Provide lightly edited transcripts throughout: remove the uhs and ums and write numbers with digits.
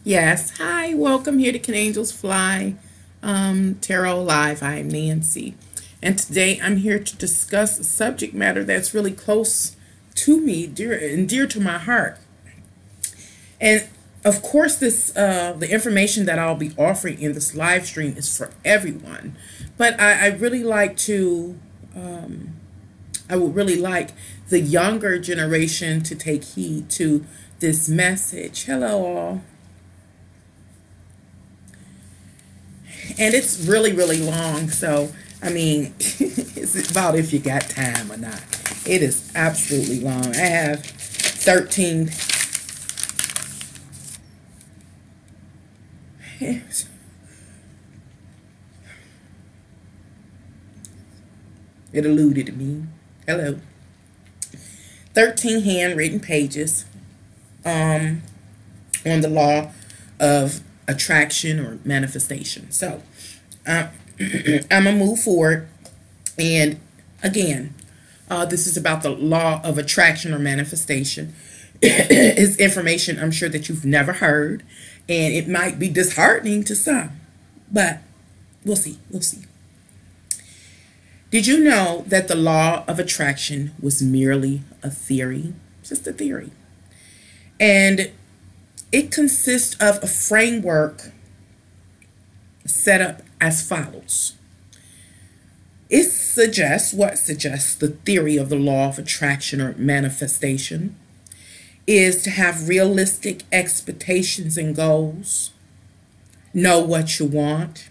Yes. Hi, welcome here to Can Angels Fly Tarot Live. I'm Nancy. And today I'm here to discuss a subject matter that's really close to me, dear and dear to my heart. And of course, the information that I'll be offering in this live stream is for everyone. But I really like to, I would really like the younger generation to take heed to this message. Hello, all. And it's really, really long. So, I mean, it's about if you got time or not. It is absolutely long. I have 13. It eluded me. Hello. 13 handwritten pages on the law of attraction or manifestation. So I'm gonna move forward, and again, this is about the law of attraction or manifestation. It's information I'm sure that you've never heard, and it might be disheartening to some, but we'll see. We'll see. Did you know that the law of attraction was merely a theory? Just a theory. And it consists of a framework set up as follows. It suggests the theory of the law of attraction or manifestation is to have realistic expectations and goals, know what you want,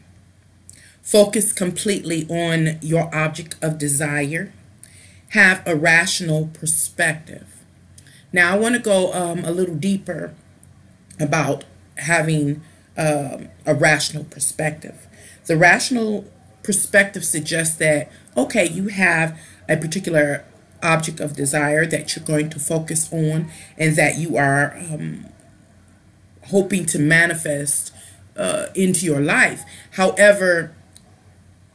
focus completely on your object of desire, have a rational perspective. Now, I want to go a little deeper about having a rational perspective. The rational perspective suggests that, okay, you have a particular object of desire that you're going to focus on and that you are hoping to manifest into your life. However,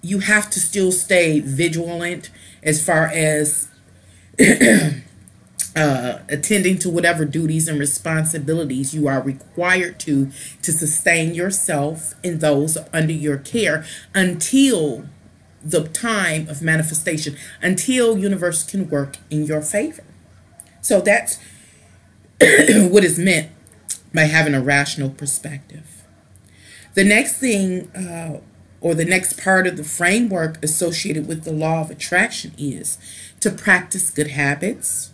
you have to still stay vigilant as far as attending to whatever duties and responsibilities you are required to sustain yourself and those under your care until the time of manifestation, until universe can work in your favor. So that's what is meant by having a rational perspective. The next thing, or the next part of the framework associated with the law of attraction, is to practice good habits.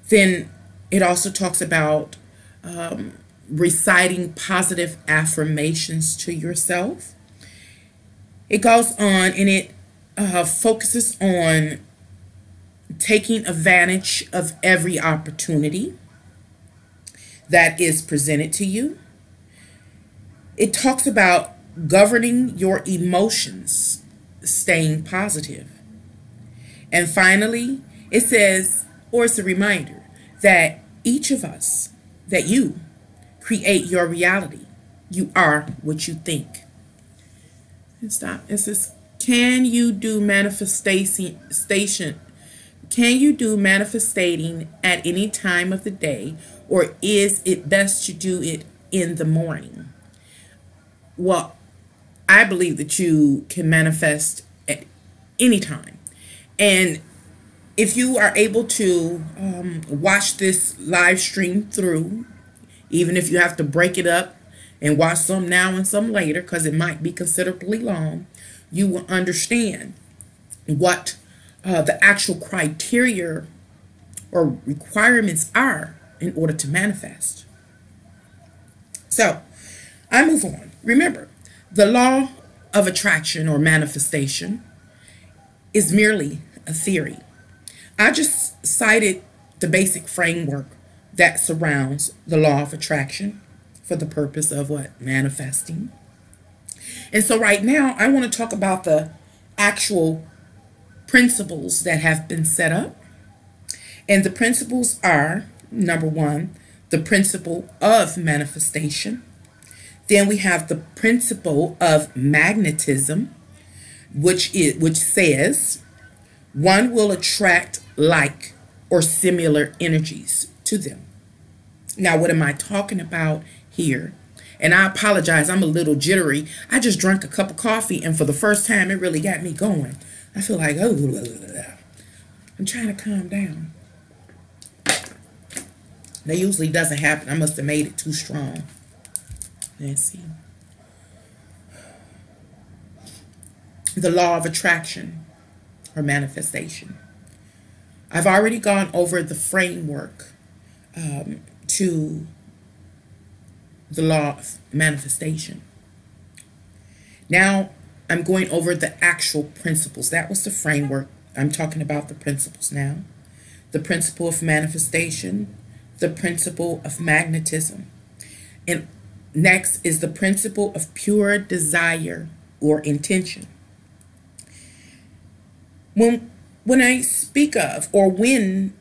Then it also talks about reciting positive affirmations to yourself. It goes on and it focuses on taking advantage of every opportunity that is presented to you. It talks about governing your emotions, staying positive. And finally, it says, or it's a reminder, that each of us, that you create your reality. You are what you think. And stop. It says, can you do manifestation? Can you do manifestating at any time of the day, or is it best to do it in the morning? Well, I believe that you can manifest at any time. And if you are able to watch this live stream through, even if you have to break it up and watch some now and some later, because it might be considerably long, you will understand what the actual criteria or requirements are in order to manifest. So, I move on. Remember, the law of attraction or manifestation is merely a theory. I just cited the basic framework that surrounds the law of attraction for the purpose of what? Manifesting. And so right now, I want to talk about the actual principles that have been set up. And the principles are, number one, the principle of manifestation. Then we have the principle of magnetism, which says one will attract like or similar energies to them. Now, what am I talking about here? And I apologize, I'm a little jittery. I just drank a cup of coffee, and for the first time, it really got me going. I feel like, oh, I'm trying to calm down. That usually doesn't happen. I must have made it too strong. Let's see. The law of attraction or manifestation. I've already gone over the framework to the law of manifestation. Now I'm going over the actual principles. That was the framework. I'm talking about the principles now. The principle of manifestation, the principle of magnetism. And next is the principle of pure desire or intention. When I speak of, or when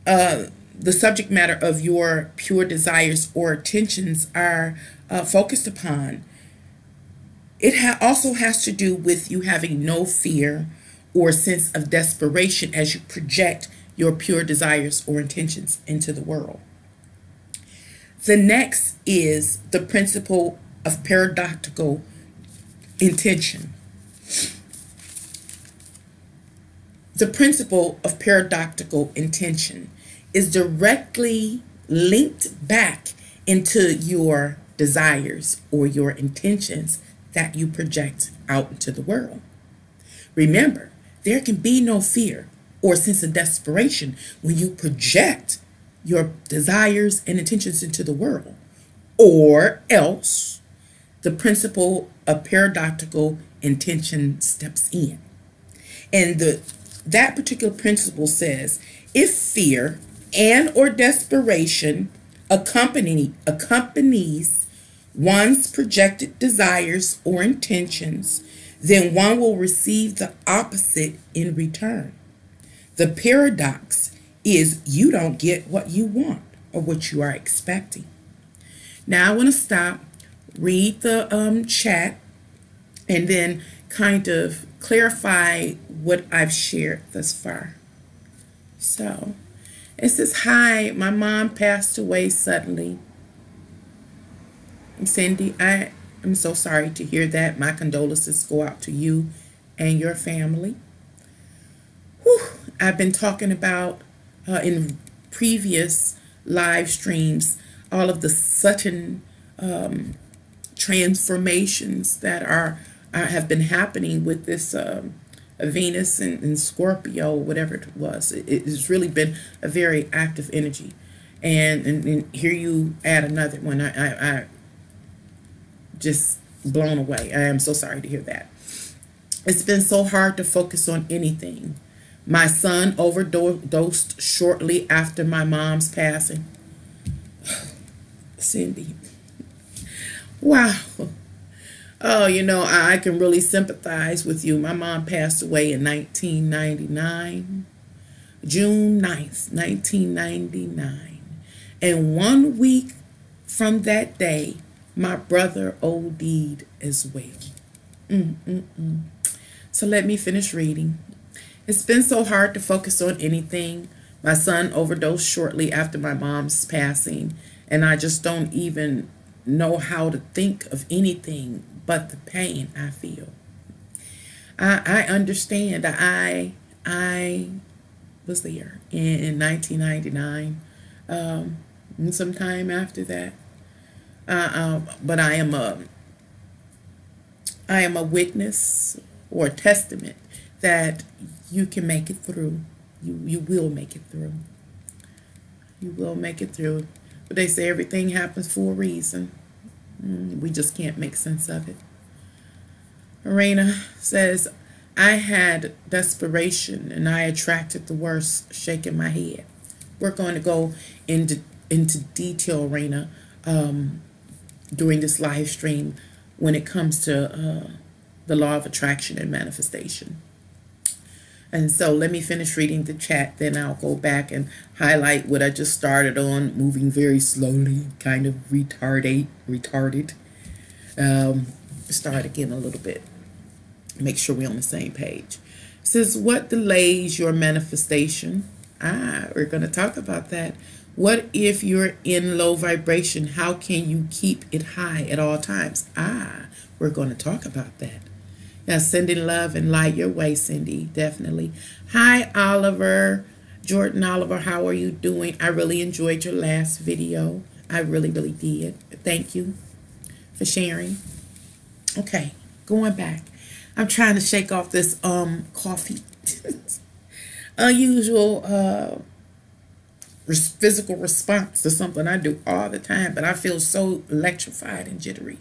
the subject matter of your pure desires or intentions are focused upon, it also has to do with you having no fear or sense of desperation as you project your pure desires or intentions into the world. The next is the principle of paradoxical intention. The principle of paradoxical intention is directly linked back into your desires or your intentions that you project out into the world. Remember, there can be no fear or sense of desperation when you project your desires and intentions into the world, or else the principle of paradoxical intention steps in. And that particular principle says, if fear and or desperation accompanies one's projected desires or intentions, then one will receive the opposite in return. The paradox is you don't get what you want or what you are expecting. Now I want to stop, read the chat, and then kind of clarify what I've shared thus far. So it says, hi, my mom passed away suddenly. Cindy, I am so sorry to hear that. My condolences go out to you and your family. Whew. I've been talking about in previous live streams all of the sudden transformations that have been happening with this Venus and Scorpio, whatever it was. It's really been a very active energy. And here you add another one. I just blown away. I am so sorry to hear that. It's been so hard to focus on anything. My son overdosed shortly after my mom's passing. Cindy. Wow. Oh, you know, I can really sympathize with you. My mom passed away in 1999, June 9th, 1999. And 1 week from that day, my brother OD'd as well. So let me finish reading. It's been so hard to focus on anything. My son overdosed shortly after my mom's passing, and I just don't even know how to think of anything but the pain I feel. I understand. I was there in 1999, and sometime after that. But I am a witness or a testament that you can make it through. You will make it through. You will make it through. But they say everything happens for a reason. We just can't make sense of it. Arena says, I had desperation and I attracted the worst, shaking my head. We're going to go into detail, Arena, during this live stream when it comes to the law of attraction and manifestation. And so let me finish reading the chat, then I'll go back and highlight what I just started on, moving very slowly, kind of retarded. Start again a little bit. Make sure we're on the same page. It says, what delays your manifestation? We're going to talk about that. What if you're in low vibration? How can you keep it high at all times? We're going to talk about that. Now, sending love and light your way, Cindy, definitely. Hi, Oliver. Jordan Oliver, how are you doing? I really enjoyed your last video. I really, really did. Thank you for sharing. Okay, going back. I'm trying to shake off this coffee. Unusual physical response to something I do all the time, but I feel so electrified and jittery.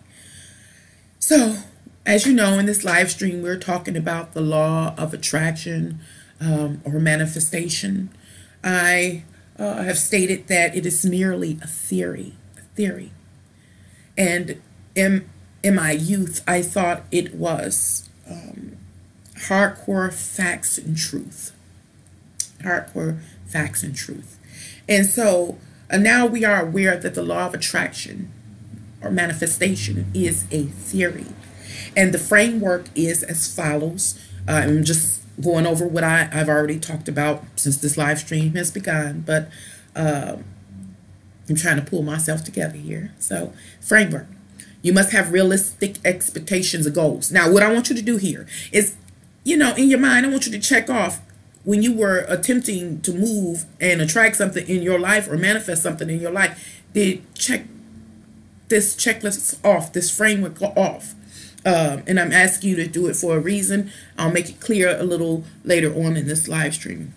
So, as you know, in this live stream, we're talking about the law of attraction or manifestation. I have stated that it is merely a theory. And in my youth, I thought it was hardcore facts and truth. Hardcore facts and truth. And so now we are aware that the law of attraction or manifestation is a theory. And the framework is as follows. I'm just going over what I've already talked about since this live stream has begun, but I'm trying to pull myself together here. So, framework. You must have realistic expectations and goals. Now, what I want you to do here is, in your mind, I want you to check off when you were attempting to move and attract something in your life or manifest something in your life, check this checklist off, this framework off. And I'm asking you to do it for a reason. I'll make it clear a little later on in this live stream.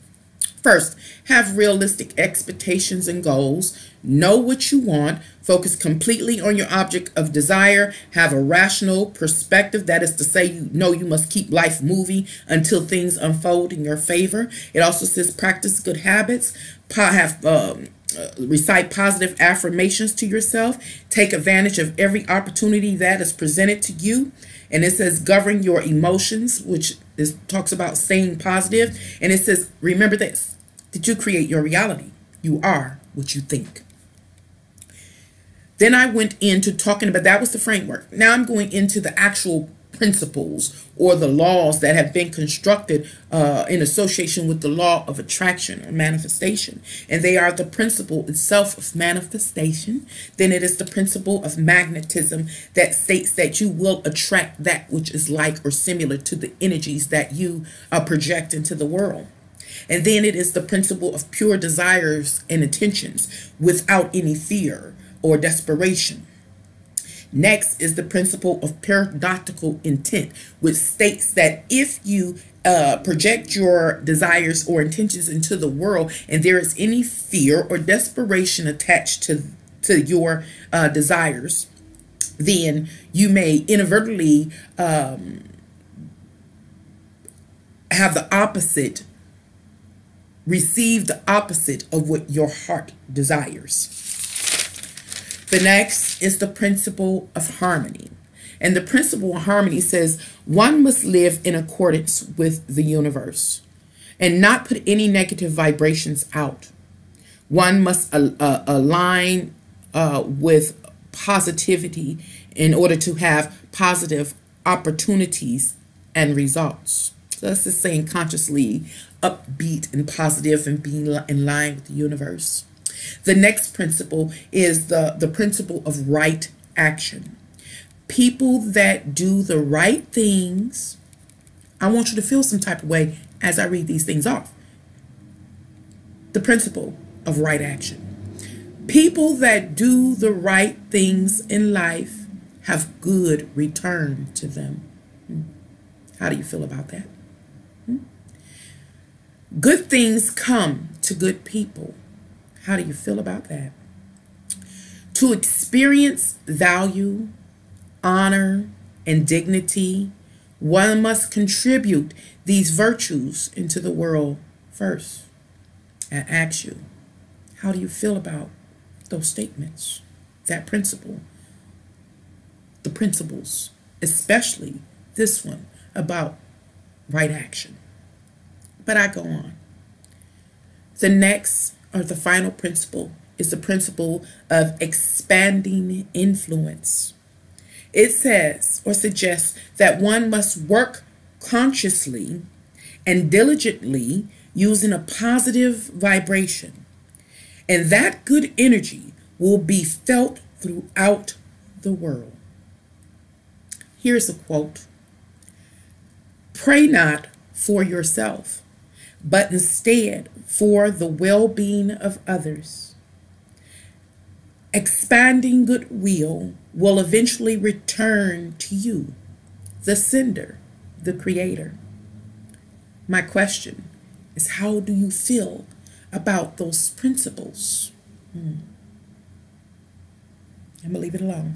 First, have realistic expectations and goals. Know what you want. Focus completely on your object of desire. Have a rational perspective. That is to say, you must keep life moving until things unfold in your favor. It also says practice good habits. Recite positive affirmations to yourself. Take advantage of every opportunity that is presented to you. And it says govern your emotions, which talks about staying positive. And it says, remember this, that you create your reality. You are what you think. Then I went into talking about, that was the framework. Now I'm going into the actual principles or the laws that have been constructed in association with the law of attraction or manifestation. And they are the principle itself of manifestation. Then it is the principle of magnetism that states that you will attract that which is like or similar to the energies that you project into the world. And then it is the principle of pure desires and intentions without any fear or desperation. Next is the principle of paradoxical intent, which states that if you project your desires or intentions into the world and there is any fear or desperation attached to your desires, then you may inadvertently have the opposite, receive the opposite of what your heart desires. The next is the principle of harmony. And the principle of harmony says one must live in accordance with the universe and not put any negative vibrations out. One must align with positivity in order to have positive opportunities and results. So that's just saying consciously upbeat and positive and being in line with the universe. The next principle is the principle of right action. People that do the right things, I want you to feel some type of way as I read these things off. The principle of right action. People that do the right things in life have good return to them. How do you feel about that? Good things come to good people. How do you feel about that? To experience value, honor, and dignity, one must contribute these virtues into the world first. I ask you, how do you feel about those statements, that principle, the principles, especially this one about right action? But I go on. The next or the final principle is the principle of expanding influence. It says or suggests that one must work consciously and diligently using a positive vibration And that good energy will be felt throughout the world. Here's a quote: "Pray not for yourself, but instead for the well-being of others. Expanding goodwill will eventually return to you, the sender, the creator." My question is, how do you feel about those principles? I'm going to leave it alone.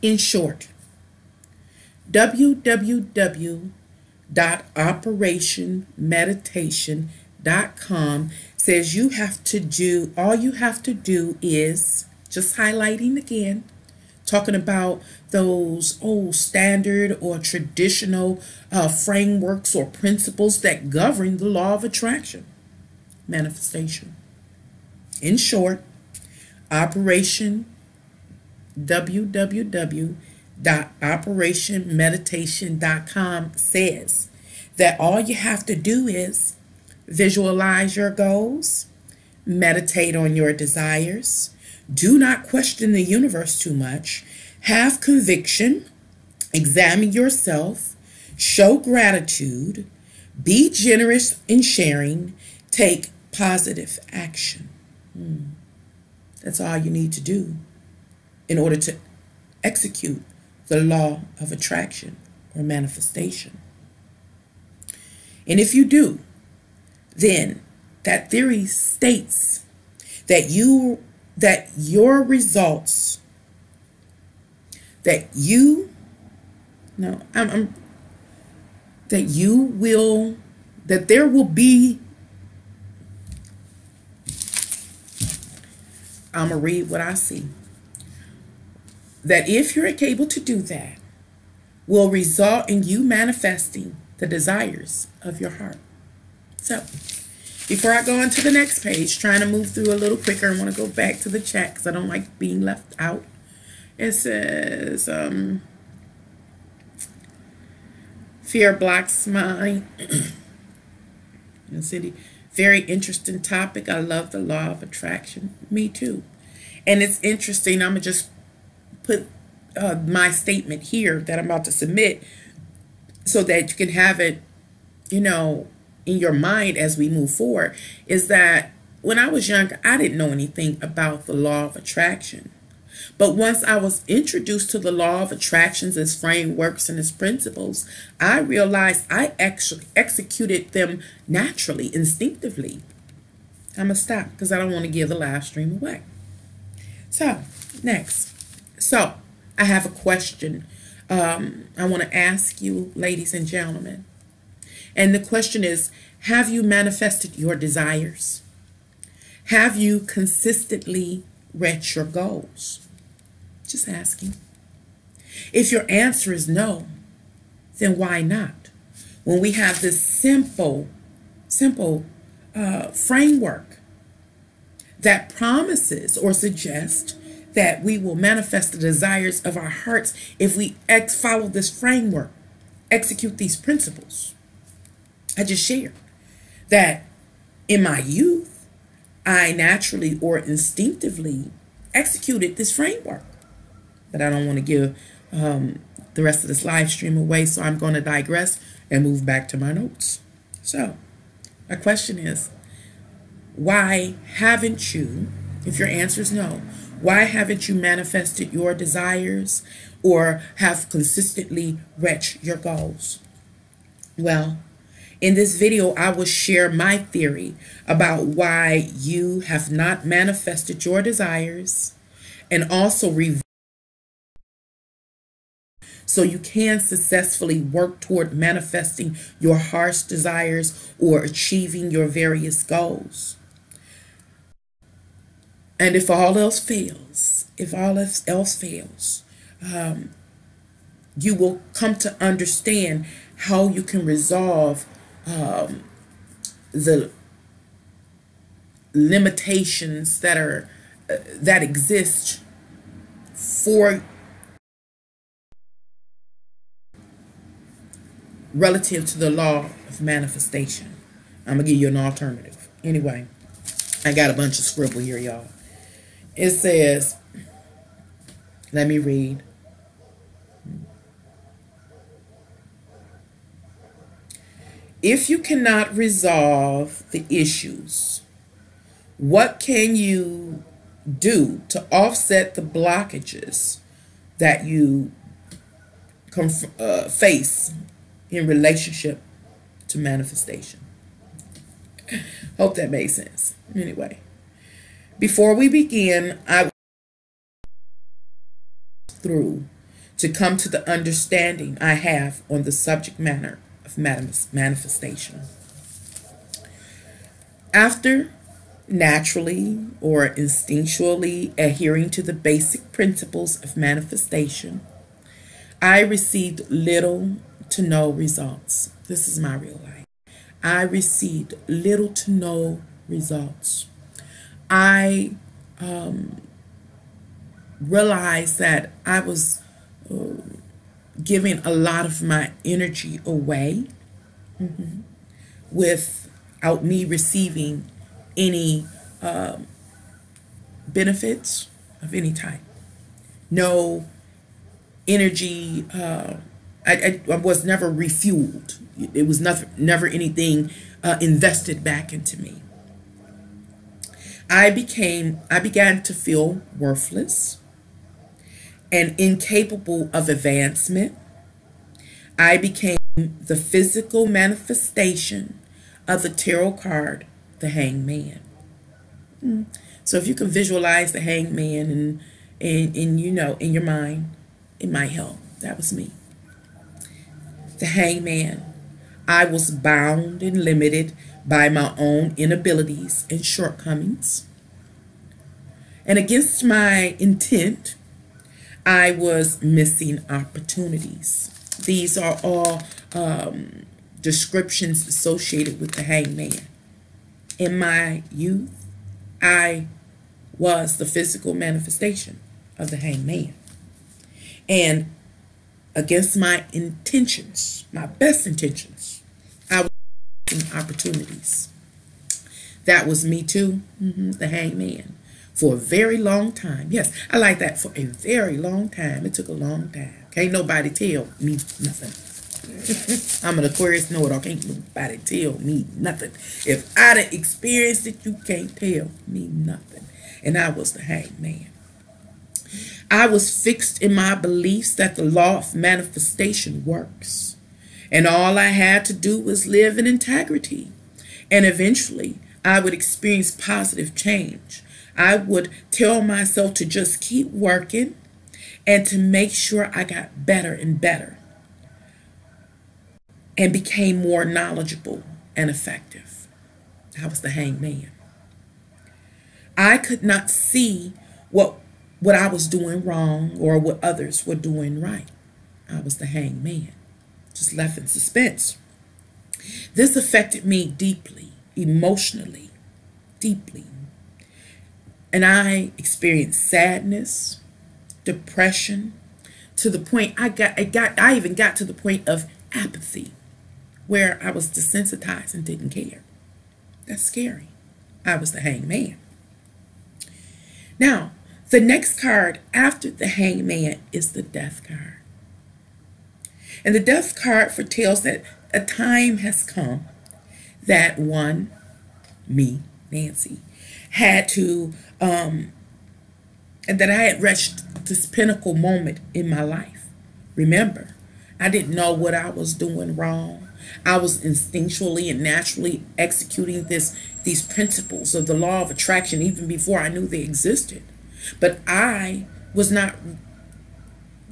In short, www.operationmeditation.com says all you have to do is, just highlighting again, talking about those old standard or traditional frameworks or principles that govern the law of attraction, manifestation. In short, www.operationmeditation.com says that all you have to do is visualize your goals, meditate on your desires, do not question the universe too much, have conviction, examine yourself, show gratitude, be generous in sharing, take positive action. That's all you need to do in order to execute the law of attraction or manifestation. And if you do, then that theory states that your results, that you there will be, I'm going to read what I see, that if you're able to do that, will result in you manifesting the desires of your heart. So, before I go on to the next page, trying to move through a little quicker, I want to go back to the chat because I don't like being left out. It says, fear blocks mind. City, very interesting topic. I love the law of attraction. Me too. And it's interesting. I'm going to just put my statement here that I'm about to submit so that you can have it, in your mind as we move forward, is that when I was young, I didn't know anything about the law of attraction. But once I was introduced to the law of attractions, its frameworks and its principles, I realized I actually executed them naturally, instinctively. I'm going to stop because I don't want to give the live stream away. So, next. So, I have a question I want to ask you, ladies and gentlemen. And the question is, have you manifested your desires? Have you consistently reached your goals? Just asking. If your answer is no, then why not? When we have this simple framework that promises or suggests that we will manifest the desires of our hearts if we follow this framework, execute these principles. I just shared that in my youth, I naturally or instinctively executed this framework. But I don't want to give the rest of this live stream away, so I'm going to digress and move back to my notes. So, my question is, why haven't you, if your answer is no, why haven't you manifested your desires or have consistently reached your goals? Well, in this video, I will share my theory about why you have not manifested your desires and also reveal so you can successfully work toward manifesting your heart's desires or achieving your various goals. And if all else fails, you will come to understand how you can resolve the limitations that exist for relative to the law of manifestation. I'm gonna give you an alternative. Anyway, I got a bunch of scribble here, y'all. It says, let me read. If you cannot resolve the issues, what can you do to offset the blockages that you face in relationship to manifestation? Hope that makes sense. Anyway, before we begin, I through to come to the understanding I have on the subject matter of manifestation. After naturally or instinctually adhering to the basic principles of manifestation, I received little to no results. This is my real life. I received little to no results. I realized that I was giving a lot of my energy away without me receiving any benefits of any type. No energy. I was never refueled. It was never anything invested back into me. I began to feel worthless and incapable of advancement. I became the physical manifestation of the tarot card, the Hanged Man. So if you can visualize the Hanged Man and you know, in your mind, it might help. That was me. The Hanged Man. I was bound and limited by my own inabilities and shortcomings. And against my intent, I was missing opportunities. These are all descriptions associated with the Hanged Man. In my youth, I was the physical manifestation of the Hanged Man. And against my intentions, my best intentions, I was missing opportunities. That was me too, the Hanged Man. For a very long time. Yes, I like that. For a very long time. It took a long time. Can't nobody tell me nothing. I'm an Aquarius know-it-all. Can't nobody tell me nothing. If I done experienced it, you can't tell me nothing. And I was the Hanged Man. I was fixed in my beliefs that the law of manifestation works. And all I had to do was live in integrity. And eventually, I would experience positive change. I would tell myself to just keep working and to make sure I got better and better and became more knowledgeable and effective. I was the Hanged Man. I could not see what I was doing wrong or what others were doing right. I was the Hanged Man, just left in suspense. This affected me deeply, emotionally, deeply. And I experienced sadness, depression, to the point I even got to the point of apathy, where I was desensitized and didn't care. That's scary. I was the Hanged Man. Now, the next card after the Hanged Man is the Death card. And the Death card foretells that a time has come that one, me, Nancy, had to, and that I had reached this pinnacle moment in my life. Remember, I didn't know what I was doing wrong. I was instinctually and naturally executing these principles of the law of attraction even before I knew they existed. But I was not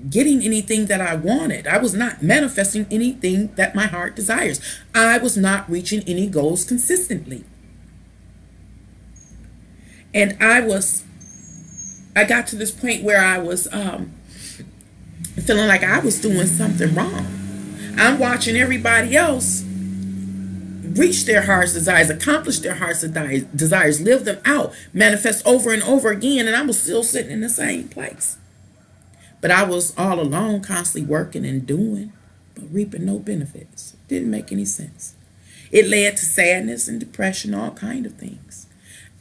getting anything that I wanted. I was not manifesting anything that my heart desires. I was not reaching any goals consistently. And I got to this point where I was feeling like I was doing something wrong. I'm watching everybody else reach their heart's desires, accomplish their heart's desires, live them out, manifest over and over again, and I was still sitting in the same place. But I was all alone, constantly working and doing, but reaping no benefits. Didn't make any sense. It led to sadness and depression, all kind of things.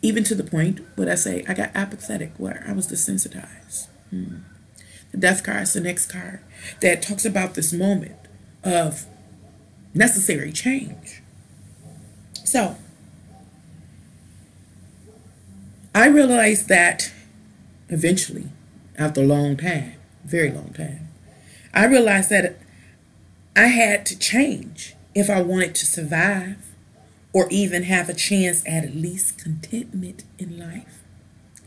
even to the point where I say I got apathetic, where I was desensitized. The death card is the next card that talks about this moment of necessary change. So I realized that eventually, after a long time, very long time, I realized that I had to change if I wanted to survive or even have a chance at least contentment in life.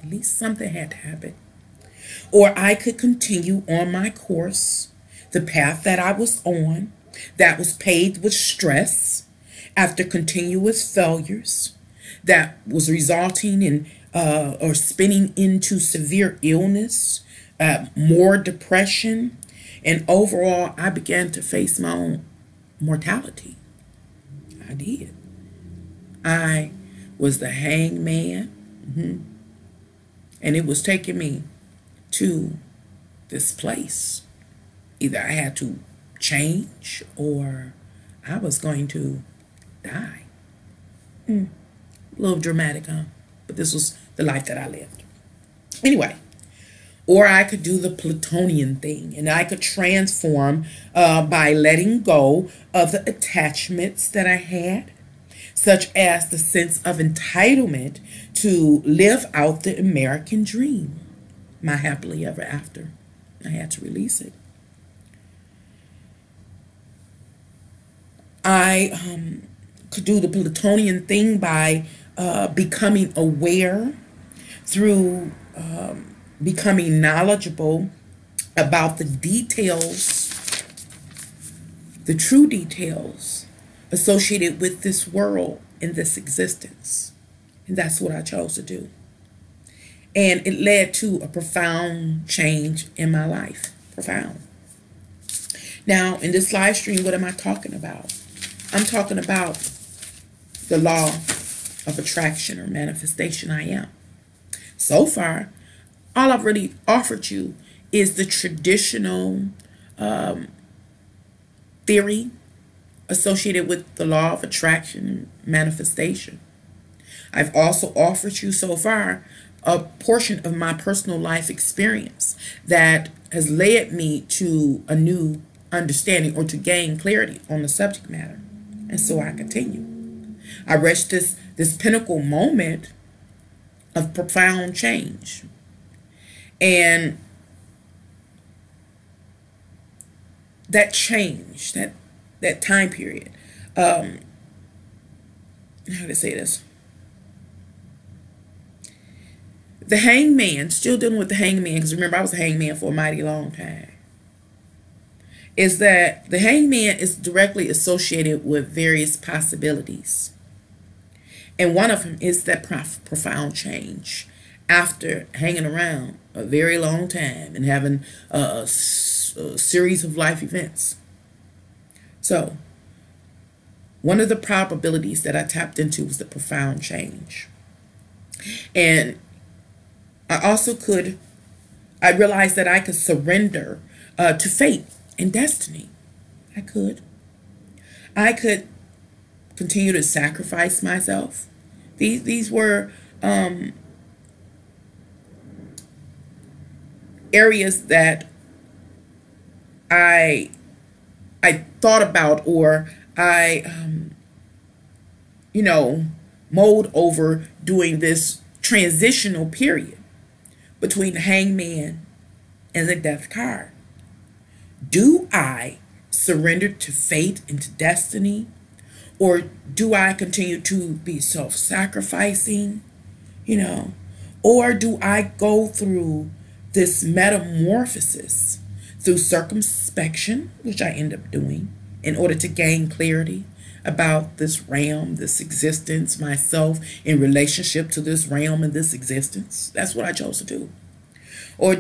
At least something had to happen. Or I could continue on my course, the path that I was on, that was paved with stress after continuous failures, that was resulting in or spinning into severe illness, more depression, and overall, I began to face my own mortality. I did. I was the hangman, and it was taking me to this place. Either I had to change or I was going to die. A little dramatic, huh? But this was the life that I lived. Anyway, or I could do the Platonian thing, and I could transform by letting go of the attachments that I had, such as the sense of entitlement to live out the American dream, my happily ever after. I had to release it. I could do the Platonian thing by becoming aware through becoming knowledgeable about the details, the true details associated with this world and this existence. And that's what I chose to do. And it led to a profound change in my life. Profound. Now, in this live stream, what am I talking about? I'm talking about the law of attraction or manifestation. I am. So far, all I've really offered you is the traditional theory associated with the law of attraction and manifestation. I've also offered you so far a portion of my personal life experience that has led me to a new understanding or to gain clarity on the subject matter. And so I continue. I reached this pinnacle moment of profound change. And that change, that time period, how to say this? The hangman, still dealing with the hangman, because remember I was a hangman for a mighty long time, is that the hangman is directly associated with various possibilities. And one of them is that profound change after hanging around a very long time and having a series of life events. So, one of the probabilities that I tapped into was the profound change. And I realized that I could surrender to fate and destiny. I could continue to sacrifice myself. These were areas that I thought about, or I mulled over during this transitional period between the hangman and the death card. Do I surrender to fate and to destiny? Or do I continue to be self-sacrificing, Or do I go through this metamorphosis through circumspection, which I end up doing, in order to gain clarity about this realm, this existence, myself in relationship to this realm and this existence? That's what I chose to do. Or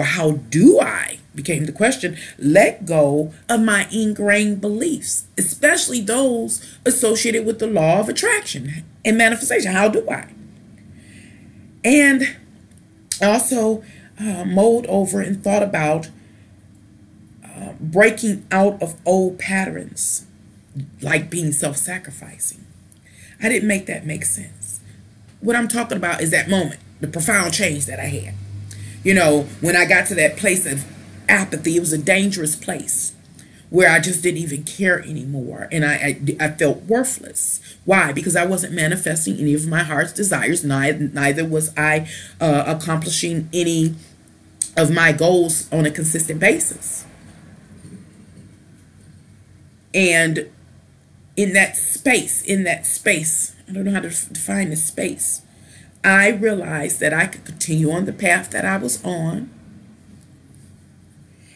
how do I, became the question, let go of my ingrained beliefs, especially those associated with the law of attraction and manifestation? How do I? And also mulled over and thought about breaking out of old patterns, like being self-sacrificing. I didn't make that make sense. what I'm talking about is that moment, the profound change that I had. When I got to that place of apathy, it was a dangerous place where I just didn't even care anymore. And I felt worthless. Why? Because I wasn't manifesting any of my heart's desires. Neither was I accomplishing any of my goals on a consistent basis. And in that space, I don't know how to define the space, I realized that I could continue on the path that I was on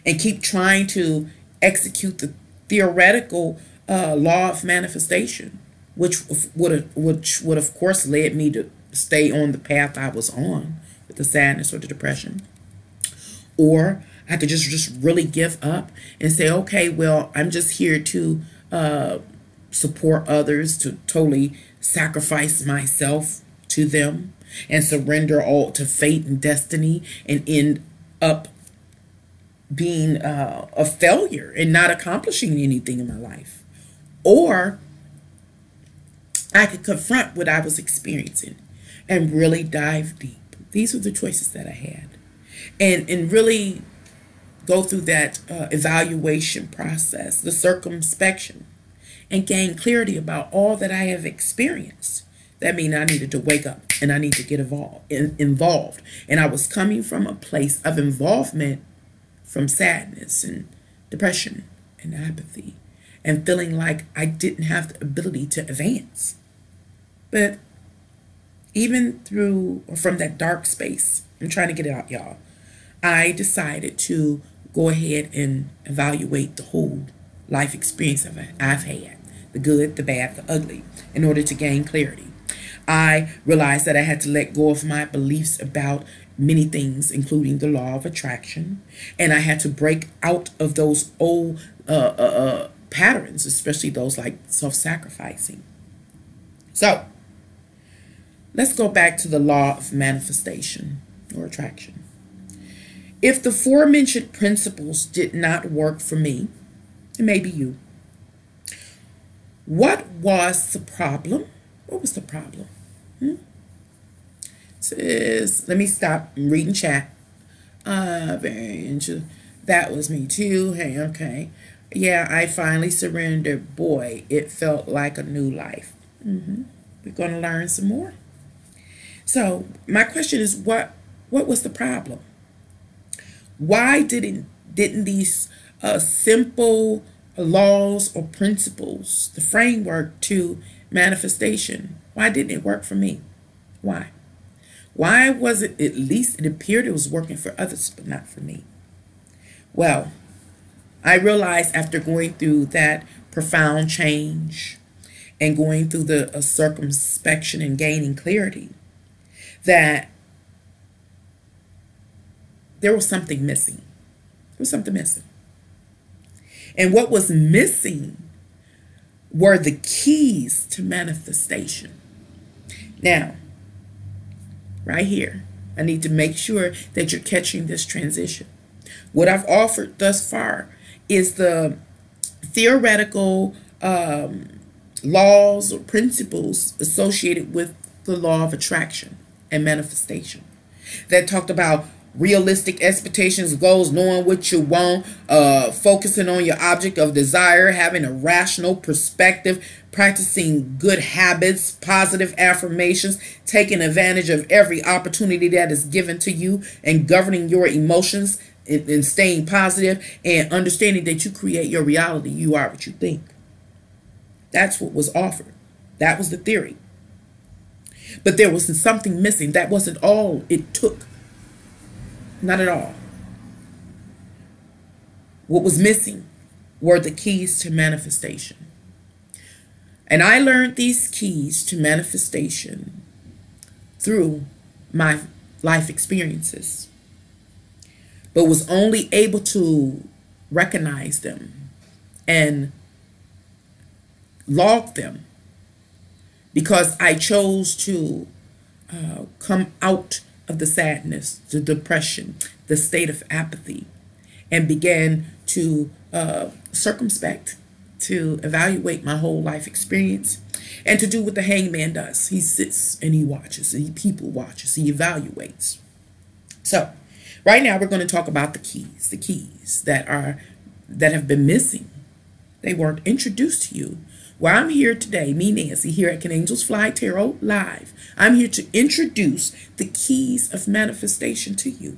and keep trying to execute the theoretical law of manifestation, which would of course led me to stay on the path I was on with the sadness or the depression. Or I could just really give up and say, okay, well, I'm just here to support others, to totally sacrifice myself to them and surrender all to fate and destiny, and end up being a failure and not accomplishing anything in my life. Or I could confront what I was experiencing and really dive deep. These were the choices that I had. And really go through that evaluation process, the circumspection, and gain clarity about all that I have experienced. That means I needed to wake up and I need to get involved. And I was coming from a place of involvement from sadness and depression and apathy and feeling like I didn't have the ability to advance. But even from that dark space, I'm trying to get it out, y'all, I decided to go ahead and evaluate the whole life experience I've had, the good, the bad, the ugly, in order to gain clarity. I realized that I had to let go of my beliefs about many things, including the law of attraction, and I had to break out of those old patterns, especially those like self-sacrificing. So let's go back to the law of manifestation or attraction. If the aforementioned principles did not work for me, and maybe you, what was the problem? What was the problem? Says, let me stop reading chat. Very interesting. That was me too. Hey, okay. Yeah, I finally surrendered. Boy, it felt like a new life. We're going to learn some more. So my question is, what was the problem? Why didn't these simple laws or principles, the framework to manifestation, why didn't it work for me? Why? Why was it, at least it appeared it was working for others, but not for me? Well, I realized after going through that profound change and going through the circumspection and gaining clarity that there was something missing. There was something missing. And what was missing were the keys to manifestation. Now, right here, I need to make sure that you're catching this transition. What I've offered thus far is the theoretical laws or principles associated with the law of attraction and manifestation that talked about realistic expectations, goals, knowing what you want, focusing on your object of desire, having a rational perspective, practicing good habits, positive affirmations, taking advantage of every opportunity that is given to you, and governing your emotions and staying positive, and understanding that you create your reality. You are what you think. That's what was offered. That was the theory. But there was something missing. That wasn't all it took. Not at all. What was missing were the keys to manifestation. And I learned these keys to manifestation through my life experiences, but was only able to recognize them and log them because I chose to come out of the sadness, the depression, the state of apathy, and began to circumspect, to evaluate my whole life experience, And to do what the hangman does. He sits and he watches, and he people watches, he evaluates. So right now we're going to talk about the keys that have been missing. They weren't introduced to you. Well, I'm here today, me, Nancy, here at Can Angels Fly Tarot Live. I'm here to introduce the keys of manifestation to you.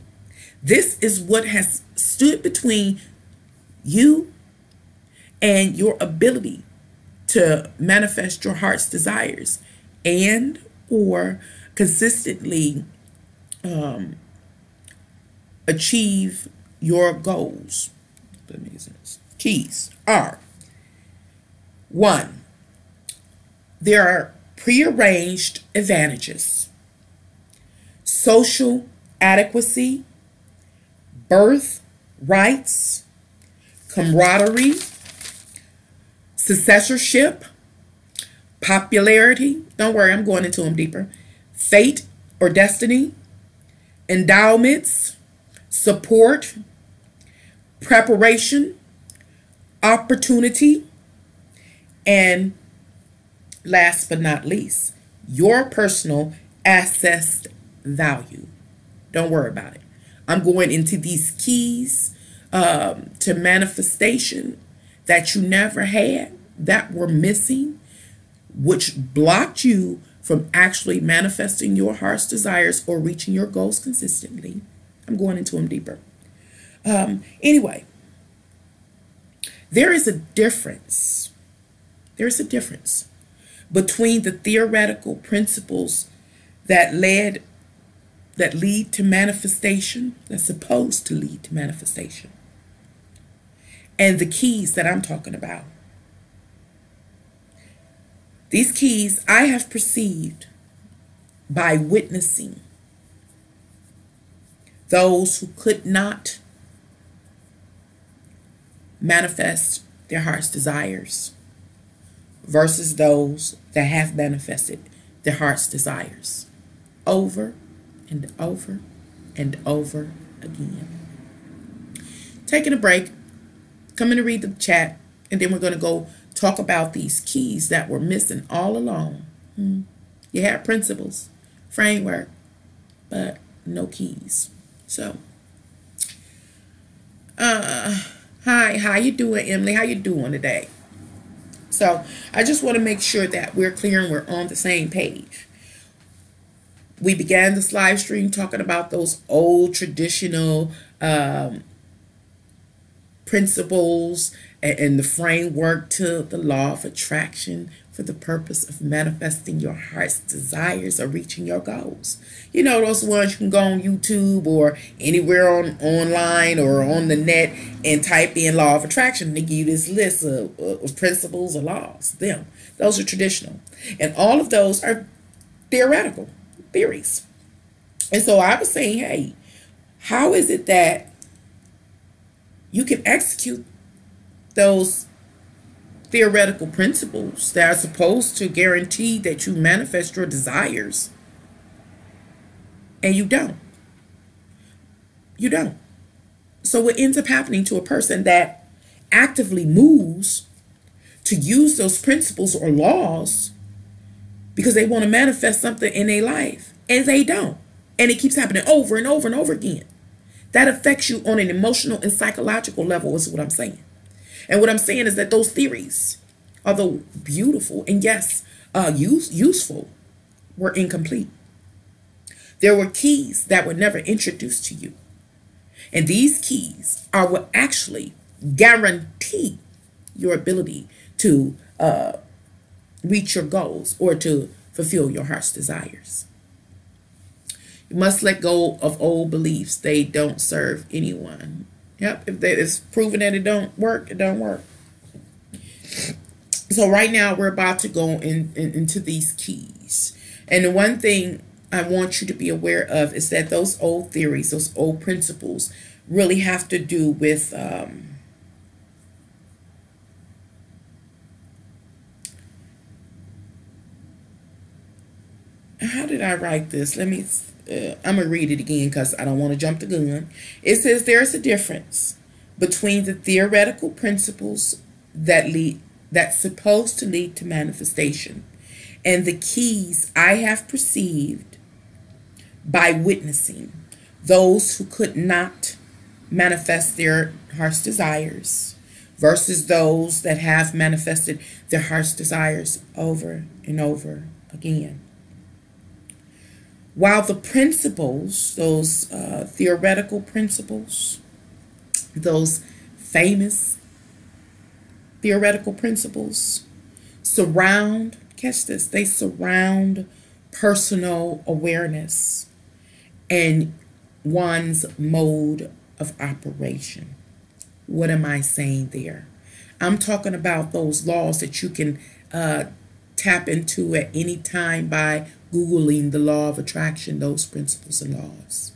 This is what has stood between you and your ability to manifest your heart's desires and or consistently achieve your goals. That makes sense. Keys are: 1, there are prearranged advantages, social adequacy, birth rights, camaraderie, successorship, popularity. Don't worry, I'm going into them deeper. Fate or destiny, endowments, support, preparation, opportunity, and last but not least, your personal assessed value. Don't worry about it. I'm going into these keys to manifestation that you never had, that were missing, which blocked you from actually manifesting your heart's desires or reaching your goals consistently. I'm going into them deeper. Anyway, there is a difference. There's a difference between the theoretical principles that lead to manifestation, that's supposed to lead to manifestation, and the keys that I'm talking about. These keys I have perceived by witnessing those who could not manifest their heart's desires versus those that have manifested their heart's desires over and over and over again. Taking a break, coming to read the chat, and then we're going to go talk about these keys that were missing all along. You had principles, framework, but no keys. So, hi, how you doing, Emily? How you doing today? So, I just want to make sure that we're clear and we're on the same page. We began this live stream talking about those old traditional principles and the framework to the law of attraction for the purpose of manifesting your heart's desires or reaching your goals. You know, those ones you can go on YouTube or anywhere online or on the net and type in law of attraction. They give you this list of principles or laws. Those are traditional. And all of those are theoretical theories. And so I was saying, hey, how is it that you can execute those theoretical principles that are supposed to guarantee that you manifest your desires, and you don't? You don't. So what ends up happening to a person that actively moves to use those principles or laws because they want to manifest something in their life, and they don't, and it keeps happening over and over and over again, that affects you on an emotional and psychological level, is what I'm saying. And what I'm saying is that those theories, although beautiful and yes, useful, were incomplete. There were keys that were never introduced to you. And these keys are what actually guarantee your ability to reach your goals or to fulfill your heart's desires. You must let go of old beliefs. They don't serve anyone. Yep, if it's proven that it don't work, it don't work. So right now we're about to go into these keys. And the one thing I want you to be aware of is that those old theories, those old principles really have to do with how did I write this? Let me I'm going to read it again because I don't want to jump the gun. It says there's a difference between the theoretical principles that's supposed to lead to manifestation and the keys I have perceived by witnessing those who could not manifest their heart's desires versus those that have manifested their heart's desires over and over again. While the principles, those theoretical principles, those famous theoretical principles surround, catch this, they surround personal awareness and one's mode of operation. What am I saying there? I'm talking about those laws that you can tap into at any time by Googling the law of attraction, those principles and laws.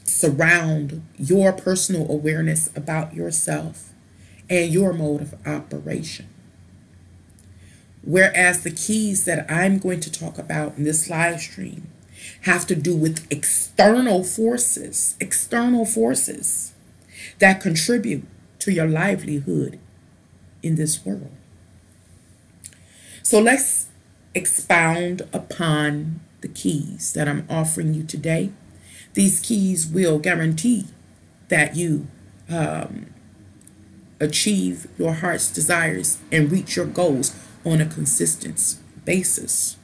Surround your personal awareness about yourself and your mode of operation. Whereas the keys that I'm going to talk about in this live stream have to do with external forces that contribute to your livelihood in this world. So let's expound upon the keys that I'm offering you today. These keys will guarantee that you achieve your heart's desires and reach your goals on a consistent basis.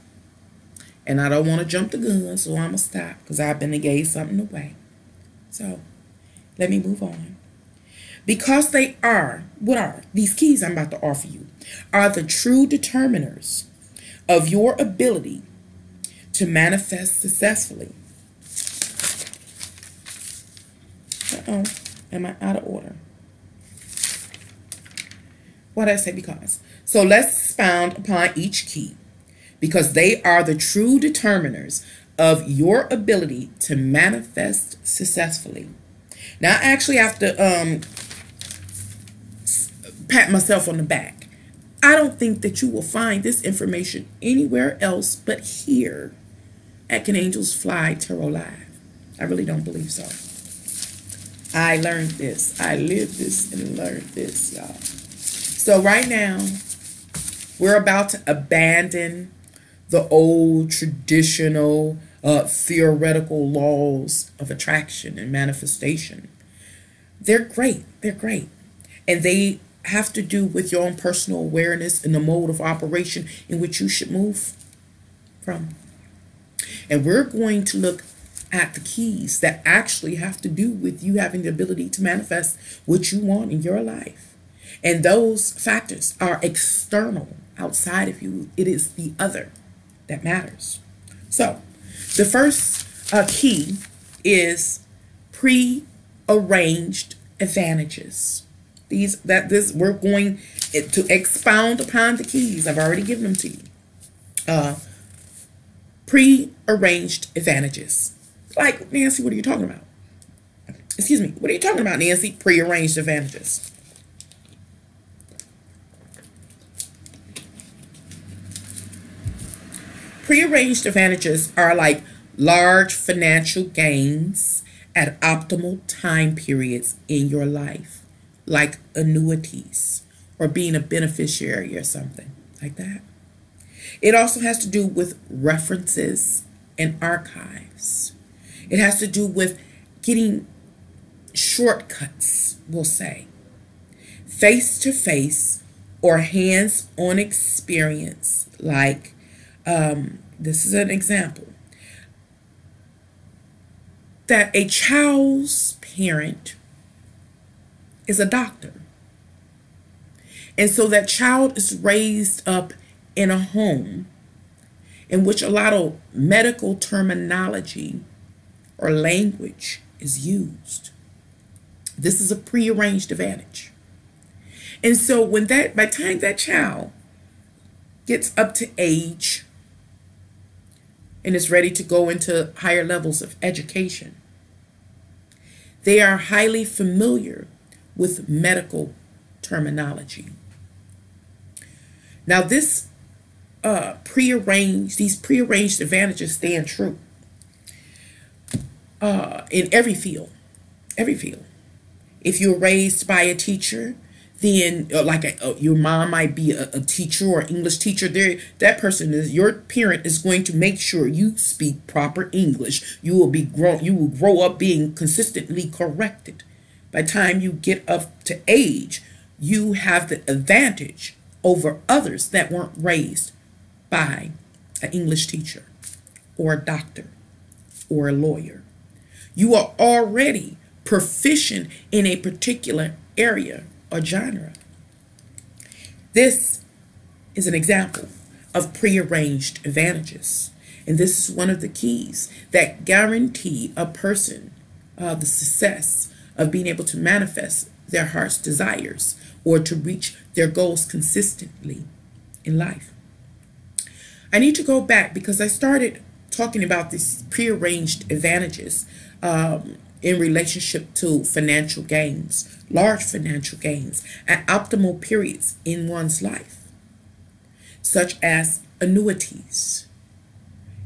And I don't want to jump the gun, so I'm going to stop because I've been gave something away. So let me move on. Because they are, what are these keys I'm about to offer you, are the true determiners of your ability to manifest successfully. Uh-oh, am I out of order? What did I say because? So let's expound upon each key, because they are the true determiners of your ability to manifest successfully. Now, I actually have to pat myself on the back. I don't think that you will find this information anywhere else but here at Can Angels Fly Tarot Live. I really don't believe so. I learned this. I lived this and learned this, y'all. So right now, we're about to abandon the old traditional theoretical laws of attraction and manifestation. They're great. They're great. And they have to do with your own personal awareness and the mode of operation in which you should move from. And we're going to look at the keys that actually have to do with you having the ability to manifest what you want in your life. And those factors are external, outside of you. It is the other that matters. So the first key is pre-arranged advantages. We're going to expound upon the keys. I've already given them to you. Pre-arranged advantages. Like, Nancy, what are you talking about? Excuse me. What are you talking about, Nancy? Pre-arranged advantages. Prearranged advantages are like large financial gains at optimal time periods in your life, like annuities or being a beneficiary or something like that. It also has to do with references and archives. It has to do with getting shortcuts, we'll say, face-to-face or hands-on experience, like this is an example, that a child's parent is a doctor. And so that child is raised up in a home in which a lot of medical terminology or language is used. This is a prearranged advantage. And so by the time that child gets up to age and is ready to go into higher levels of education, they are highly familiar with medical terminology. Now, these prearranged advantages stand true in every field. If you're raised by a teacher, then your mom might be a teacher or English teacher. There, that person is your parent is going to make sure you speak proper English. You will grow up being consistently corrected. By the time you get up to age, you have the advantage over others that weren't raised by an English teacher or a doctor or a lawyer. You are already proficient in a particular area or genre. This is an example of prearranged advantages. And this is one of the keys that guarantee a person the success of being able to manifest their heart's desires or to reach their goals consistently in life. I need to go back because I started talking about these prearranged advantages in relationship to financial gains, large financial gains, at optimal periods in one's life, such as annuities.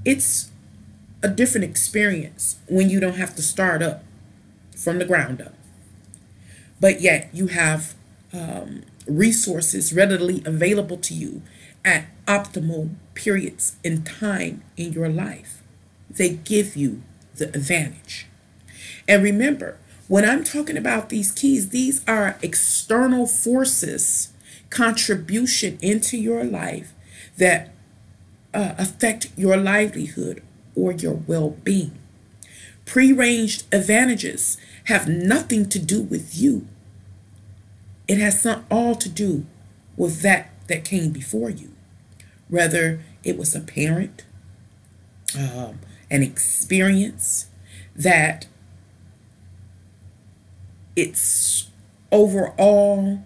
It's a different experience when you don't have to start up from the ground up, but yet you have resources readily available to you at optimal periods in time in your life. They give you the advantage. And remember, when I'm talking about these keys, these are external forces, contribution into your life that affect your livelihood or your well-being. Prearranged advantages have nothing to do with you. It has all to do with that came before you. Whether it was a parent, an experience, that its overall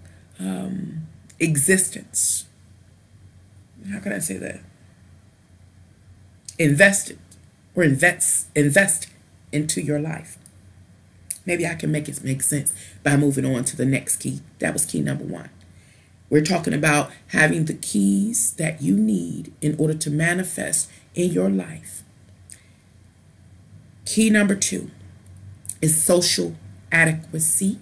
existence, how can I say that? Invested or invest into your life. Maybe I can make it make sense by moving on to the next key. That was key number 1. We're talking about having the keys that you need in order to manifest in your life. Key number 2 is social adequacy.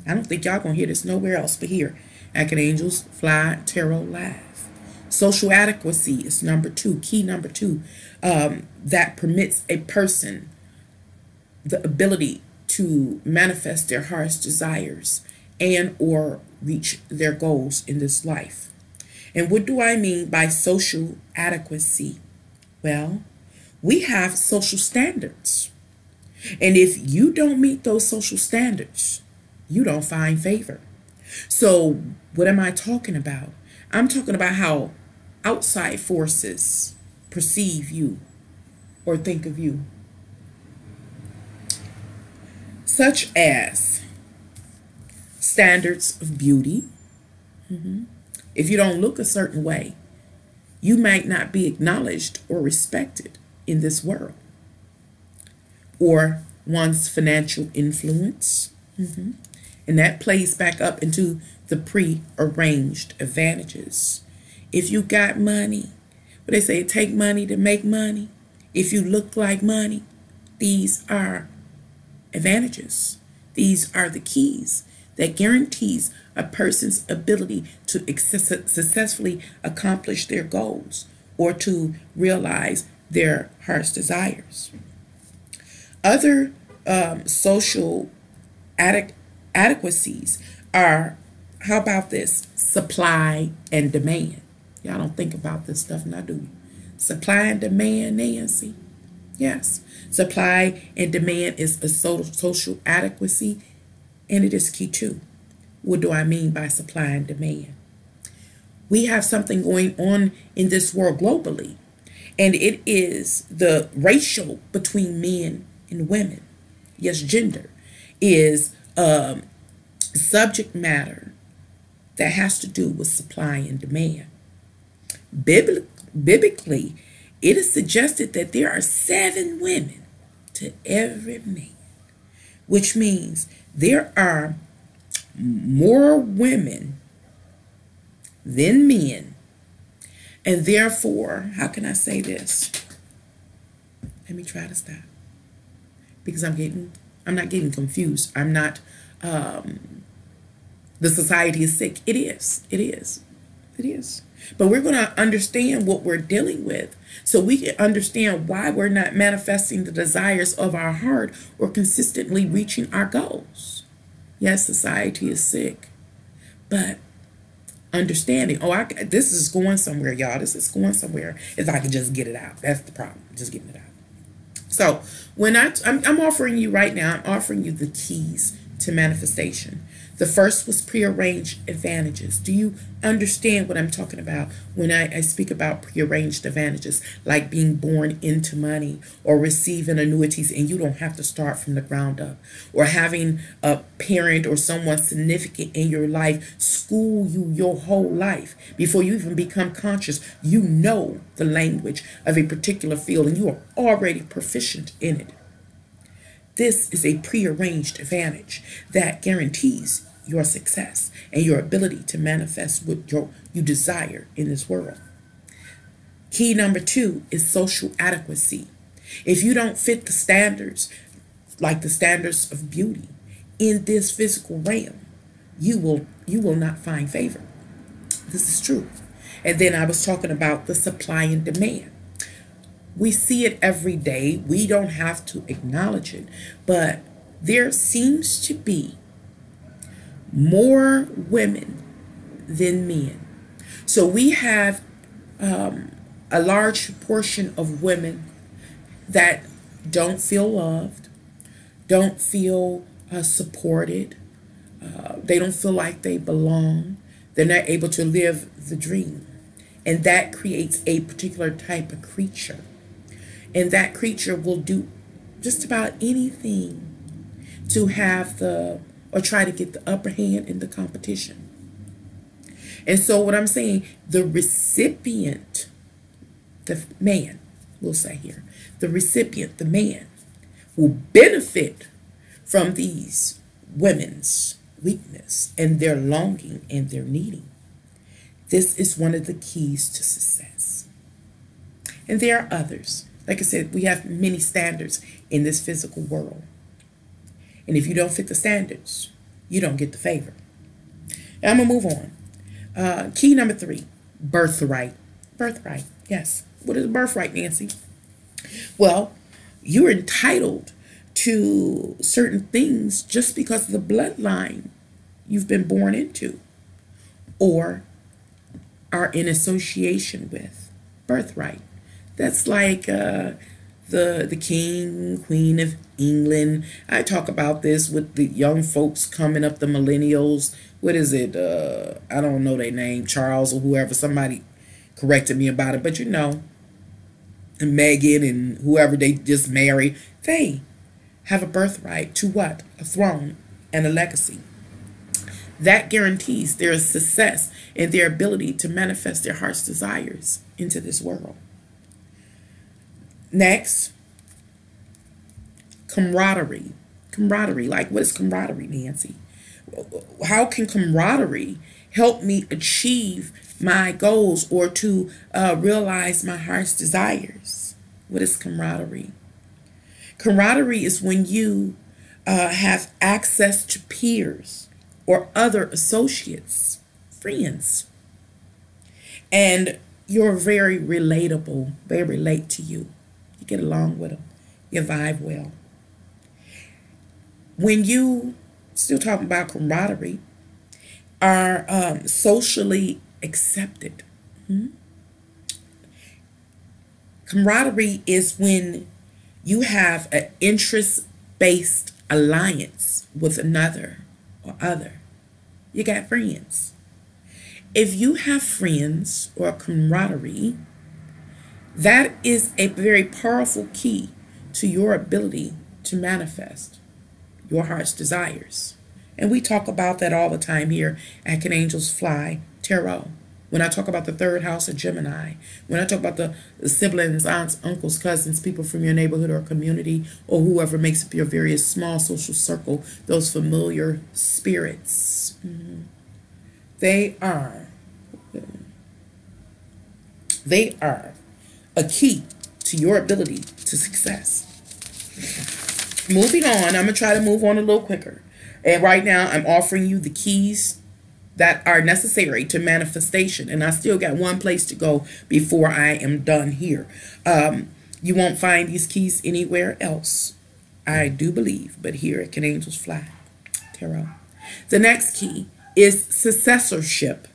I don't think y'all gonna hear this nowhere else but here. Acting Angels Fly Tarot Live. Social adequacy is number 2, key number 2, that permits a person the ability to manifest their heart's desires and or reach their goals in this life. And what do I mean by social adequacy? Well, we have social standards. And if you don't meet those social standards, you don't find favor. So what am I talking about? I'm talking about how outside forces perceive you or think of you. Such as standards of beauty. If you don't look a certain way, you might not be acknowledged or respected in this world. Or one's financial influence. And that plays back up into the prearranged advantages. If you got money, what they say, take money to make money. If you look like money, these are advantages. These are the keys that guarantees a person's ability to successfully accomplish their goals or to realize their heart's desires. Other social adequacies are, how about this? Supply and demand. Y'all don't think about this stuff now, do you? Supply and demand, Nancy. Yes. Supply and demand is a social adequacy, and it is key too. What do I mean by supply and demand? We have something going on in this world globally, and it is the ratio between men and women. Yes, gender is subject matter that has to do with supply and demand. Biblically, it is suggested that there are 7 women to every man, which means there are more women than men, and therefore, how can I say this? Let me try to stop, because I'm not getting confused. I'm not The society is sick. It is. It is. It is. But we're going to understand what we're dealing with so we can understand why we're not manifesting the desires of our heart or consistently reaching our goals. Yes, society is sick, but understanding, this is going somewhere, y'all. This is going somewhere if I can just get it out. That's the problem, just getting it out. So when I'm offering you right now, I'm offering you the keys to manifestation. The first was prearranged advantages. Do you understand what I'm talking about when I speak about prearranged advantages, like being born into money or receiving annuities and you don't have to start from the ground up, or having a parent or someone significant in your life school you your whole life before you even become conscious? You know the language of a particular field and you are already proficient in it. This is a prearranged advantage that guarantees your success and your ability to manifest what you desire in this world. Key number 2 is social adequacy. If you don't fit the standards, like the standards of beauty in this physical realm, you will not find favor. This is true. And then I was talking about the supply and demand. We see it every day. We don't have to acknowledge it, but there seems to be more women than men. So we have a large portion of women that don't feel loved, don't feel supported. They don't feel like they belong. They're not able to live the dream. And that creates a particular type of creature. And that creature will do just about anything to have or try to get the upper hand in the competition. And so what I'm saying, the recipient, the man, we'll say here, the recipient, the man, will benefit from these women's weakness and their longing and their needing. This is one of the keys to success. And there are others. Like I said, we have many standards in this physical world. And if you don't fit the standards, you don't get the favor. And I'm going to move on. Key number 3, birthright. Birthright, yes. What is a birthright, Nancy? Well, you're entitled to certain things just because of the bloodline you've been born into or are in association with. Birthright. That's like the king, queen of England. I talk about this with the young folks coming up, the millennials. What is it? I don't know their name, Charles or whoever. Somebody corrected me about it. But you know, and Meghan and whoever they just married, they have a birthright to what? A throne and a legacy. That guarantees their success and their ability to manifest their heart's desires into this world. Next, camaraderie. Camaraderie, like what is camaraderie, Nancy? How can camaraderie help me achieve my goals or to realize my heart's desires? What is camaraderie? Camaraderie is when you have access to peers or other associates, friends, and you're very relatable. They relate to you. You get along with them. You vibe well. When you, still talking about camaraderie, are socially accepted. Camaraderie is when you have an interest-based alliance with another or other. You got friends. If you have friends or camaraderie, that is a very powerful key to your ability to manifest your heart's desires. And we talk about that all the time here at Can Angels Fly Tarot. When I talk about the third house of Gemini, when I talk about the siblings, aunts, uncles, cousins, people from your neighborhood or community, or whoever makes up your very small social circle, those familiar spirits, they are a key to your ability to success. Moving on, I'm going to try to move on a little quicker. And right now, I'm offering you the keys that are necessary to manifestation. And I still got one place to go before I am done here. You won't find these keys anywhere else, I do believe, but here at Can Angels Fly Tarot. The next key is successorship,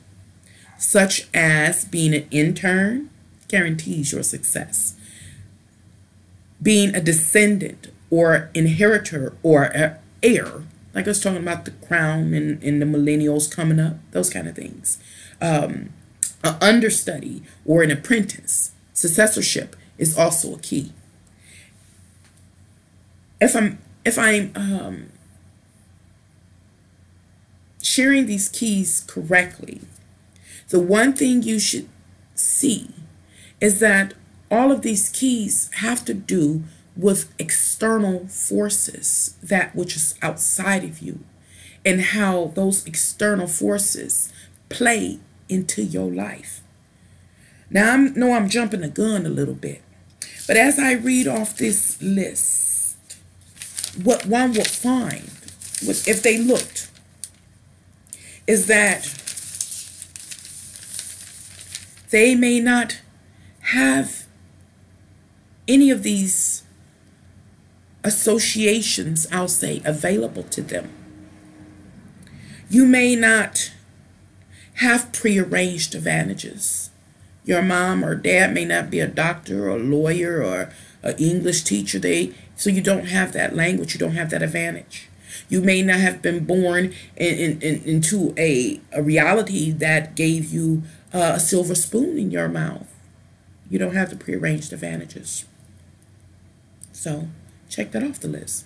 such as being an intern guarantees your success. Being a descendant or inheritor or heir, like I was talking about the crown and the millennials coming up, those kind of things. An understudy or an apprentice. Successorship is also a key. If I'm sharing these keys correctly, the one thing you should see is that all of these keys have to do with external forces, that which is outside of you, and how those external forces play into your life. Now, I know I'm jumping the gun a little bit, but as I read off this list, what one will find, if they looked, is that they may not have any of these associations, I'll say, available to them. You may not have prearranged advantages. Your mom or dad may not be a doctor or a lawyer or an English teacher. So you don't have that language. You don't have that advantage. You may not have been born into a reality that gave you a silver spoon in your mouth. You don't have the prearranged advantages. So check that off the list.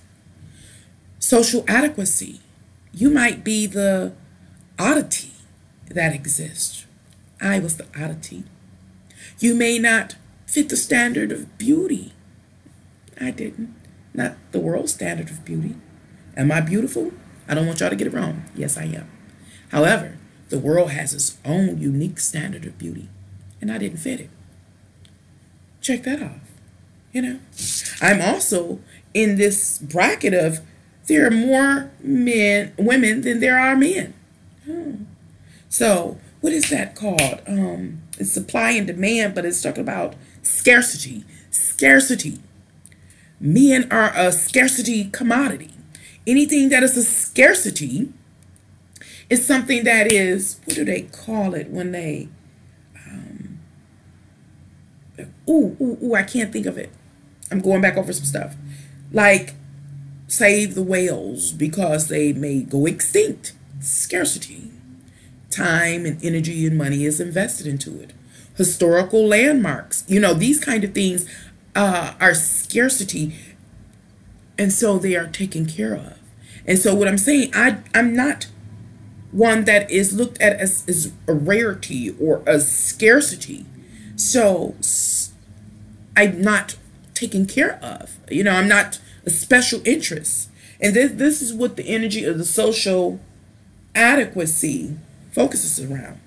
Social adequacy. You might be the oddity that exists. I was the oddity. You may not fit the standard of beauty. I didn't. Not the world standard of beauty. Am I beautiful? I don't want y'all to get it wrong. Yes, I am. However, the world has its own unique standard of beauty, and I didn't fit it. Check that off. You know, I'm also in this bracket of there are more women than there are men. So what is that called? It's supply and demand, but it's talking about scarcity. Scarcity. Men are a scarcity commodity. Anything that is a scarcity is something that is, what do they call it when they, I can't think of it. I'm going back over some stuff. Like, save the whales because they may go extinct. Scarcity. Time and energy and money is invested into it. Historical landmarks. You know, these kind of things are scarcity. And so they are taken care of. And so what I'm saying, I'm not one that is looked at as a rarity or a scarcity. So I'm not taken care of. You know, I'm not a special interest. And this is what the energy of the social adequacy focuses around.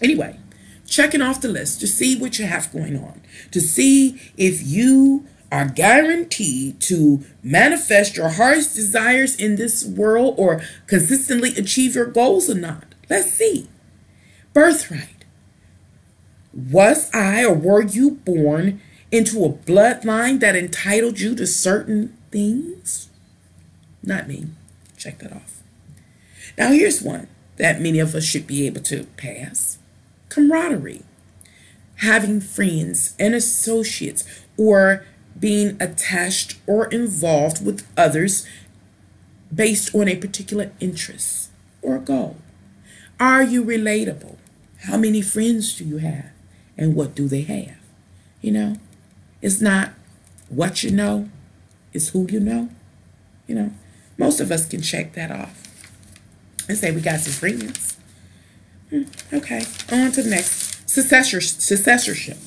Anyway, checking off the list to see what you have going on, to see if you are guaranteed to manifest your heart's desires in this world or consistently achieve your goals or not. Let's see. Birthright. Was I or were you born into a bloodline that entitled you to certain things? Not me. Check that off. Now here's one that many of us should be able to pass. Camaraderie. Having friends and associates, or being attached or involved with others based on a particular interest or goal. Are you relatable? How many friends do you have? And what do they have? You know, it's not what you know, it's who you know. You know, most of us can check that off and say we got some friends. Okay, on to the next. Successorship.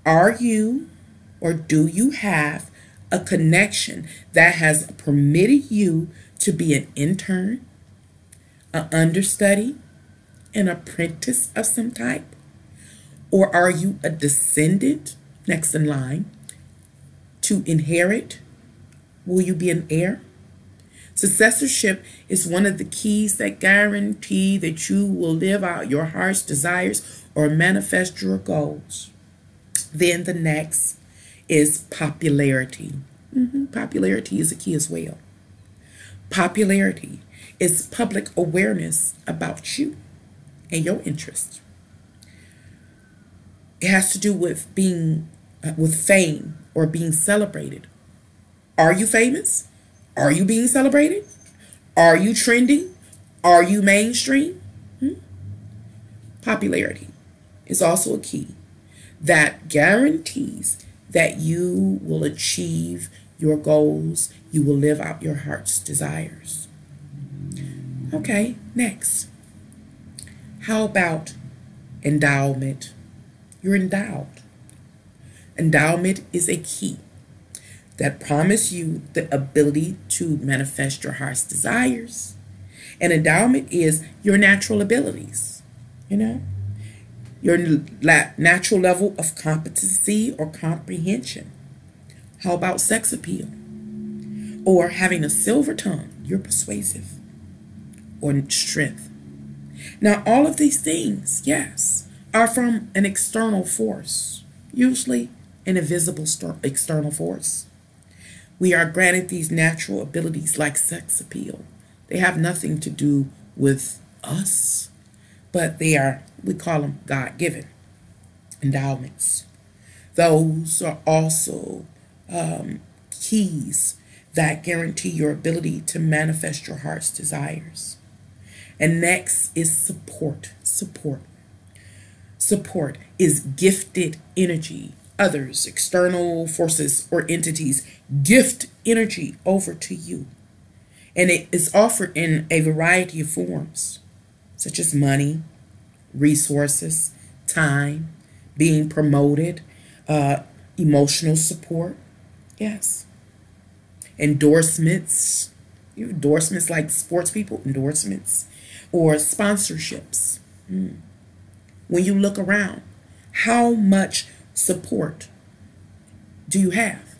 Are you or do you have a connection that has permitted you to be an intern, an understudy, an apprentice of some type? Or are you a descendant, next in line, to inherit? Will you be an heir? Successorship is one of the keys that guarantee that you will live out your heart's desires or manifest your goals. Then the next is popularity. Popularity is a key as well. Popularity is public awareness about you and your interests. It has to do with being with fame or being celebrated. Are you famous? Are you being celebrated? Are you trending? Are you mainstream? Popularity is also a key that guarantees that you will achieve your goals, you will live out your heart's desires. Okay, next. How about endowment? You're endowed. Endowment is a key that promise you the ability to manifest your heart's desires. And endowment is your natural abilities, your natural level of competency or comprehension. How about sex appeal? Or having a silver tongue, you're persuasive, or strength. Now, all of these things, yes, are from an external force, usually an invisible external force. We are granted these natural abilities like sex appeal. They have nothing to do with us, but we call them God-given endowments. Those are also keys that guarantee your ability to manifest your heart's desires. And next is support. Support is gifted energy. Others, external forces or entities, gift energy over to you. And it is offered in a variety of forms, such as money, resources, time, being promoted, emotional support. Yes. Endorsements. Endorsements like sports people, endorsements, or sponsorships. When you look around, how much support do you have?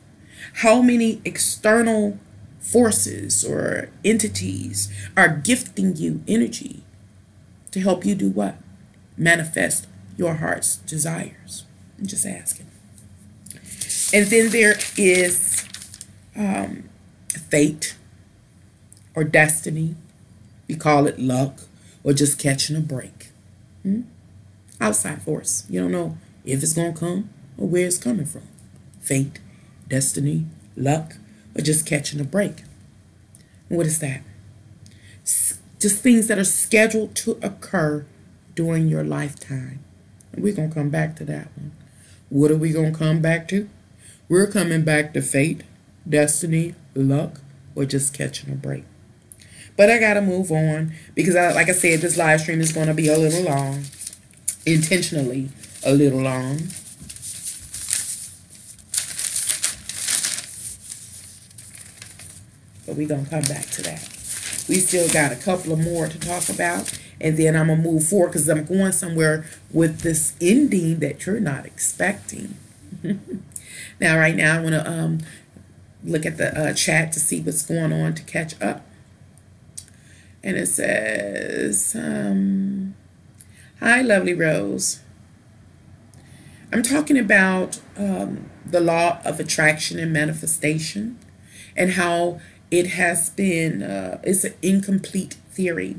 How many external forces or entities are gifting you energy to help you do what? Manifest your heart's desires. I'm just asking. And then there is fate or destiny. You call it luck or just catching a break. Outside force. You don't know if it's going to come or where it's coming from. Fate, destiny, luck, or just catching a break. What is that? Just things that are scheduled to occur during your lifetime. And we're going to come back to that one. What are we going to come back to? We're coming back to fate, destiny, luck, or just catching a break. But I got to move on because, like I said, this live stream is going to be a little long. Intentionally a little long. But we're going to come back to that. We still got a couple of more to talk about. And then I'm going to move forward because I'm going somewhere with this ending that you're not expecting. Now, right now, I want to look at the chat to see what's going on to catch up. And it says, hi, lovely Rose. I'm talking about the law of attraction and manifestation and how it has been, it's an incomplete theory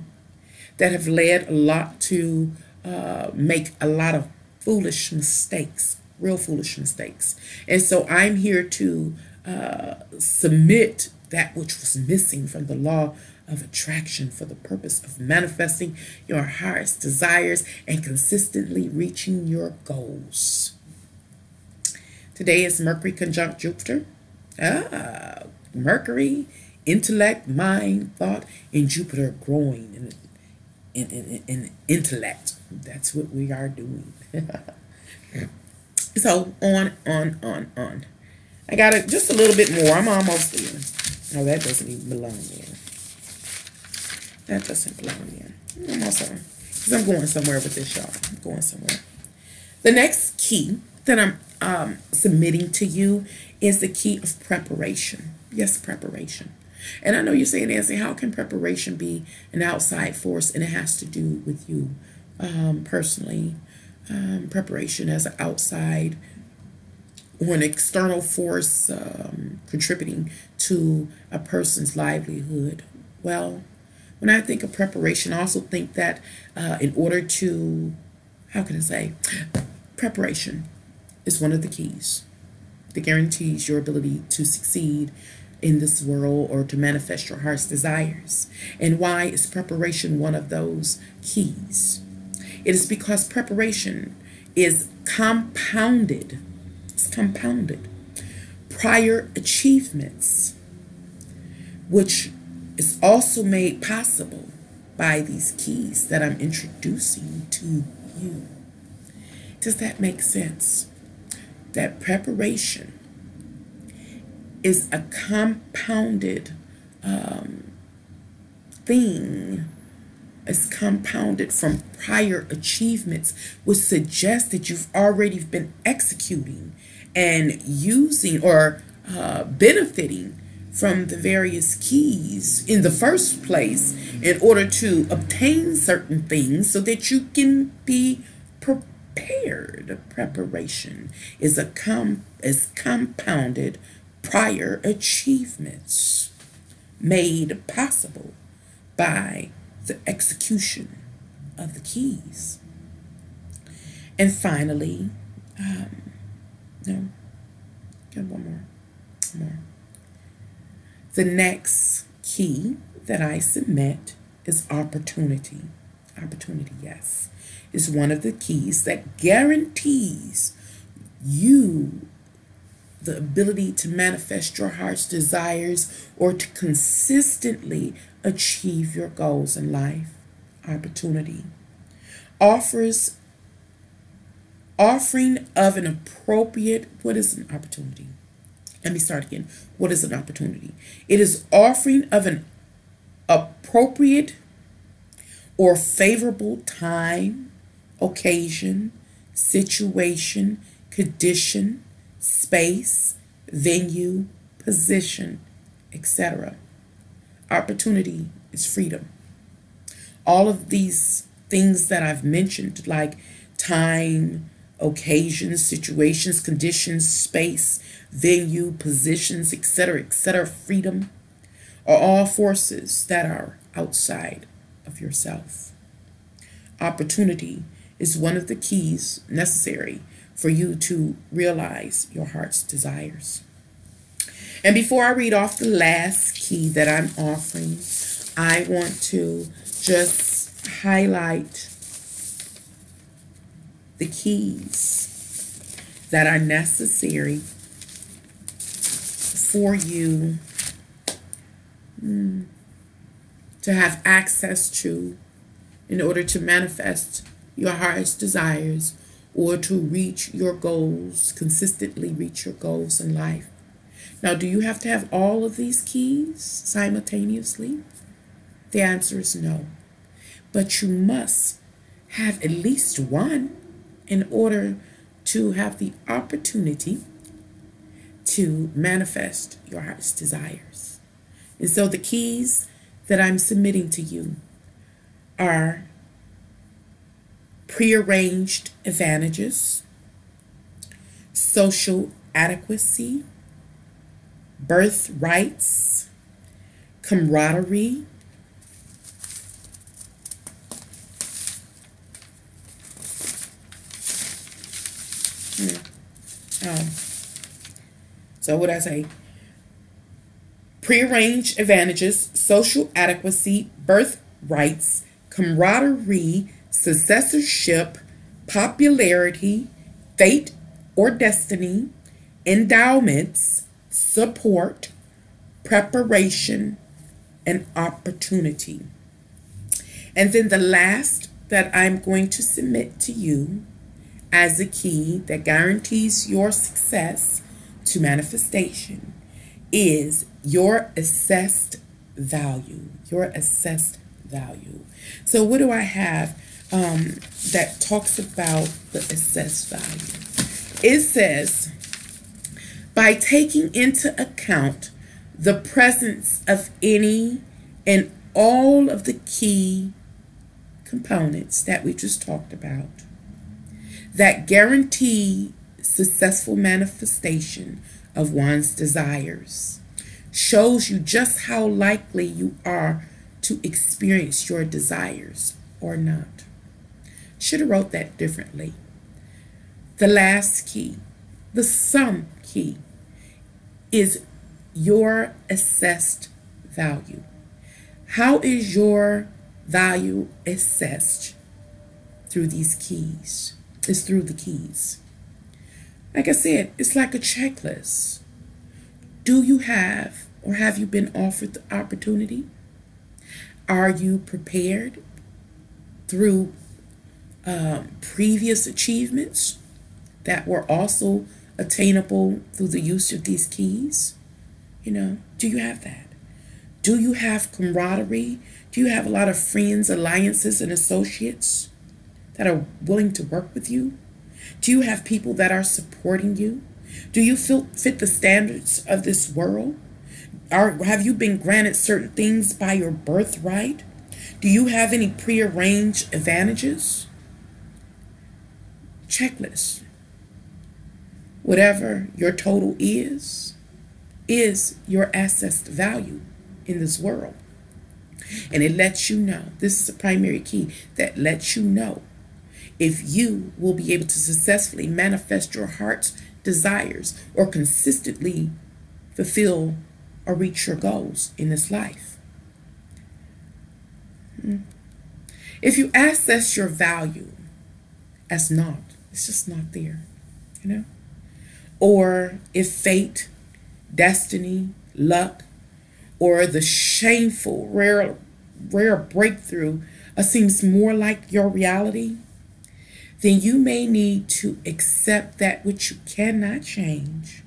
that have led a lot to make a lot of foolish mistakes, real foolish mistakes. And so I'm here to submit that which was missing from the law of attraction for the purpose of manifesting your heart's desires and consistently reaching your goals. Today is Mercury conjunct Jupiter. Mercury, intellect, mind, thought, and Jupiter growing in intellect. That's what we are doing. So on. I got it just a little bit more. I'm almost there. No, that doesn't even belong there. That doesn't belong there. I'm almost there. Because I'm going somewhere with this, y'all. I'm going somewhere. The next key that I'm submitting to you is the key of preparation. Yes, preparation. And I know you're saying, Nancy, how can preparation be an outside force? And it has to do with you personally. Preparation as an outside or an external force contributing to a person's livelihood. Well, when I think of preparation, I also think that in order to, how can I say, preparation is one of the keys that guarantees your ability to succeed in this world or to manifest your heart's desires. And why is preparation one of those keys? It is because preparation is compounded. It's compounded. Prior achievements, which is also made possible by these keys that I'm introducing to you. Does that make sense? That preparation is a compounded thing. It's compounded from prior achievements, which suggests that you've already been executing and using or benefiting from the various keys in the first place in order to obtain certain things so that you can be prepared. Preparation is compounded prior achievements made possible by the execution of the keys. And finally, no, get one more. The next key that I submit is opportunity. Opportunity, yes, is one of the keys that guarantees you the ability to manifest your heart's desires or to consistently achieve your goals in life. Opportunity offering of an appropriate, what is an opportunity? Let me start again. What is an opportunity? It is offering of an appropriate or favorable time, occasion, situation, condition, space, venue, position, etc. Opportunity is freedom. All of these things that I've mentioned, like time, occasions, situations, conditions, space, venue, positions, etc., freedom, are all forces that are outside of yourself. Opportunity is one of the keys necessary for you to realize your heart's desires. And before I read off the last key that I'm offering, I want to just highlight the keys that are necessary for you to have access to in order to manifest your heart's desires or to reach your goals, consistently reach your goals in life. Now, do you have to have all of these keys simultaneously? The answer is no. But you must have at least one in order to have the opportunity to manifest your heart's desires. And so the keys that I'm submitting to you are prearranged advantages, social adequacy, birthrights, camaraderie, so what I say? Prearranged advantages, social adequacy, birthrights, camaraderie, successorship, popularity, fate or destiny, endowments, support, preparation, and opportunity. And then the last that I'm going to submit to you as a key that guarantees your success to manifestation is your assessed value. Your assessed value. So what do I have that talks about the assessed value? It says, by taking into account the presence of any and all of the key components that we just talked about that guarantee successful manifestation of one's desires shows you just how likely you are to experience your desires or not. Should have wrote that differently. The last key, the sum key, is your assessed value. How is your value assessed? Through these keys. It's through the keys. Like I said, it's like a checklist. Do you have or have you been offered the opportunity? Are you prepared through previous achievements that were also attainable through the use of these keys? Do you have that? Do you have camaraderie? Do you have a lot of friends, alliances, and associates that are willing to work with you? Do you have people that are supporting you? Do you fit the standards of this world? Have you been granted certain things by your birthright? Do you have any prearranged advantages? Checklist. Whatever your total is your assessed value in this world. And it lets you know, this is a primary key that lets you know if you will be able to successfully manifest your heart's desires or consistently fulfill or reach your goals in this life. If you assess your value as not, it's just not there, or if fate, destiny, luck, or the shameful, rare breakthrough seems more like your reality, then you may need to accept that which you cannot change.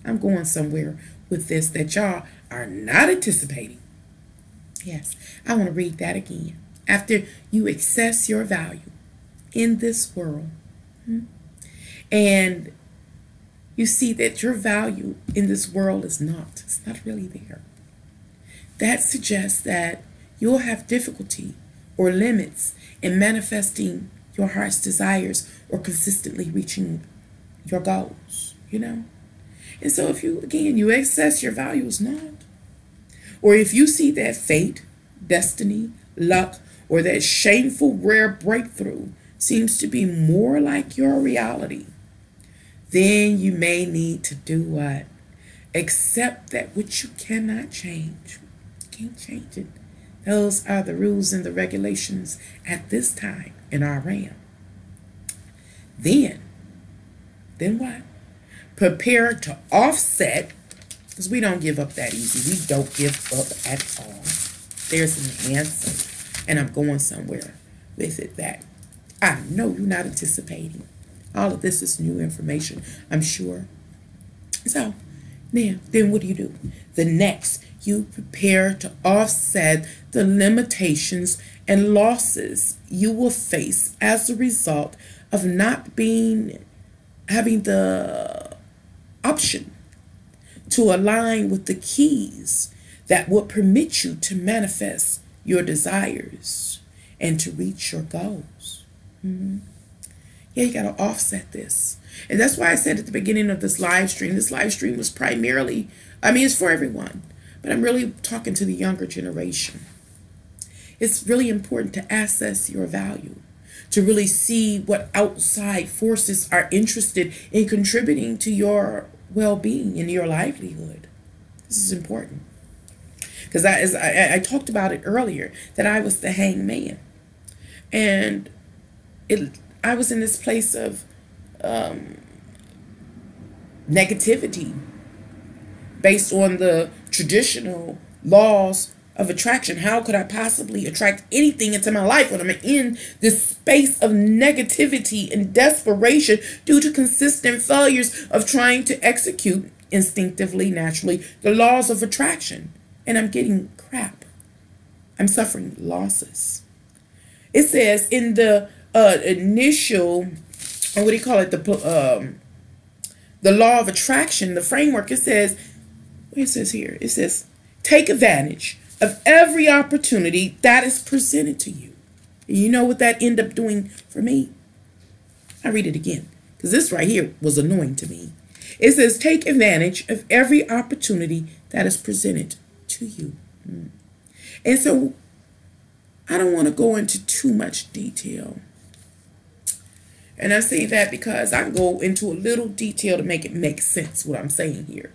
I'm going somewhere with this that y'all are not anticipating. Yes, I want to read that again. After you assess your value in this world, and you see that your value in this world it's not really there, that suggests that you'll have difficulty or limits in manifesting your heart's desires or consistently reaching your goals, And so if you assess your value as not, or if you see that fate, destiny, luck, or that shameful rare breakthrough seems to be more like your reality, then you may need to do what? Accept that which you cannot change. You can't change it. Those are the rules and the regulations at this time in our realm. Then what? Prepare to offset, because we don't give up that easy. We don't give up at all. There's an answer, and I'm going somewhere with it that I know you're not anticipating. All of this is new information, I'm sure. So now, then what do? The next, you prepare to offset the limitations and losses you will face as a result of not having the option to align with the keys that would permit you to manifest your desires and to reach your goals. Yeah, you got to offset this. And that's why I said at the beginning of this live stream was primarily, it's for everyone, but I'm really talking to the younger generation. It's really important to assess your value, to really see what outside forces are interested in contributing to your well-being and your livelihood. This is important. Because I talked about it earlier, that I was the hangman. And I was in this place of negativity based on the traditional laws of attraction. How could I possibly attract anything into my life when I'm in this space of negativity and desperation due to consistent failures of trying to execute instinctively, naturally, the laws of attraction? And I'm getting crap. I'm suffering losses. It says in the initial, or what do you call it, the law of attraction, the framework, it says it says here, it says, take advantage of every opportunity that is presented to you. And you know what that ended up doing for me? I read it again, because this right here was annoying to me. It says, take advantage of every opportunity that is presented to you. And so I don't want to go into too much detail. And I say that because I can go into a little detail to make it make sense what I'm saying here.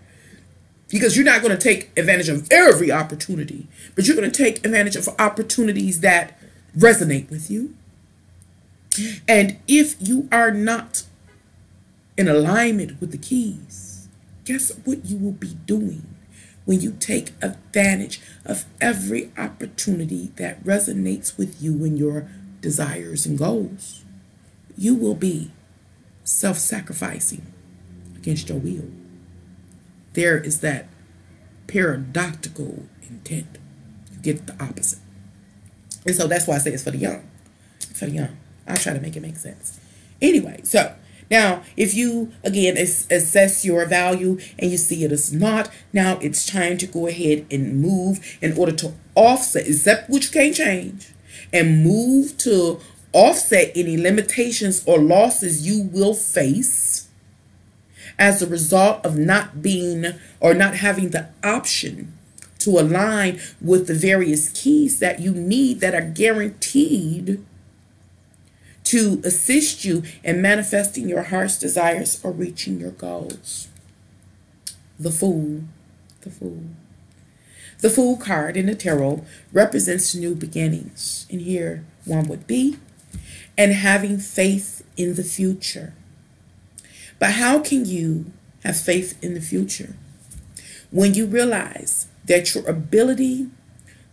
Because you're not going to take advantage of every opportunity, but you're going to take advantage of opportunities that resonate with you. And if you are not in alignment with the keys, guess what you will be doing when you take advantage of every opportunity that resonates with you and your desires and goals? You will be self-sacrificing against your will. There is that paradoxical intent. You get the opposite. And so that's why I say it's for the young. For the young. I'll try to make it make sense. Anyway, so now if you, again, assess your value and you see it as not, now it's time to go ahead and move in order to offset, except which you can't change, and move to offset any limitations or losses you will face as a result of not being or not having the option to align with the various keys that you need that are guaranteed to assist you in manifesting your heart's desires or reaching your goals. The Fool. The Fool. The Fool card in the tarot represents new beginnings. And here one would be, and having faith in the future. But how can you have faith in the future when you realize that your ability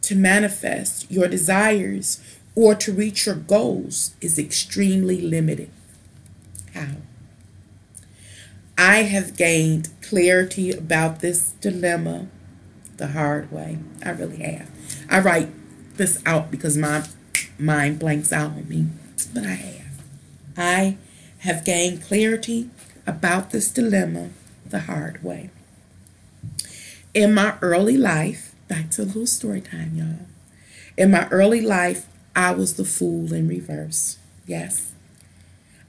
to manifest your desires or to reach your goals is extremely limited? How? I have gained clarity about this dilemma the hard way. I really have. I write this out because my mind blanks out on me, but I have gained clarity about this dilemma the hard way. In my early life, back to a little story time, y'all. In my early life, I was the fool in reverse. Yes.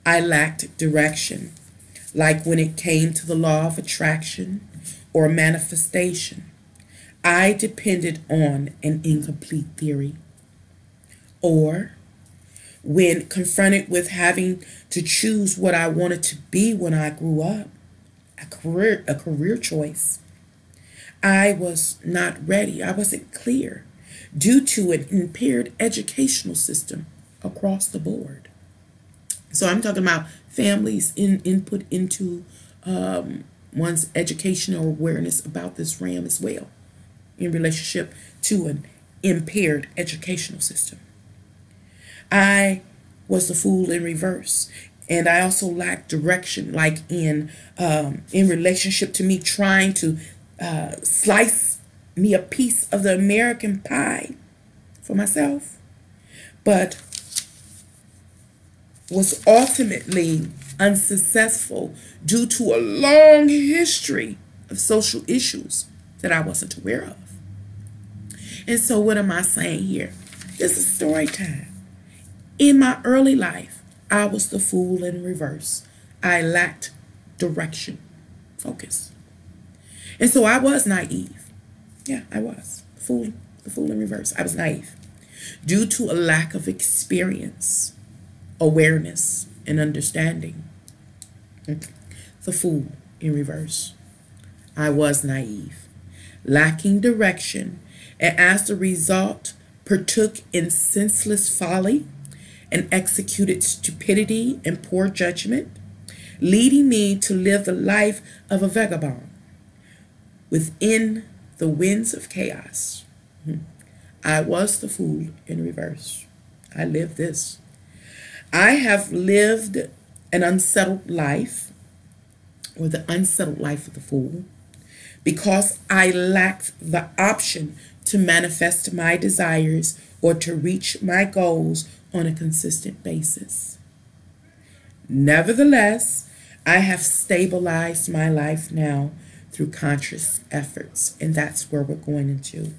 I lacked direction, like when it came to the law of attraction or manifestation. I depended on an incomplete theory. Or when confronted with having to choose what I wanted to be when I grew up, a career choice, I was not ready. I wasn't clear due to an impaired educational system across the board. So I'm talking about families' input into one's educational awareness about this realm as well in relationship to an impaired educational system. I was the fool in reverse, and I also lacked direction, like in relationship to me trying to slice me a piece of the American pie for myself, but was ultimately unsuccessful due to a long history of social issues that I wasn't aware of. And so what am I saying here? This is story time. In my early life, I was the fool in reverse. I lacked direction, focus. And so I was naive. Yeah, I was. The fool in reverse. I was naive due to a lack of experience, awareness, and understanding. The fool in reverse. I was naive, lacking direction, and as a result, partook in senseless folly and executed stupidity and poor judgment, leading me to live the life of a vagabond within the winds of chaos. I was the fool in reverse. I lived this. I have lived an unsettled life, or the unsettled life of the fool, because I lacked the option to manifest my desires or to reach my goals on a consistent basis. Nevertheless, I have stabilized my life now through conscious efforts. And that's where we're going into.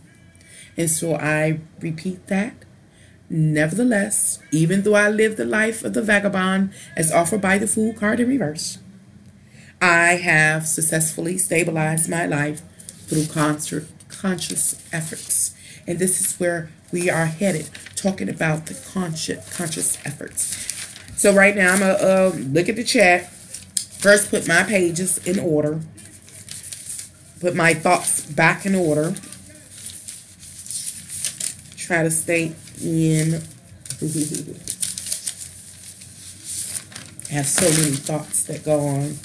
And so I repeat that. Nevertheless, even though I live the life of the vagabond as offered by the Fool card in reverse, I have successfully stabilized my life through conscious efforts. And this is where we are headed, talking about the conscious efforts. So right now, I'm going to look at the chat. First, put my pages in order. Put my thoughts back in order. Try to stay in. I have so many thoughts that go on.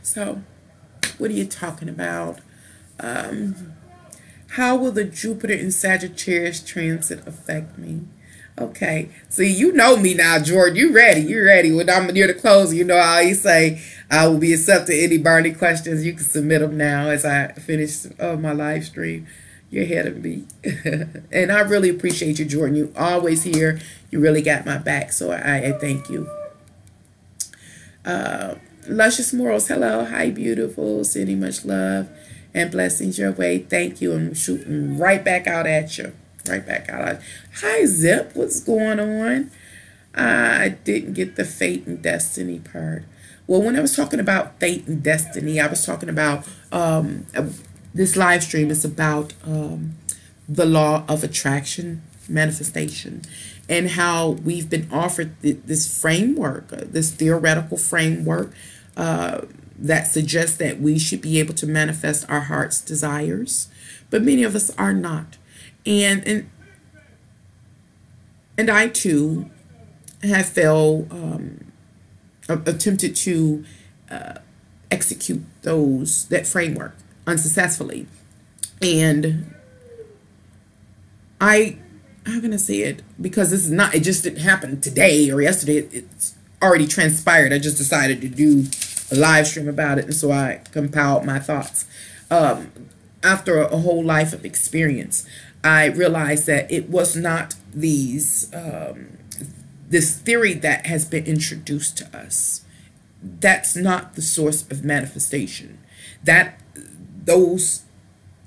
So, what are you talking about? How will the Jupiter in Sagittarius transit affect me? Okay, so you know me now, Jordan. You ready? You ready? When I'm near the close, you know I always say I will be accepting any burning questions. You can submit them now as I finish my live stream. You're ahead of me. And I really appreciate you, Jordan. You always here. You really got my back, so I thank you. Luscious Morals, hello. Hi, beautiful. Sending much love and blessings your way. Thank you. I'm shooting right back out at you. Right back out. Hi, Zip. What's going on? I didn't get the fate and destiny part. Well, when I was talking about fate and destiny, I was talking about this live stream is about the law of attraction, manifestation, and how we've been offered this framework, this theoretical framework that suggests that we should be able to manifest our heart's desires, but many of us are not. And I too have attempted to execute that framework unsuccessfully. And I'm gonna say it because this is not, it just didn't happen today or yesterday. It's already transpired. I just decided to do a live stream about it, and so I compiled my thoughts. After a whole life of experience, I realized that it was not this theory that has been introduced to us. That's not the source of manifestation. Those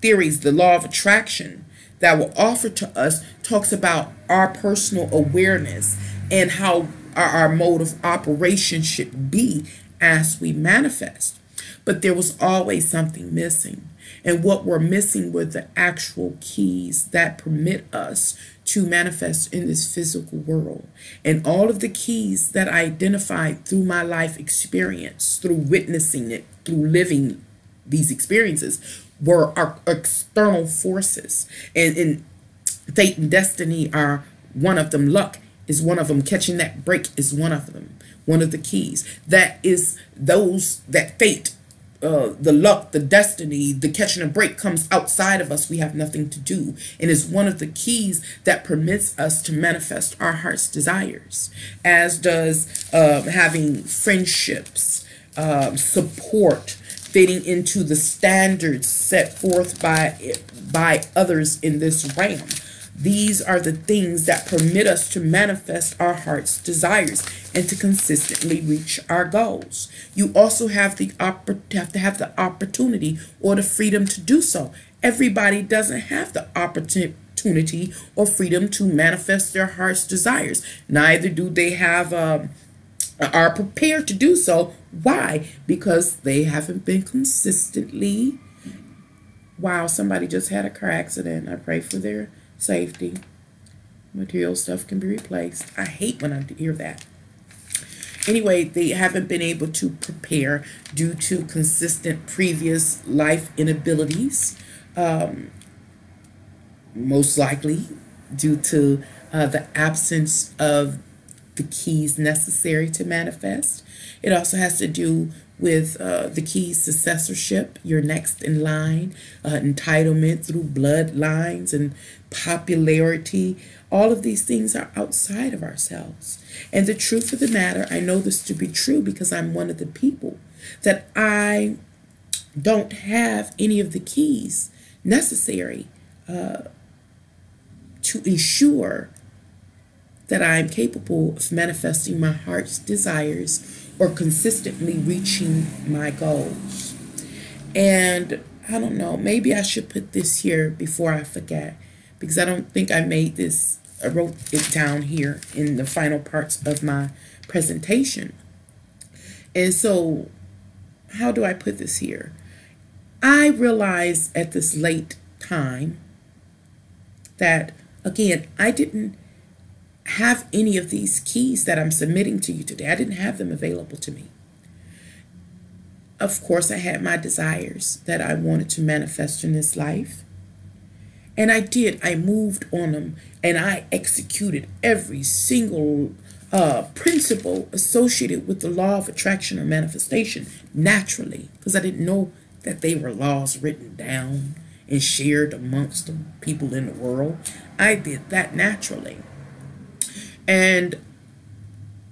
theories, the law of attraction that were offered to us, talks about our personal awareness and how our mode of operation should be as we manifest. But there was always something missing. And what we're missing were the actual keys that permit us to manifest in this physical world. And all of the keys that I identified through my life experience, through witnessing it, through living these experiences, were our external forces. And fate and destiny are one of them. Luck is one of them. Catching that break is one of them. One of the keys. That fate, the luck, the destiny, the catching a break comes outside of us. We have nothing to do. And is one of the keys that permits us to manifest our heart's desires. As does having friendships, support, fitting into the standards set forth by others in this realm. These are the things that permit us to manifest our heart's desires and to consistently reach our goals. You also have to have the opportunity or the freedom to do so. Everybody doesn't have the opportunity or freedom to manifest their heart's desires. Neither do they are prepared to do so. Why? Because they haven't been consistently. Wow, somebody just had a car accident. I pray for their safety. Material stuff can be replaced. I hate when I hear that. Anyway, they haven't been able to prepare due to consistent previous life inabilities. Most likely due to the absence of the keys necessary to manifest. It also has to do with the keys successorship, you're next in line, entitlement through bloodlines and popularity. All of these things are outside of ourselves. And the truth of the matter, I know this to be true because I'm one of the people, that I don't have any of the keys necessary to ensure that I'm capable of manifesting my heart's desires or consistently reaching my goals. And I don't know, maybe I should put this here before I forget, because I don't think I made this, I wrote it down here in the final parts of my presentation. And so, how do I put this here? I realized at this late time that, again, I didn't have any of these keys that I'm submitting to you today. I didn't have them available to me. Of course, I had my desires that I wanted to manifest in this life. And I did. I moved on them, and I executed every single principle associated with the law of attraction or manifestation naturally, because I didn't know that they were laws written down and shared amongst the people in the world. I did that naturally. And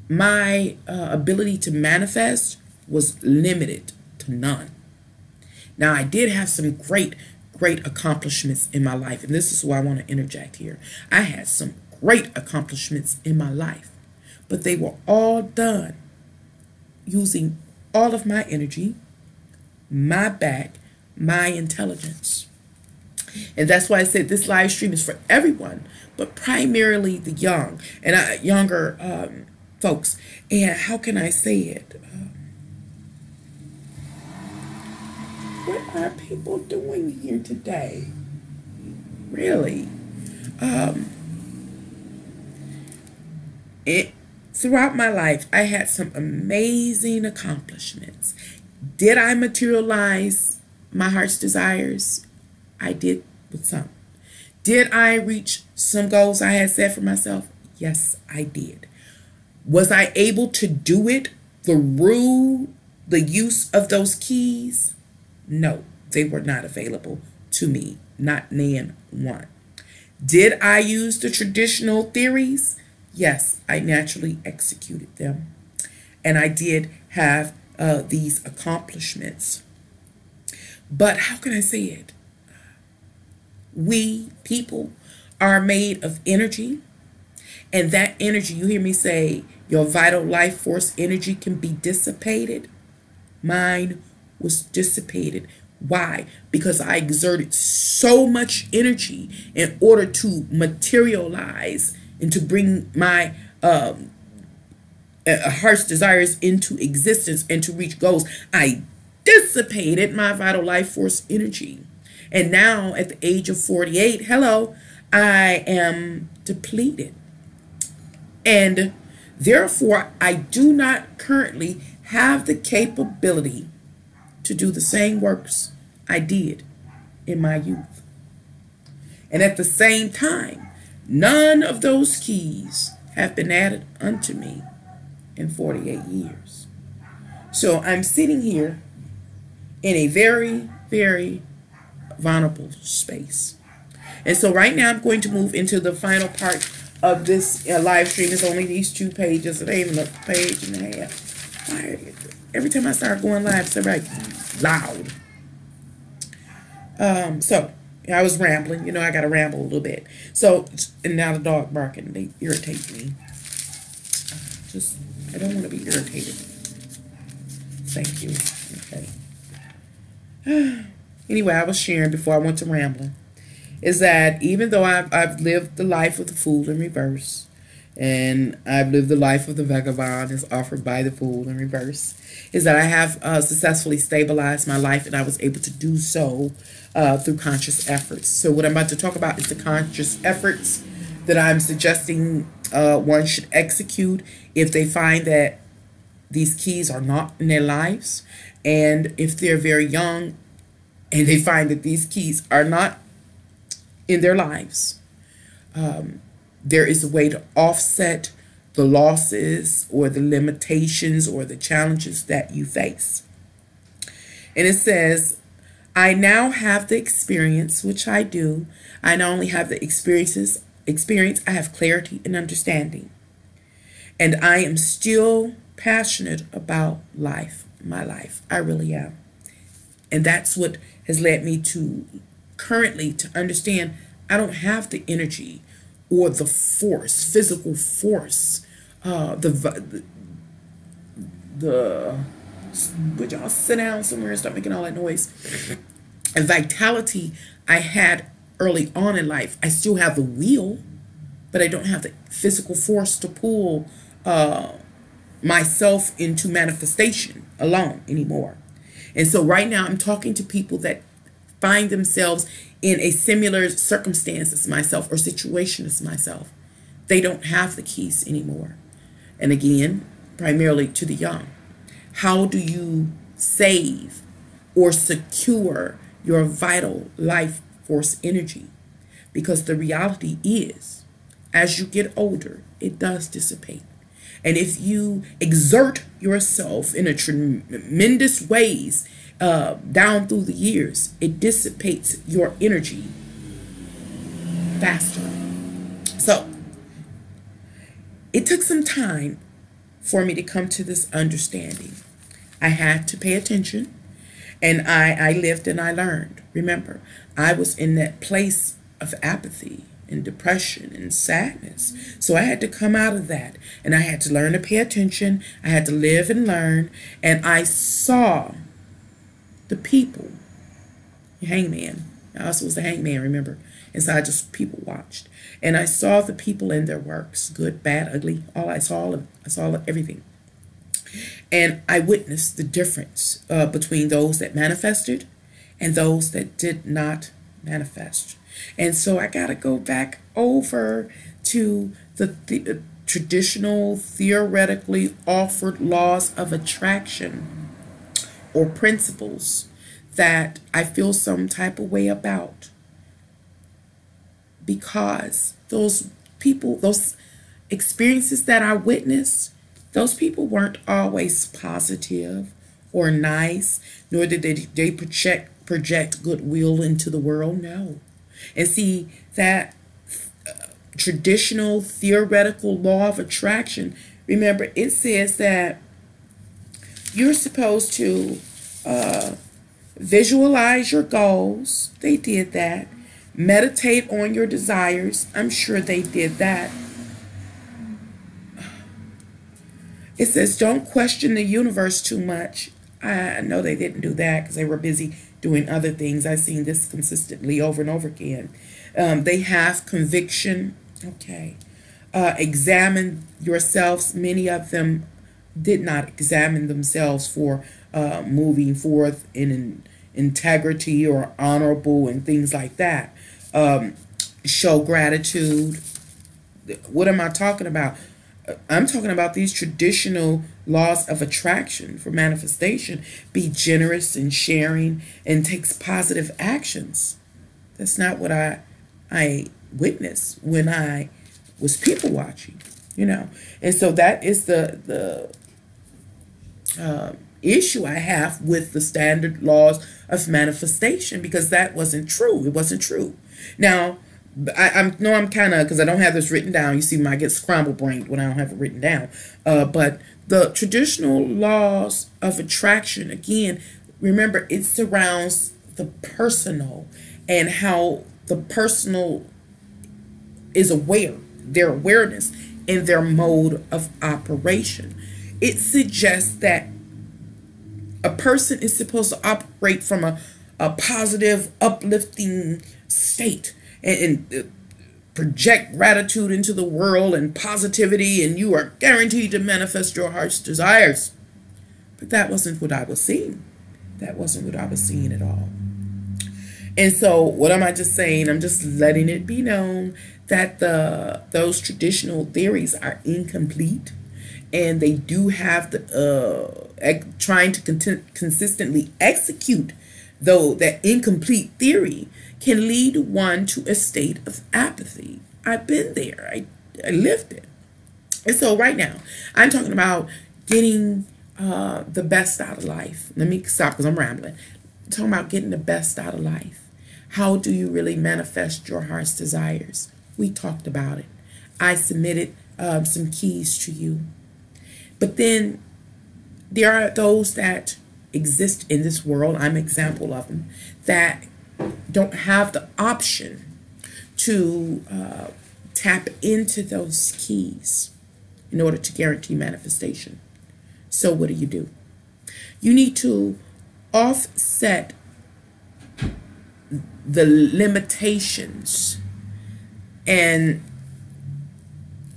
my ability to manifest was limited to none. Now, I did have some great accomplishments in my life, and this is why I want to interject here. I had some great accomplishments in my life, but they were all done using all of my energy, my back, my intelligence. And that's why I said this live stream is for everyone, but primarily the young and younger folks. And how can I say it? What are people doing here today? Really? Throughout my life, I had some amazing accomplishments. Did I materialize my heart's desires? I did with some. Did I reach some goals I had set for myself? Yes, I did. Was I able to do it through the use of those keys? No, they were not available to me, not nan one. Did I use the traditional theories? Yes, I naturally executed them. And I did have these accomplishments. But how can I say it? We, people, are made of energy. And that energy, you hear me say, your vital life force energy can be dissipated. Mine was dissipated. Why? Because I exerted so much energy in order to materialize and to bring my heart's desires into existence and to reach goals. I dissipated my vital life force energy. And now at the age of 48, hello, I am depleted. And therefore, I do not currently have the capability to do the same works I did in my youth. And at the same time, none of those keys have been added unto me in 48 years. So I'm sitting here in a very, very vulnerable space. And so right now I'm going to move into the final part of this live stream. It's only these 2 pages. It ain't even a page and a half. Every time I start going live, it's like loud. So I was rambling. You know, I got to ramble a little bit. So, and now the dog barking, they irritate me. I don't want to be irritated. Thank you. Okay. Anyway, I was sharing before I went to rambling, is that even though I've lived the life of the fool in reverse, and I've lived the life of the vagabond as offered by the fool in reverse, is that I have successfully stabilized my life, and I was able to do so through conscious efforts. So what I'm about to talk about is the conscious efforts that I'm suggesting one should execute if they find that these keys are not in their lives, and if they're very young and they find that these keys are not in their lives. There is a way to offset the losses or the limitations or the challenges that you face. And it says, I now have the experience, which I do. I not only have the experience, I have clarity and understanding. And I am still passionate about life, my life. I really am. And that's what has led me to currently to understand I don't have the energy or the force, physical force, the would y'all sit down somewhere and start making all that noise? And vitality I had early on in life. I still have the will, but I don't have the physical force to pull myself into manifestation alone anymore. And so right now I'm talking to people that find themselves in a similar circumstance as myself or situation as myself. They don't have the keys anymore. And again, primarily to the young. How do you save or secure your vital life force energy? Because the reality is, as you get older, it does dissipate. And if you exert yourself in a tremendous ways down through the years, it dissipates your energy faster. So it took some time for me to come to this understanding. I had to pay attention, and I lived and I learned. Remember, I was in that place of apathy and depression and sadness. So I had to come out of that, and I had to learn to pay attention. I had to live and learn, and I saw the people. The hangman. I also was the hangman, remember? And so I just people watched. And I saw the people in their works, good, bad, ugly. I saw everything. And I witnessed the difference between those that manifested and those that did not manifest. And so I got to go back over to the traditional, theoretically offered laws of attraction or principles that I feel some type of way about. Because those people, those experiences that I witnessed, those people weren't always positive or nice, nor did they project goodwill into the world. No. And see, that traditional theoretical law of attraction, remember, it says that you're supposed to visualize your goals. They did that. Meditate on your desires. I'm sure they did that. It says don't question the universe too much. I know they didn't do that because they were busy doing other things. I've seen this consistently over and over again. They have conviction. Okay. Examine yourselves. Many of them did not examine themselves for moving forth in integrity or honorable and things like that. Show gratitude. What am I talking about? I'm talking about these traditional laws of attraction for manifestation. Be generous in sharing and takes positive actions. That's not what I witnessed when I was people watching, you know. And so that is the issue I have with the standard laws of manifestation, because that wasn't true. It wasn't true. Now, I'm kind of, because I don't have this written down. You see, I get scrambled brained when I don't have it written down. But the traditional laws of attraction, again, remember, it surrounds the personal and how the personal is aware, their awareness and their mode of operation. It suggests that a person is supposed to operate from a positive, uplifting state and project gratitude into the world and positivity, and you are guaranteed to manifest your heart's desires. But that wasn't what I was seeing. That wasn't what I was seeing at all. And so what am I just saying? I'm just letting it be known that those traditional theories are incomplete, and they do have trying to consistently execute, though, that incomplete theory can lead one to a state of apathy. I've been there. I lived it. And so right now, I'm talking about getting the best out of life. Let me stop because I'm rambling. I'm talking about getting the best out of life. How do you really manifest your heart's desires? We talked about it. I submitted some keys to you. But then there are those that exist in this world, I'm an example of them, that don't have the option to tap into those keys in order to guarantee manifestation. So what do? You need to offset the limitations and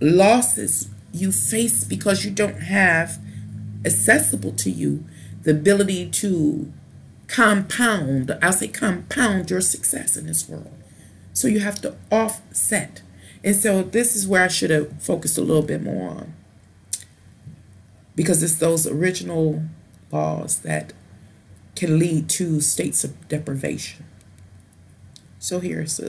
losses you face because you don't have accessible to you the ability to compound, I'll say compound your success in this world. So you have to offset. And so this is where I should have focused a little bit more on, because it's those original laws that can lead to states of deprivation. So here's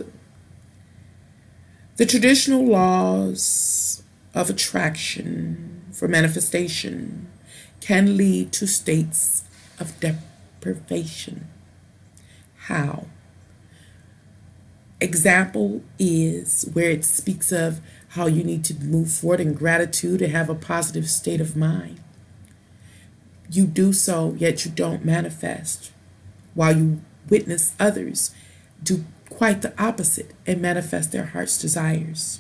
the traditional laws of attraction for manifestation can lead to states of deprivation. How? Example is where it speaks of how you need to move forward in gratitude and have a positive state of mind. You do so, yet you don't manifest, while you witness others do quite the opposite and manifest their heart's desires.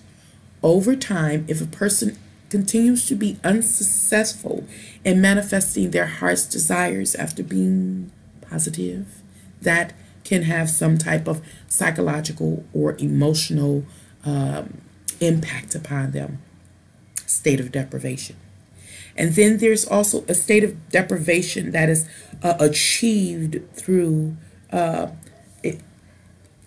Over time, if a person continues to be unsuccessful in manifesting their heart's desires after being positive, that can have some type of psychological or emotional impact upon them, state of deprivation. And then there's also a state of deprivation that is achieved through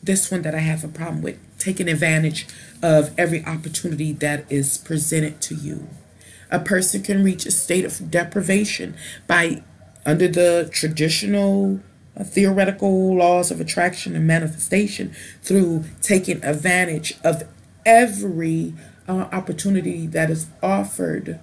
this one that I have a problem with, taking advantage of every opportunity that is presented to you. A person can reach a state of deprivation by, under the traditional theoretical laws of attraction and manifestation, through taking advantage of every opportunity that is offered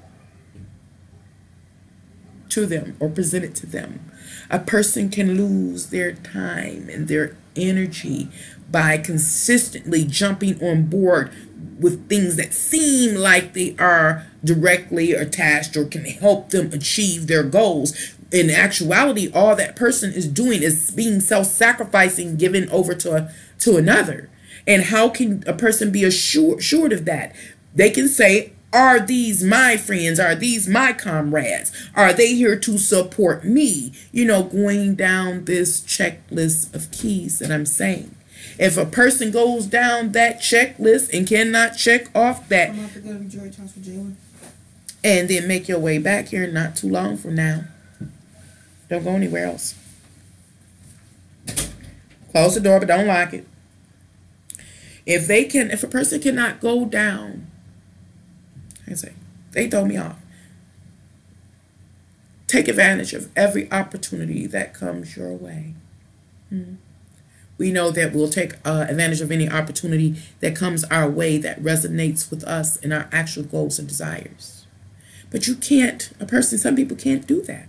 to them or presented to them. A person can lose their time and their energy by consistently jumping on board with things that seem like they are directly attached or can help them achieve their goals. In actuality, all that person is doing is being self-sacrificing, given over to another. And how can a person be assured of that? They can say, are these my friends? Are these my comrades? Are they here to support me? You know, going down this checklist of keys that I'm saying. If a person goes down that checklist and cannot check off that, and then make your way back here not too long from now. Don't go anywhere else. Close the door, but don't lock it. If a person cannot go down, I say, they throw me off. Take advantage of every opportunity that comes your way. We know that we'll take advantage of any opportunity that comes our way that resonates with us and our actual goals and desires. But you can't, some people can't do that.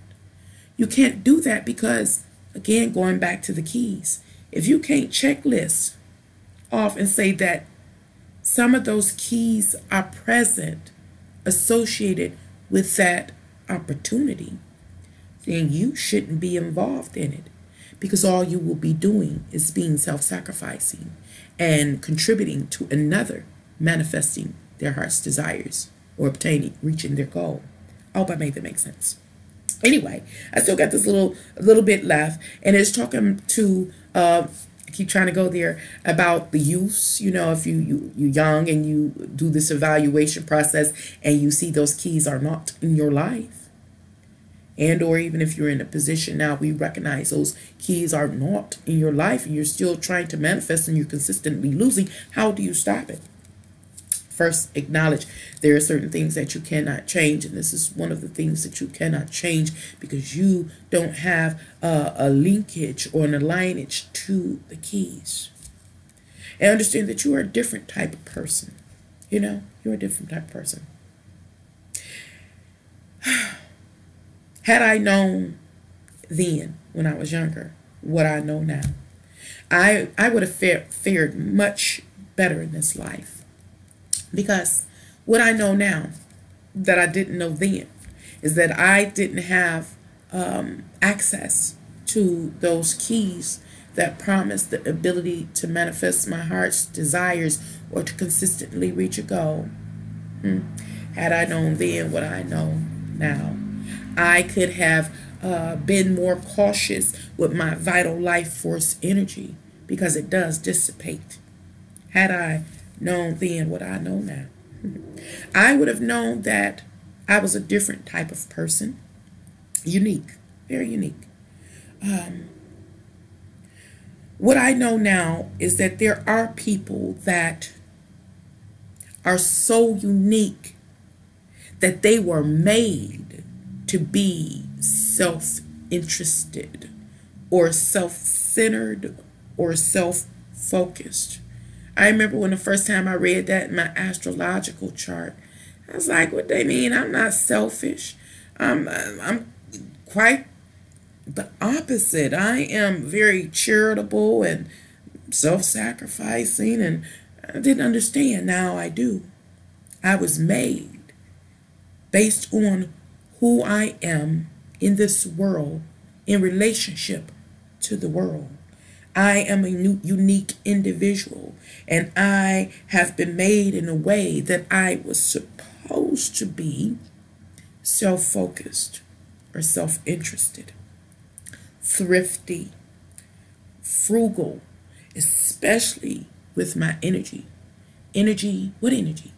You can't do that because, again, going back to the keys, if you can't checklist off and say that some of those keys are present, associated with that opportunity, then you shouldn't be involved in it, because all you will be doing is being self-sacrificing and contributing to another manifesting their heart's desires or reaching their goal. I hope I made that make sense. Anyway, I still got this little bit left, and it's talking to I keep trying to go there about the use. You know, if you're young and you do this evaluation process and you see those keys are not in your life, and or even if you're in a position now, we recognize those keys are not in your life and you're still trying to manifest and you're consistently losing, how do you stop it? First, acknowledge there are certain things that you cannot change, and this is one of the things that you cannot change because you don't have a linkage or an alignage to the keys. And understand that you are a different type of person. You know, you're a different type of person. Had I known then, when I was younger, what I know now, I would have fared much better in this life. Because what I know now that I didn't know then is that I didn't have access to those keys that promise the ability to manifest my heart's desires or to consistently reach a goal. Had I known then what I know now, I could have been more cautious with my vital life force energy because it does dissipate. Had I known then what I know now, I would have known that I was a different type of person. Unique, very unique. What I know now is that there are people that are so unique that they were made to be self-interested or self-centered or self-focused. I remember when the first time I read that in my astrological chart, I was like, what they mean? I'm not selfish. I'm quite the opposite. I am very charitable and self-sacrificing, and I didn't understand. Now I do. I was made based on who I am in this world in relationship to the world. I am a unique individual, and I have been made in a way that I was supposed to be self-focused or self-interested, thrifty, frugal, especially with my energy. Energy, what energy?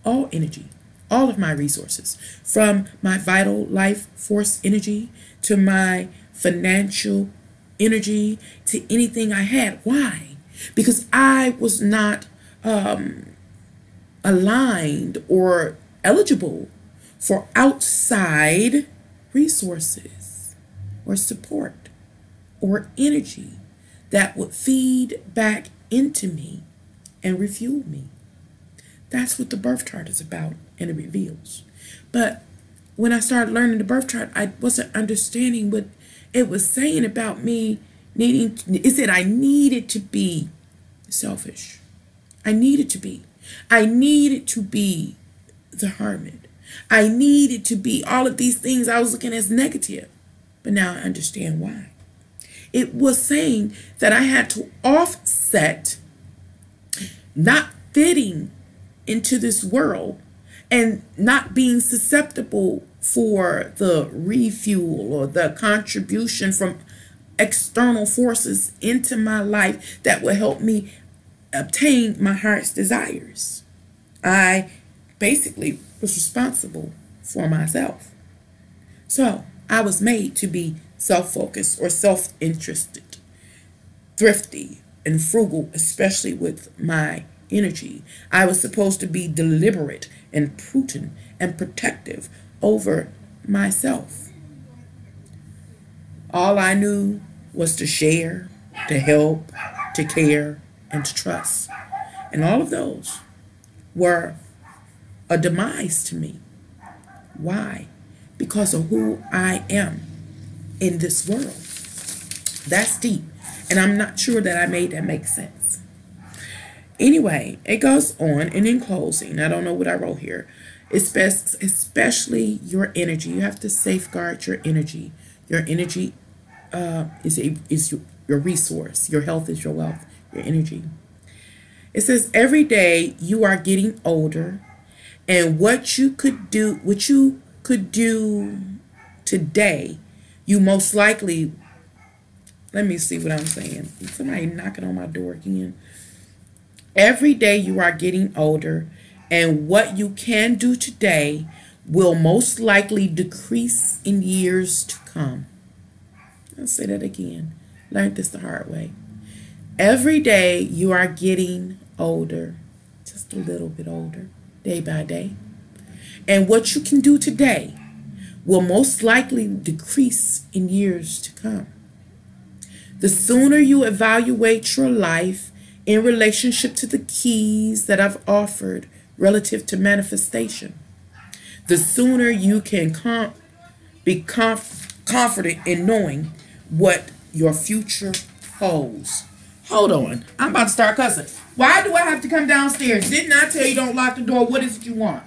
All energy, all of my resources, from my vital life force energy to my financial energy to anything I had. Why? Because I was not aligned or eligible for outside resources or support or energy that would feed back into me and refuel me. That's what the birth chart is about, and it reveals. But when I started learning the birth chart, I wasn't understanding what it was saying about me needing. It said I needed to be selfish. I needed to be. I needed to be the hermit. I needed to be all of these things I was looking as negative. But now I understand why. It was saying that I had to offset not fitting into this world and not being susceptible for the refuel or the contribution from external forces into my life that will help me obtain my heart's desires. I basically was responsible for myself. So I was made to be self-focused or self-interested, thrifty and frugal, especially with my energy. I was supposed to be deliberate and prudent and protective over myself. All I knew was to share, to help, to care, and to trust. And all of those were a demise to me. Why? Because of who I am in this world. That's deep. And I'm not sure that I made that make sense. Anyway, it goes on, and in closing, I don't know what I wrote here. Especially your energy. You have to safeguard your energy. Your energy is your resource. Your health is your wealth. Your energy. It says every day you are getting older, and what you could do today, you most likely. Let me see what I'm saying. Somebody knocking on my door again. Every day you are getting older, and what you can do today will most likely decrease in years to come. I'll say that again. Learned this the hard way. Every day you are getting older, just a little bit older, day by day. And what you can do today will most likely decrease in years to come. The sooner you evaluate your life in relationship to the keys that I've offered relative to manifestation, the sooner you can be confident in knowing what your future holds. Hold on. I'm about to start cussing. Why do I have to come downstairs? Didn't I tell you don't lock the door? What is it you want?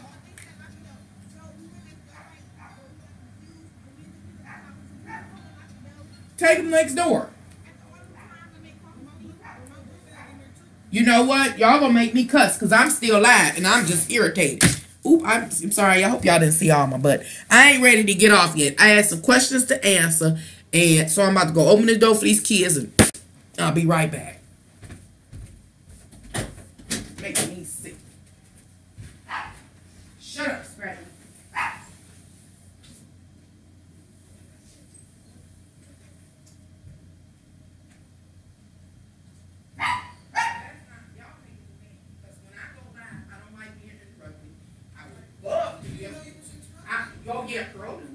Take them next door. You know what? Y'all gonna make me cuss because I'm still live and I'm just irritated. Oop, I'm sorry. I hope y'all didn't see all my butt. I ain't ready to get off yet. I had some questions to answer. And so I'm about to go open the door for these kids and I'll be right back. Making me sick. Shut up, Scrappy. Go get produce.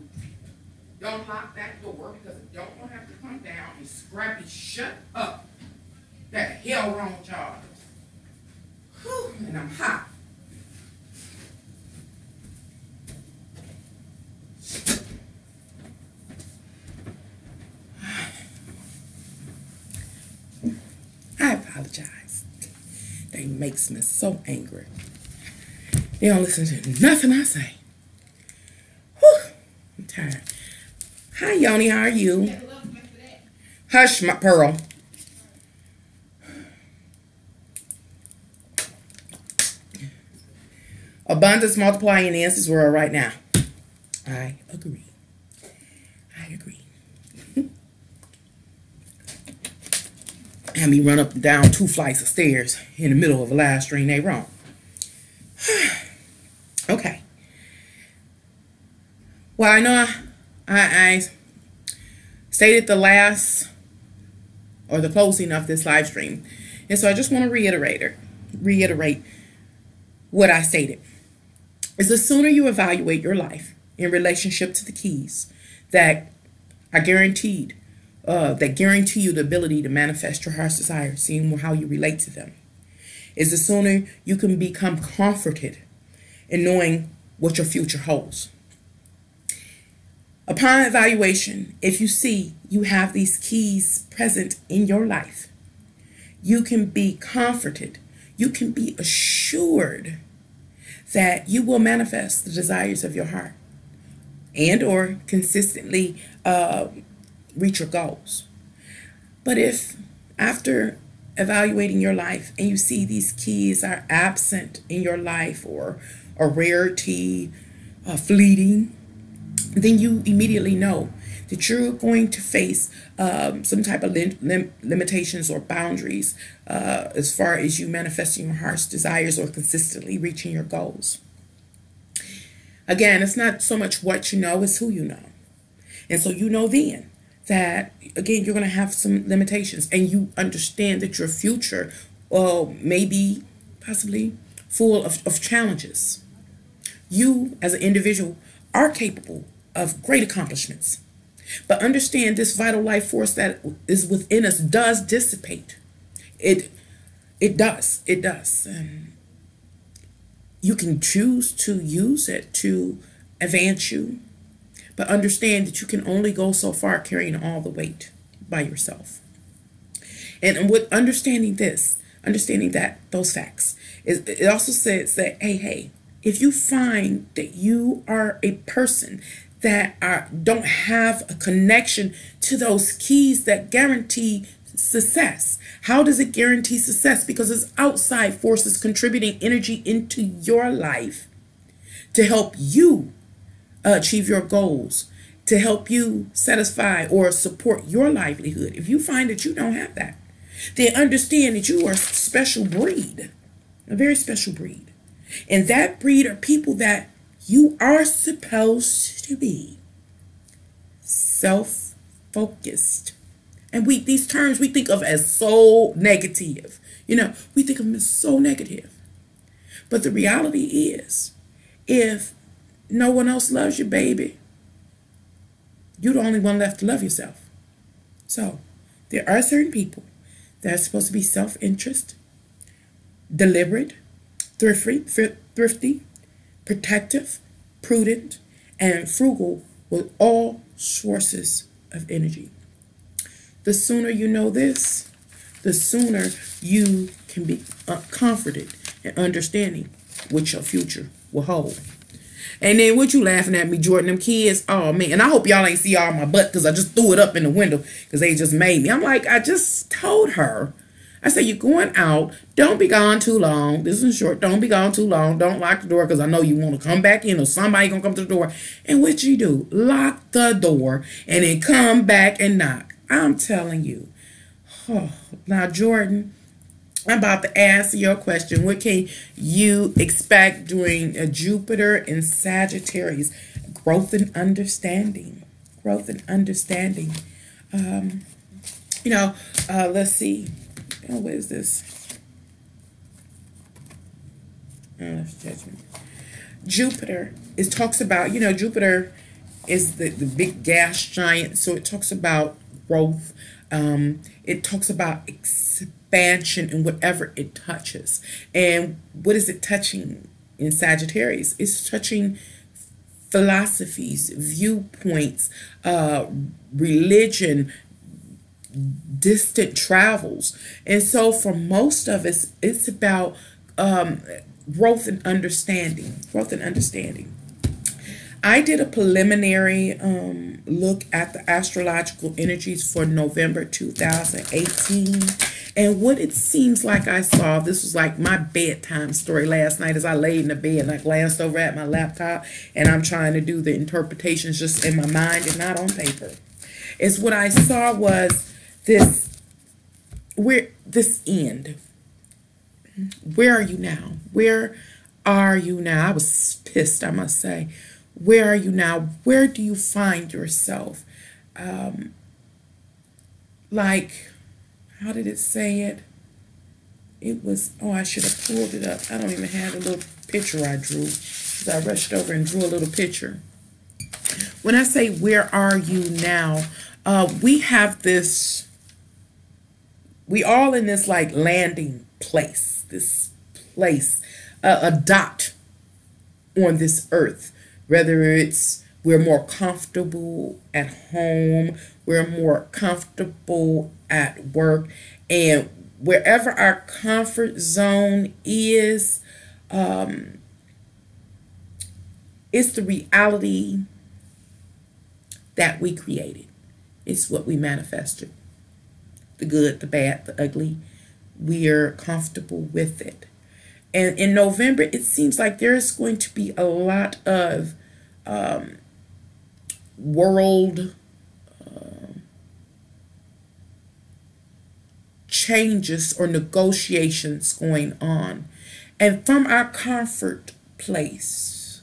Don't lock that door because it don't want to have to come down and Scrappy, shut up. That hell wrong with y'all. Whew, and I'm hot. I apologize. That makes me so angry. They don't listen to nothing I say. I'm tired. Hi, Yoni. How are you? Hush, my pearl. Abundance, multiplying in this world right now. I agree. I agree. Had me run up and down 2 flights of stairs in the middle of a live stream. They wrong. Okay. Well, I know I stated the last or the closing of this live stream. And so I just want to reiterate what I stated. Is the sooner you evaluate your life in relationship to the keys that are guaranteed, that guarantee you the ability to manifest your heart's desires, seeing how you relate to them, is the sooner you can become comforted in knowing what your future holds. Upon evaluation, if you see you have these keys present in your life, you can be comforted, you can be assured that you will manifest the desires of your heart and or consistently reach your goals. But if after evaluating your life and you see these keys are absent in your life or a rarity, fleeting, then you immediately know that you're going to face some type of limitations or boundaries as far as you manifesting your heart's desires or consistently reaching your goals. Again, it's not so much what you know, it's who you know. And so you know then that, again, you're going to have some limitations and you understand that your future may be possibly full of challenges. You, as an individual, are capable of great accomplishments. But understand this vital life force that is within us does dissipate. It does. And you can choose to use it to advance you. But understand that you can only go so far carrying all the weight by yourself. And with understanding that those facts, it also says that, hey, if you find that you are a person that don't have a connection to those keys that guarantee success. How does it guarantee success? Because it's outside forces contributing energy into your life to help you achieve your goals, to help you satisfy or support your livelihood. If you find that you don't have that, then understand that you are a special breed, a very special breed. And that breed are people that you are supposed to be self-focused. And these terms we think of as so negative. We think of them as so negative. But the reality is, if no one else loves you, baby, you're the only one left to love yourself. So there are certain people that are supposed to be self-interest, deliberate, thrifty, protective, prudent, and frugal with all sources of energy. The sooner you know this, the sooner you can be comforted and understanding what your future will hold. And then what you laughing at me, Jordan, them kids? Oh, man. And I hope y'all ain't see all my butt because I just threw it up in the window because they just made me. I'm like, I just told her. I say you're going out. Don't be gone too long. This is short. Don't be gone too long. Don't lock the door because I know you want to come back in or somebody going to come to the door. And what you do? Lock the door and then come back and knock. I'm telling you. Oh, now, Jordan, I'm about to answer your question. What can you expect during a Jupiter in Sagittarius? Growth and understanding. Growth and understanding. Let's see. Oh, what is this? Judgment. Jupiter. It talks about, Jupiter is the big gas giant. So it talks about growth. It talks about expansion in whatever it touches. And what is it touching in Sagittarius? It's touching philosophies, viewpoints, religion, distant travels. And so for most of us, it's about growth and understanding. Growth and understanding. I did a preliminary look at the astrological energies for November 2018. And what it seems like I saw, this was like my bedtime story last night as I laid in the bed and I glanced over at my laptop and I'm trying to do the interpretations just in my mind and not on paper. Is what I saw was this end. Where are you now? Where are you now? I was pissed, I must say. Where are you now? Where do you find yourself? How did it say it? It was, I should have pulled it up. I don't even have a little picture I drew because I rushed over and drew a little picture. When I say, where are you now? We have this, we all in this like landing place, this place, a dot on this earth. Whether it's we're more comfortable at home, we're more comfortable at work, and wherever our comfort zone is, it's the reality that we created. It's what we manifested. The good, the bad, the ugly. We're comfortable with it. And in November, it seems like there's going to be a lot of world changes or negotiations going on. And from our comfort place,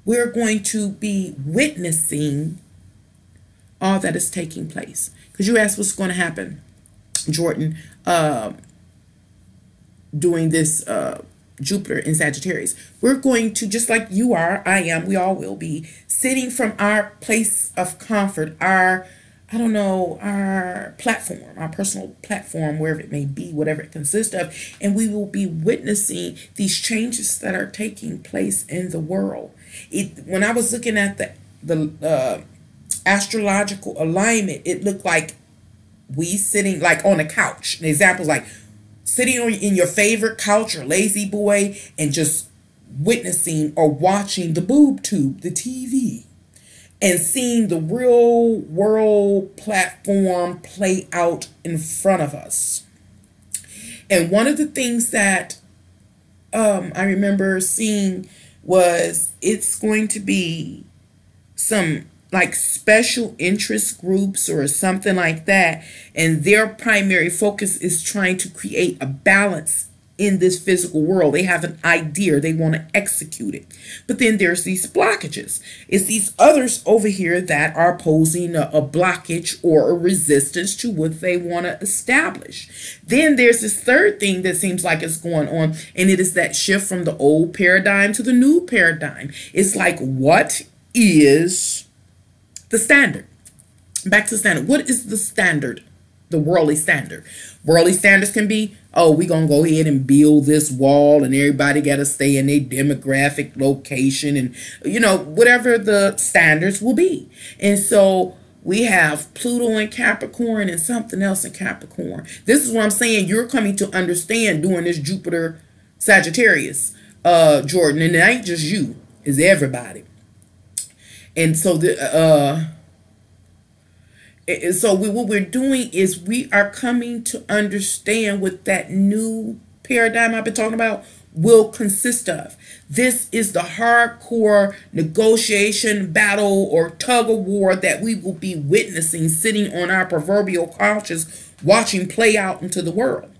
we're going to be witnessing all that is taking place. Because you asked what's going to happen, Jordan, during this Jupiter in Sagittarius. We're going to, just like you are, I am, we all will be, sitting from our place of comfort, our platform, our personal platform, wherever it may be, whatever it consists of, and we will be witnessing these changes that are taking place in the world. When I was looking at the astrological alignment, it looked like we sitting like on a couch. An example is like sitting in your favorite couch or lazy boy and just witnessing or watching the boob tube, the TV, and seeing the real world platform play out in front of us. And one of the things that I remember seeing was it's going to be some like special interest groups or something like that, and their primary focus is trying to create a balance in this physical world. They have an idea, they want to execute it, but then there's these blockages. It's these others over here that are posing a blockage or a resistance to what they want to establish. Then there's this third thing that seems like it's going on, and it is that shift from the old paradigm to the new paradigm. It's like, what is the standard? Back to the standard. What is the standard? The worldly standard. Worldly standards can be, we're going to go ahead and build this wall and everybody got to stay in their demographic location and, whatever the standards will be. And so we have Pluto in Capricorn and something else in Capricorn. This is what I'm saying. You're coming to understand during this Jupiter Sagittarius, Jordan. And it ain't just you. It's everybody. And so So what we're doing is we are coming to understand what that new paradigm I've been talking about will consist of. This is the hardcore negotiation, battle, or tug of war that we will be witnessing, sitting on our proverbial couches, watching play out into the world.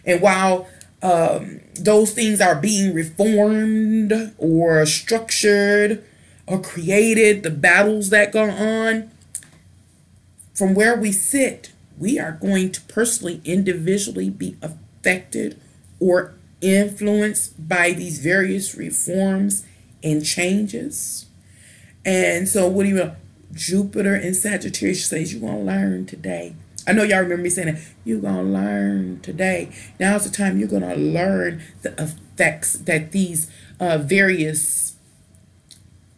And while those things are being reformed or structured or created, the battles that go on, from where we sit, we are going to personally, individually be affected or influenced by these various reforms and changes. And so what do you know? Jupiter in Sagittarius says you're going to learn today. I know y'all remember me saying that. You're going to learn today. Now's the time you're going to learn the effects that these various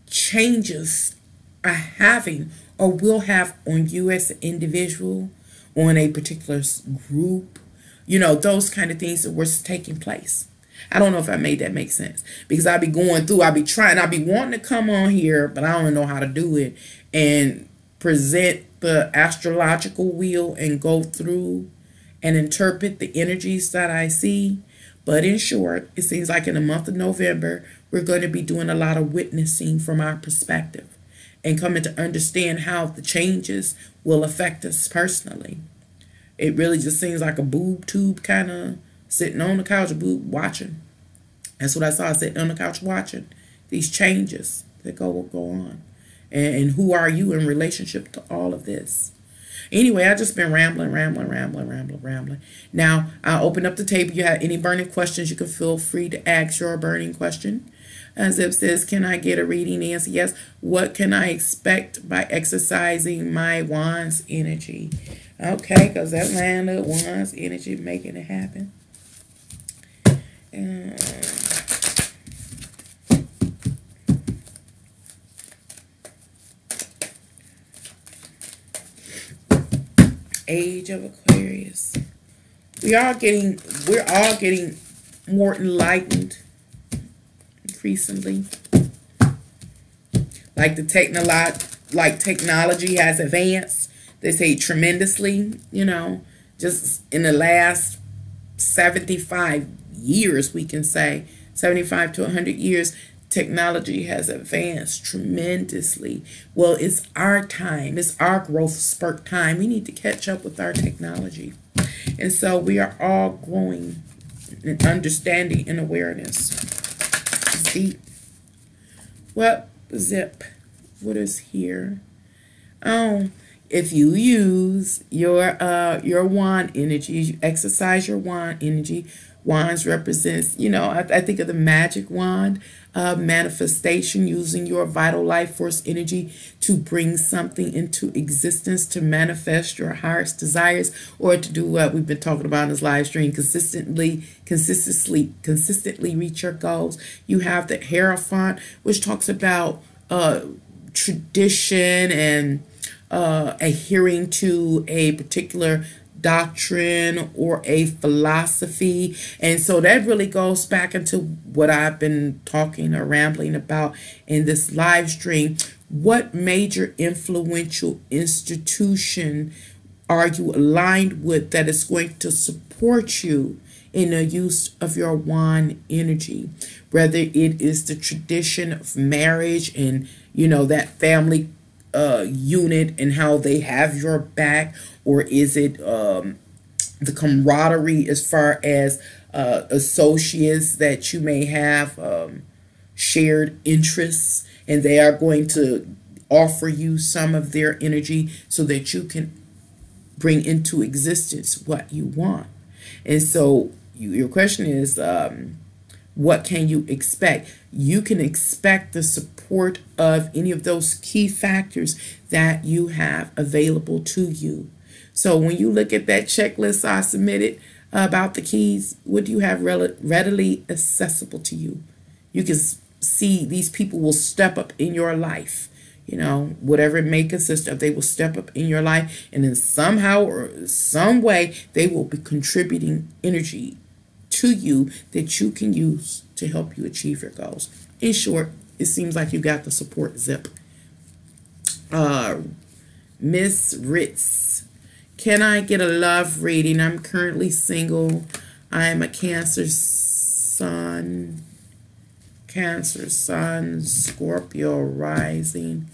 changes are having or will have on you as an individual, on a particular group, you know, those kind of things that were taking place. I don't know if I made that make sense, because I'll be going through, I'll be wanting to come on here, but I don't know how to do it and present the astrological wheel and go through and interpret the energies that I see. But in short, it seems like in the month of November, we're going to be doing a lot of witnessing from our perspective and coming to understand how the changes will affect us personally. It really just seems like a boob tube kind of sitting on the couch, boob watching. That's what I saw, sitting on the couch watching these changes that go on. And who are you in relationship to all of this? Anyway, I just been rambling. Now, I'll open up the table. You have any burning questions, you can feel free to ask your burning question. As if says, can I get a reading? Nancy, yes. What can I expect by exercising my Wand's energy? Okay, because that land of Wand's energy making it happen. Age of Aquarius. We're all getting more enlightened increasingly. Like technology has advanced. They say tremendously, you know, just in the last 75 years, we can say 75 to 100 years, technology has advanced tremendously. Well, it's our time. It's our growth spurt time. We need to catch up with our technology. And so we are all growing in understanding and awareness. Deep. What zip? What is here? Oh, if you use your wand energy, you exercise your wand energy. Wands represents, you know, I think of the magic wand, manifestation, using your vital life force energy to bring something into existence, to manifest your highest desires, or to do what we've been talking about in this live stream, consistently reach your goals. You have the Hierophant, which talks about tradition and adhering to a particular doctrine or a philosophy. And so that really goes back into what I've been talking or rambling about in this live stream. What major influential institution are you aligned with that is going to support you in the use of your wand energy? Whether it is the tradition of marriage and, you know, that family unit and how they have your back, or is it the camaraderie as far as associates that you may have shared interests, and they are going to offer you some of their energy so that you can bring into existence what you want. And so your question is, what can you expect? You can expect the support of any of those key factors that you have available to you. So when you look at that checklist I submitted about the keys, what do you have readily accessible to you? You can see these people will step up in your life. You know, whatever it may consist of, they will step up in your life, and then somehow or some way they will be contributing energy to you that you can use to help you achieve your goals. In short, it seems like you got the support zip. Miss Ritz. Can I get a love reading? I'm currently single. I am a Cancer sun, Scorpio rising.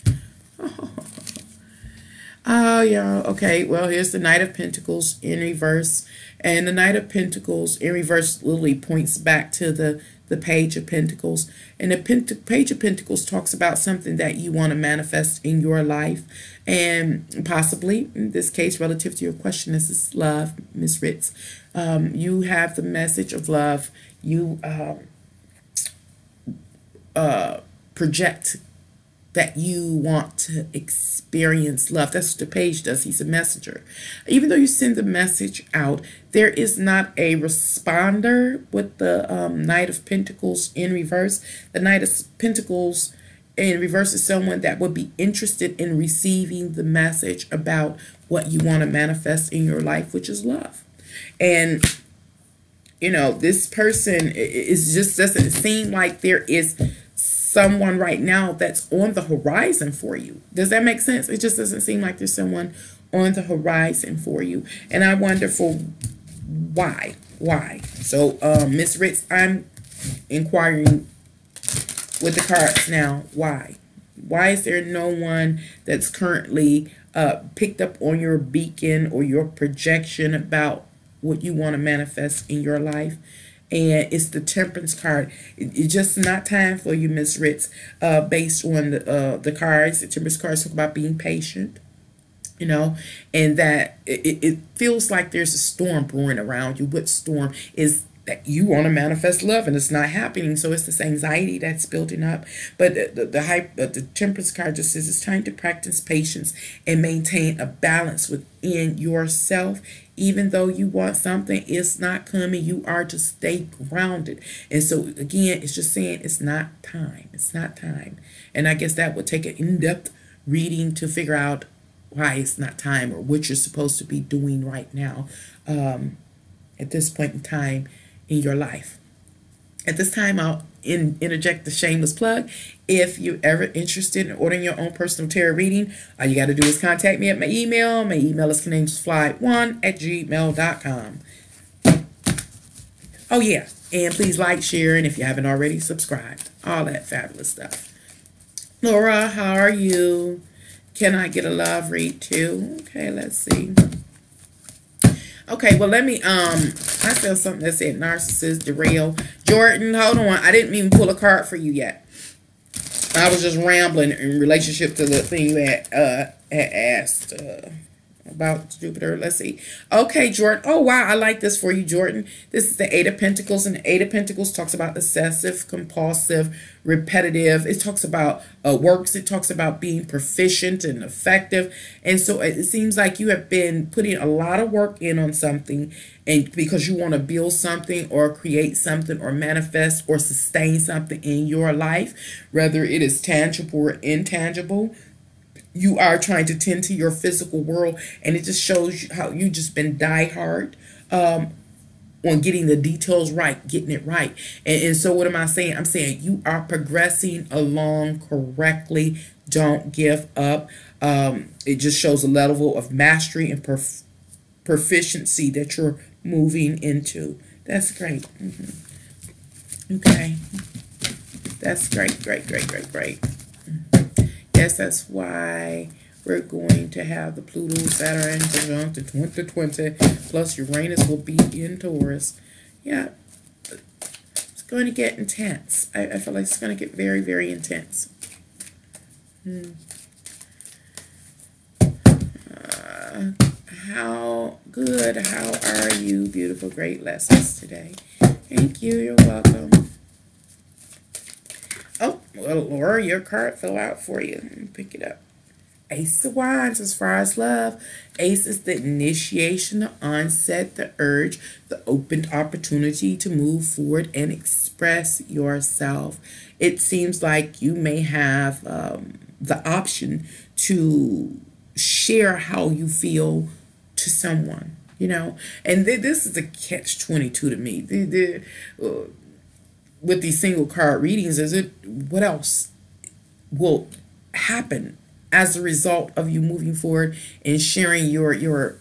Oh, yeah. Okay. Well, here's the Knight of Pentacles in reverse. And the Knight of Pentacles in reverse literally points back to the Page of Pentacles. And the Page of Pentacles talks about something that you want to manifest in your life. And possibly, in this case, relative to your question, this is love, Miss Ritz. You have the message of love. You project that you want to experience love. That's what the page does. He's a messenger. Even though you send the message out, there is not a responder with the Knight of Pentacles in reverse. The Knight of Pentacles in reverse is someone that would be interested in receiving the message about what you want to manifest in your life, which is love. And you know, this person is just doesn't seem like there is someone right now that's on the horizon for you. Does that make sense? It just doesn't seem like there's someone on the horizon for you. And I wonder for why. So, Miss Ritz, I'm inquiring with the cards now. Why? Why is there no one that's currently picked up on your beacon or your projection about what you want to manifest in your life? And it's the Temperance card. It's just not time for you, Miss Ritz, based on the cards. The Temperance cards talk about being patient, you know, and that it feels like there's a storm brewing around you. What storm is that you want to manifest love and it's not happening? So it's this anxiety that's building up. But the Temperance card just says it's time to practice patience and maintain a balance within yourself. Even though you want something, it's not coming. You are to stay grounded. And so, again, it's just saying it's not time. It's not time. And I guess that would take an in-depth reading to figure out why it's not time or what you're supposed to be doing right now at this point in time in your life. At this time, I'll interject the shameless plug. If you're ever interested in ordering your own personal tarot reading, all you got to do is contact me at my email. My email is canangelsfly1@gmail.com. Oh, yeah. And please like, share, and if you haven't already, subscribe. All that fabulous stuff. Laura, how are you? Can I get a love read too? Okay, let's see. Okay, well, let me, I feel something that said narcissist, derail. Jordan, hold on. I didn't even pull a card for you yet. I was just rambling in relationship to the thing you had asked about Jupiter. Let's see. Okay, Jordan. Oh, wow. I like this for you, Jordan. This is the Eight of Pentacles, and the Eight of Pentacles talks about obsessive, compulsive, repetitive. It talks about works. It talks about being proficient and effective. And so it seems like you have been putting a lot of work in on something, and because you want to build something or create something or manifest or sustain something in your life, whether it is tangible or intangible. You are trying to tend to your physical world, and it just shows you how you just been diehard on getting the details right, getting it right. And so what am I saying? I'm saying you are progressing along correctly. Don't give up. It just shows a level of mastery and proficiency that you're moving into. That's great. Okay. That's great. Yes, that's why we're going to have the Pluto, Saturn conjunct in 2020, plus Uranus will be in Taurus. Yeah, it's going to get intense. I feel like it's going to get very, very intense. How are you? Beautiful, great lessons today. Thank you. You're welcome. Oh, well, Laura, your card fell out for you. Let me pick it up. Ace of Wands as far as love. Ace is the initiation, the onset, the urge, the opened opportunity to move forward and express yourself. It seems like you may have the option to share how you feel to someone, you know. And this is a catch-22 to me. With these single card readings, is it what else will happen as a result of you moving forward and sharing your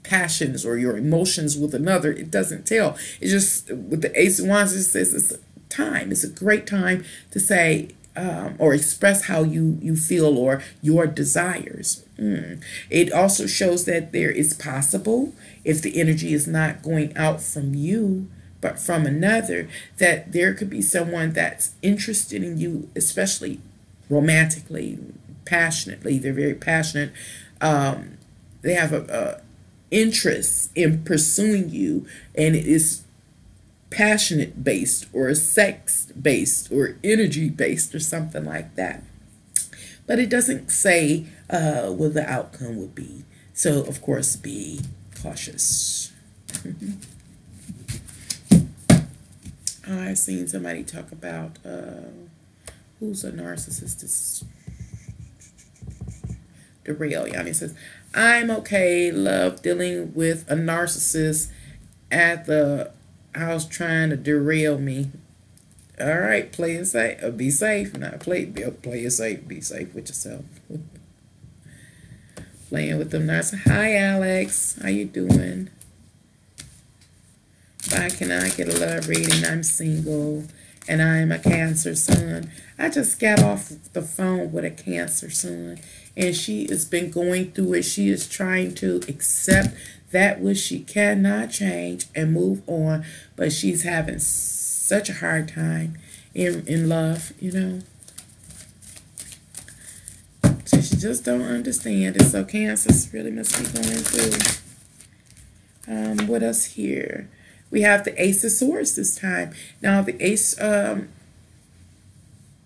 passions or your emotions with another. It doesn't tell. It's just with the Ace of Wands, it says it's a time. It's a great time to say or express how you feel or your desires. It also shows that there is possible, if the energy is not going out from you but from another, that there could be someone that's interested in you, especially romantically, passionately. They're very passionate. They have a interest in pursuing you, and it is passionate based or sex based or energy based or something like that. But it doesn't say what the outcome would be. So, of course, be cautious. I've seen somebody talk about who's a narcissist. This Derail. Yanni says, I'm okay, love, dealing with a narcissist at the house trying to derail me. All right, play it safe. Be safe. Not play it safe. Be safe with yourself. Playing with them narcissists. Hi, Alex. How you doing? Why can I get a love reading? I'm single, and I'm a Cancer sun. I just got off the phone with a Cancer sun, and she has been going through it. She is trying to accept that which she cannot change and move on, but she's having such a hard time in love, you know. So she just don't understand it. So Cancer really must be going through. What else here? We have the Ace of Swords this time. Now the Ace, who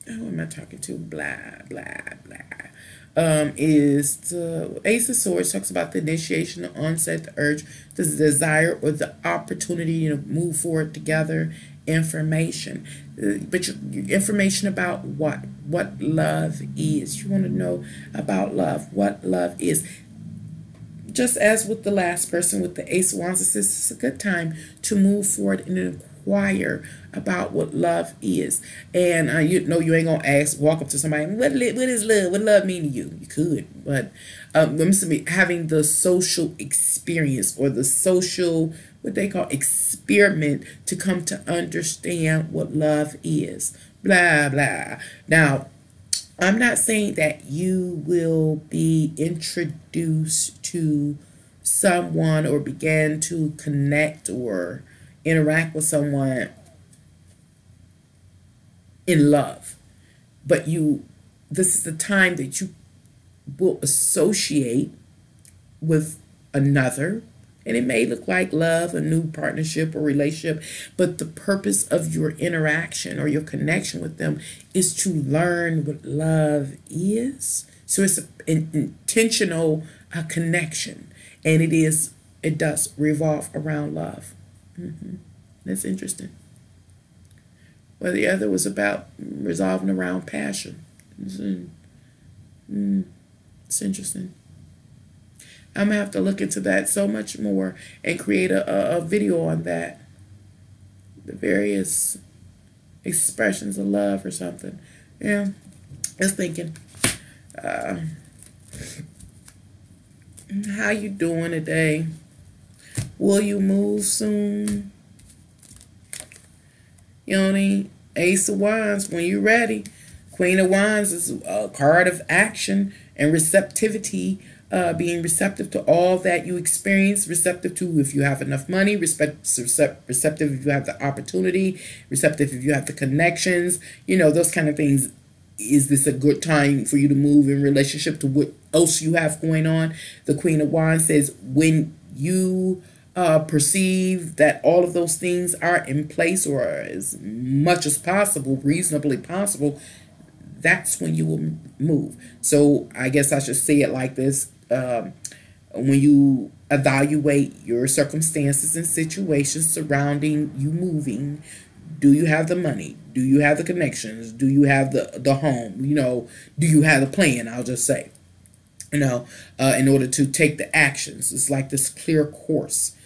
am I talking to? Blah, blah, blah. Is the Ace of Swords talks about the initiation, the onset, the urge, the desire, or the opportunity to move forward together. Information, but information about what love is. You want to know about love, what love is. Just as with the last person with the Ace of Wands, it's a good time to move forward and inquire about what love is. And you know, you ain't gonna walk up to somebody, what is love? What love mean to you? You could, but having the social experience or the social, what they call experiment, to come to understand what love is. Blah, blah. Now, I'm not saying that you will be introduced to someone or begin to connect or interact with someone in love, but this is the time that you will associate with another, and it may look like love, a new partnership or relationship, but the purpose of your interaction or your connection with them is to learn what love is. So it's an intentional connection, and it does revolve around love. That's interesting. Well, the other was about resolving around passion. It's interesting. I'm going to have to look into that so much more and create a video on that. The various expressions of love or something. Yeah, just thinking. How you doing today? Will you move soon? Yoni, Ace of Wands, when you're ready. Queen of Wands is a card of action and receptivity. Being receptive to all that you experience, receptive to if you have enough money, receptive if you have the opportunity, receptive if you have the connections, you know, those kind of things. Is this a good time for you to move in relationship to what else you have going on? The Queen of Wands says when you perceive that all of those things are in place, or as much as possible, reasonably possible, that's when you will move. So I guess I should say it like this. When you evaluate your circumstances and situations surrounding you moving, do you have the money? Do you have the connections? Do you have the home? You know, do you have the plan? I'll just say, you know, in order to take the actions. It's like this clear course.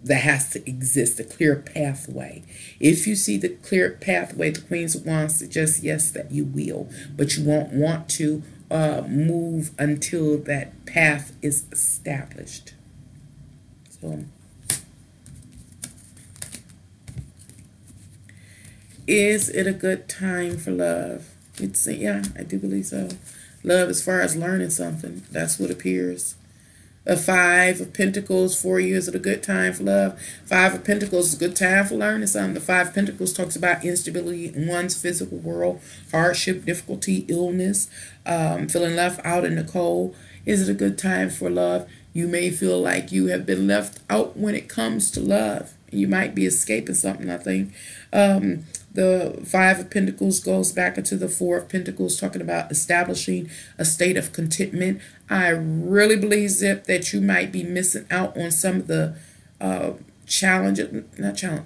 that has to exist, a clear pathway. If you see the clear pathway, the Queens of Wands suggests yes that you will, but you won't want to move until that path is established. So, is it a good time for love? Yeah, I do believe so. Love as far as learning something. That's what appears. A Five of Pentacles for you. Is it a good time for love? Five of Pentacles is a good time for learning something. The Five of Pentacles talks about instability in one's physical world, hardship, difficulty, illness, feeling left out in the cold. Is it a good time for love? You may feel like you have been left out when it comes to love. You might be escaping something, I think. The Five of Pentacles goes back into the Four of Pentacles, talking about establishing a state of contentment. I really believe, Zip, that you might be missing out on some of the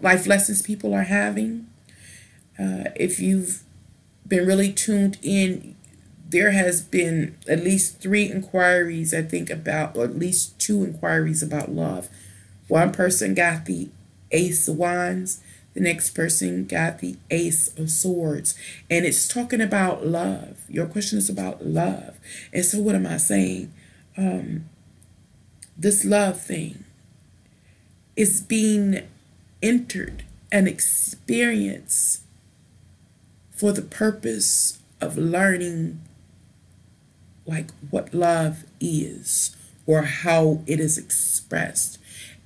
life lessons people are having. If you've been really tuned in, there has been at least 3 inquiries, I think, about, or at least 2 inquiries about love. One person got the Ace of Wands. The next person got the Ace of Swords. And it's talking about love. Your question is about love. And so what am I saying? This love thing is being entered an experience for the purpose of learning like what love is or how it is expressed.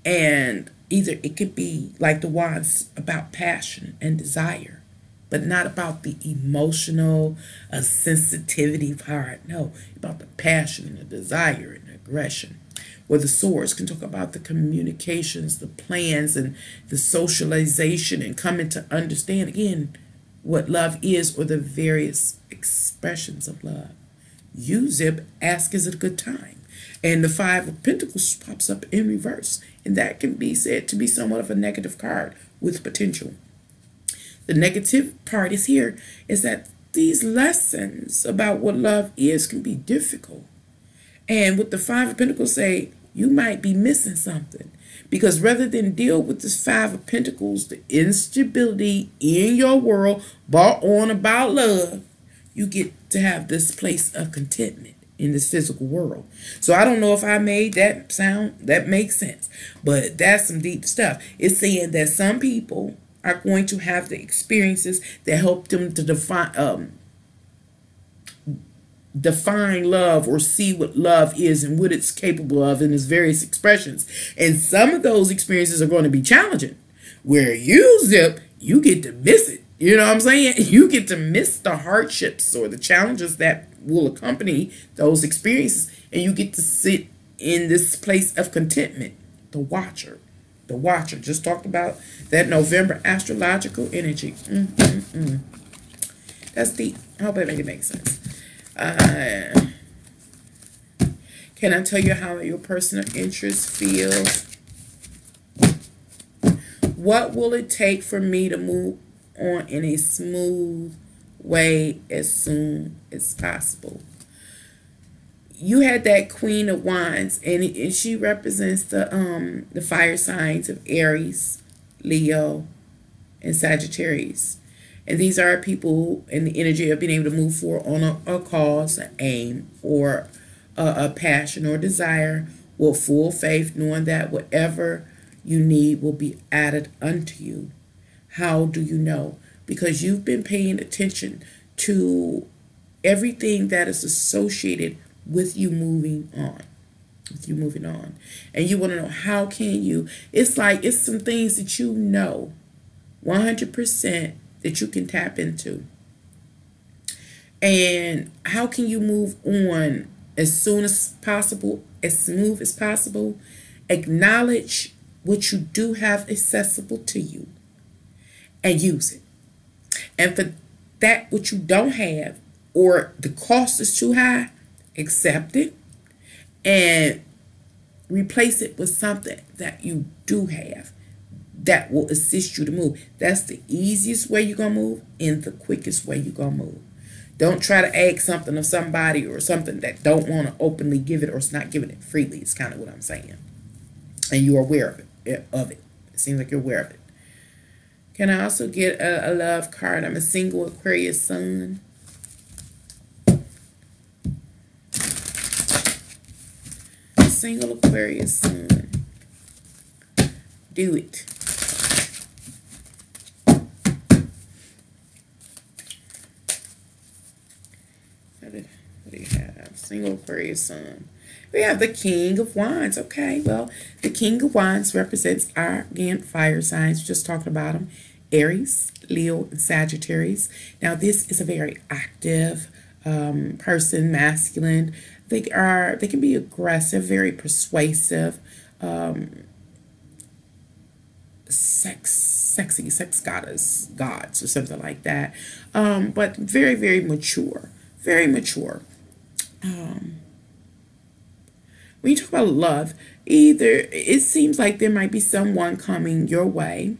And either it could be like the Wands, about passion and desire, but not about the emotional sensitivity part. No, about the passion and the desire and the aggression. Where the Swords can talk about the communications, the plans, and the socialization, and coming to understand again what love is, or the various expressions of love. You, Zip, ask, is it a good time? And the Five of Pentacles pops up in reverse. And that can be said to be somewhat of a negative card with potential. The negative part is here is that these lessons about what love is can be difficult. And with the Five of Pentacles say, you might be missing something. Because rather than deal with this Five of Pentacles, the instability in your world brought on about love, you get to have this place of contentment in this physical world. So I don't know if I made that sound, that makes sense, but that's some deep stuff. It's saying that some people are going to have the experiences that help them to define love, or see what love is and what it's capable of in its various expressions. And some of those experiences are going to be challenging, where you, Zip, you get to miss it. You know what I'm saying? You get to miss the hardships or the challenges that will accompany those experiences, and you get to sit in this place of contentment. The Watcher. The Watcher. Just talked about that November astrological energy. That's deep. I hope that makes sense. Can I tell you how your personal interests feel? What will it take for me to move on in a smooth way as soon as possible? You had that Queen of Wands, and she represents the fire signs of Aries, Leo, and Sagittarius. And these are people in the energy of being able to move forward on a cause, an aim, or a passion or desire with full faith, knowing that whatever you need will be added unto you. How do you know? Because you've been paying attention to everything that is associated with you moving on. And you want to know, how can you? It's like, it's some things that you know 100% that you can tap into. And how can you move on as soon as possible, as smooth as possible? Acknowledge what you do have accessible to you and use it. And for that which you don't have, or the cost is too high, accept it and replace it with something that you do have that will assist you to move. That's the easiest way you're going to move and the quickest way you're going to move. Don't try to ask something of somebody or something that don't want to openly give it, or it's not giving it freely. It's kind of what I'm saying. And you're aware of it. of it. It seems like you're aware of it. Can I also get a love card? I'm a single Aquarius sun. Single Aquarius sun. Do it. What do you have? Single Aquarius sun. We have the King of Wands. Okay, well, the King of Wands represents our, again, fire signs. Just talking about them. Aries, Leo, and Sagittarius. Now, this is a very active person, masculine. They can be aggressive, very persuasive, sexy sex gods or something like that. But very, very mature. Very mature. When you talk about love, either it seems like there might be someone coming your way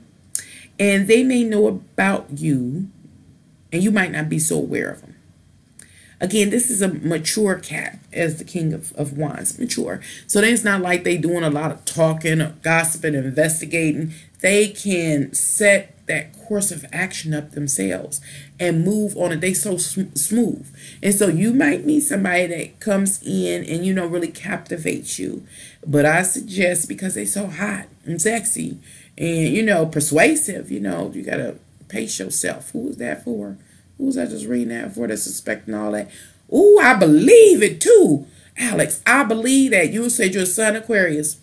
and they may know about you and you might not be so aware of them. Again, this is a mature cat as the King of Wands, mature. So then it's not like they doing a lot of talking or gossiping, investigating. They can set that course of action up themselves and move on it. They so smooth. And so you might meet somebody that comes in and, you know, really captivates you. But I suggest, because they're so hot and sexy and, you know, persuasive, you know, you got to pace yourself. Who is that for? Who was I just reading that for? That's suspecting all that. Ooh, I believe it too. Alex, I believe that. You said you're a son Aquarius.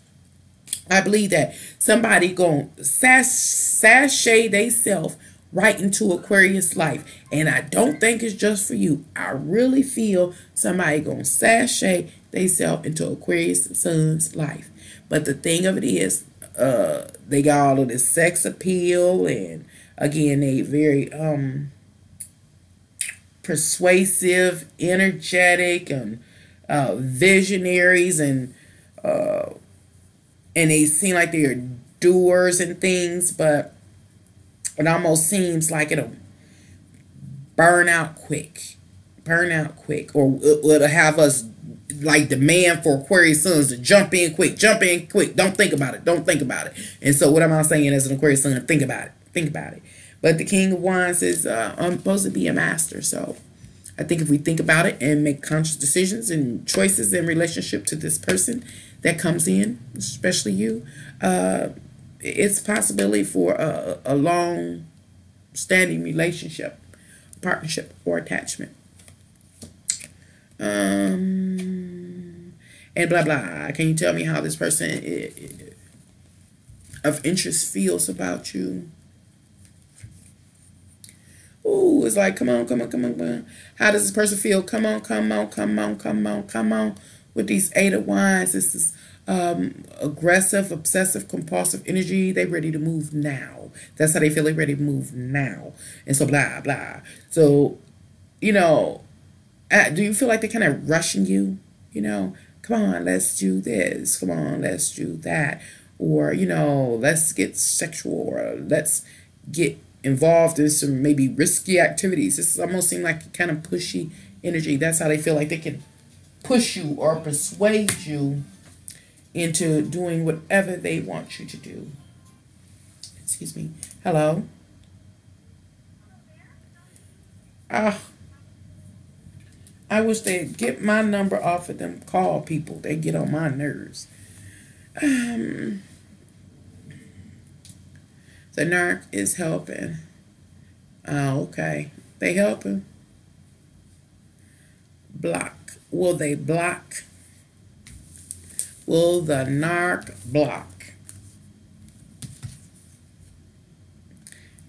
I believe that somebody going to sashay theyself right into Aquarius life. And I don't think it's just for you. I really feel somebody going to sashay theyself into Aquarius son's life. But the thing of it is, they got all of this sex appeal. And again, they very persuasive, energetic, and visionaries, and they seem like they're doers and things, but it almost seems like it'll burn out quick, or it'll have us like demand for Aquarius sons to jump in quick, don't think about it. And so what am I saying as an Aquarius son? Think about it. But the King of Wands is supposed to be a master. So I think if we think about it and make conscious decisions and choices in relationship to this person that comes in, especially you, it's a possibility for a long-standing relationship, partnership, or attachment. And blah, blah. Can you tell me how this person of interest feels about you? Ooh, it's like, come on. How does this person feel? Come on. With these 8 of Wands, this is aggressive, obsessive, compulsive energy. They ready to move now. That's how they feel. They ready to move now. And so blah, blah. So, you know, do you feel like they're kind of rushing you? You know, come on, let's do this. Come on, let's do that. Or, you know, let's get sexual, or let's get involved in some maybe risky activities. This almost seems like kind of pushy energy. That's how they feel like they can push you or persuade you into doing whatever they want you to do. Excuse me. Hello? I wish they'd get my number off of them call people. They get on my nerves. The narc is helping. Oh, okay. They helping. Block. Will they block? Will the narc block?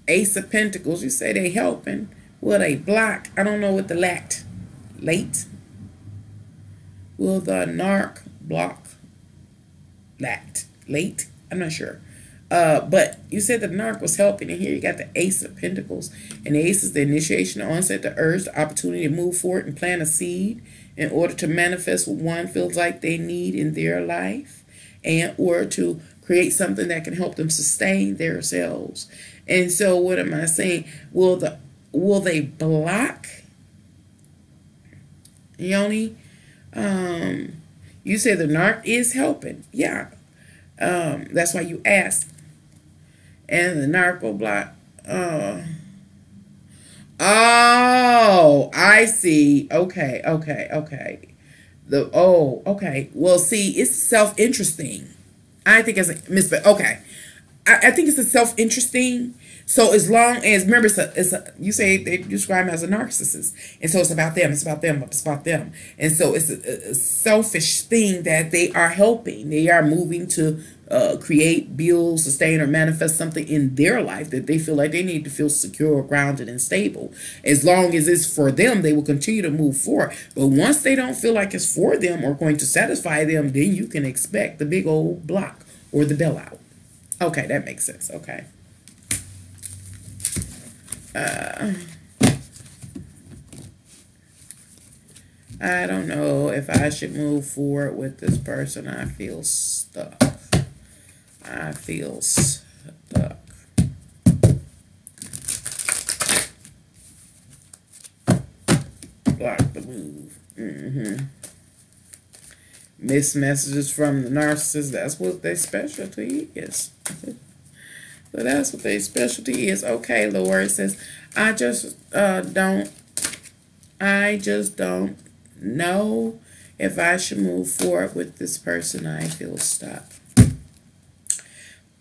Ace of Pentacles. You say they helping. Will they block? I don't know what the late. Will the narc block? Late? I'm not sure. But you said the narc was helping, and here you got the Ace of Pentacles. And the Ace is the initiation, the onset, the urge, the opportunity to move forward and plant a seed in order to manifest what one feels like they need in their life, and or to create something that can help them sustain themselves. And so what am I saying? Will they block? Yoni, you said the narc is helping. Yeah. That's why you asked. And the narco block. Oh, I see. Okay, okay, okay. Okay. Well, see, it's self-interesting. I think as a miss, but okay. I think it's a self-interesting. So as long as remember, you say they describe him as a narcissist, and so it's about them. It's about them. It's about them. And so it's a selfish thing that they are helping. They are moving to create, build, sustain, or manifest something in their life that they feel like they need to feel secure, grounded, and stable. As long as it's for them, they will continue to move forward. But once they don't feel like it's for them or going to satisfy them, then you can expect the big old block or the bailout. Okay, that makes sense. Okay. I don't know if I should move forward with this person. I feel stuck. I feel stuck. Block the move. Missed messages from the narcissist. That's what their specialty is. So that's what their specialty is. Okay, Lord says, I just don't know if I should move forward with this person. I feel stuck.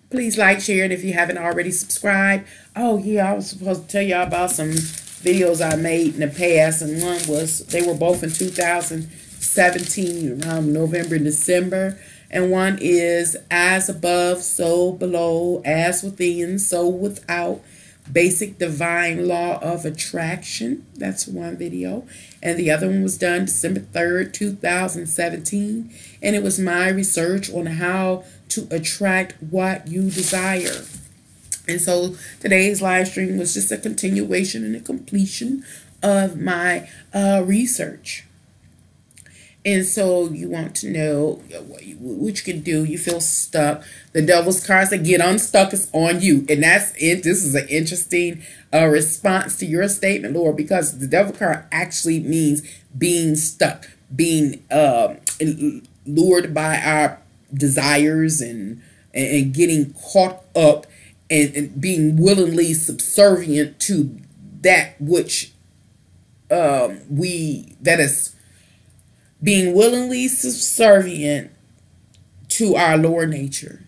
Please like, share it if you haven't already subscribed. Oh yeah, I was supposed to tell y'all about some videos I made in the past, and one was, they were both in 2017 around November and December. And one is as above, so below, as within, so without, basic divine law of attraction. That's one video. And the other one was done December 3rd, 2017. And it was my research on how to attract what you desire. And so today's live stream was just a continuation and a completion of my research. And so you want to know what you can do. You feel stuck. The devil's card said, get unstuck. It's on you. And that's it. This is an interesting response to your statement, Lord, because the devil card actually means being stuck, being lured by our desires and getting caught up and being willingly subservient to that which that is being willingly subservient to our lower nature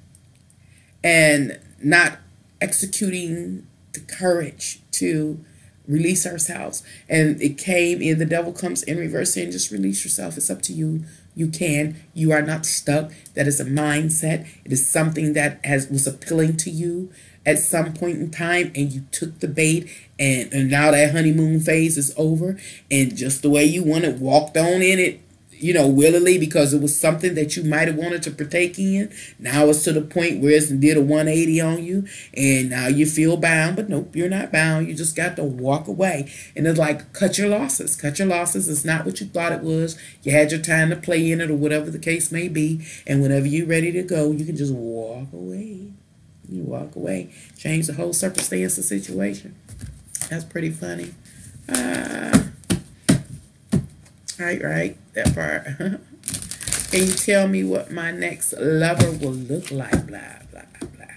and not executing the courage to release ourselves. And it came in, the devil comes in reverse saying, just release yourself. It's up to you. You can. You are not stuck. That is a mindset. It is something that was appealing to you at some point in time, and you took the bait, and now that honeymoon phase is over, and just the way you wanted, walked on in it, you know, willingly, because it was something that you might have wanted to partake in. Now it's to the point where it's did a 180 on you, and now you feel bound. But nope, you're not bound. You just got to walk away. And it's like, cut your losses. Cut your losses. It's not what you thought it was. You had your time to play in it, or whatever the case may be. And whenever you're ready to go, you can just walk away. You walk away. Change the whole circumstance of the situation. That's pretty funny. Right, that part. Can you tell me what my next lover will look like? Blah, blah, blah.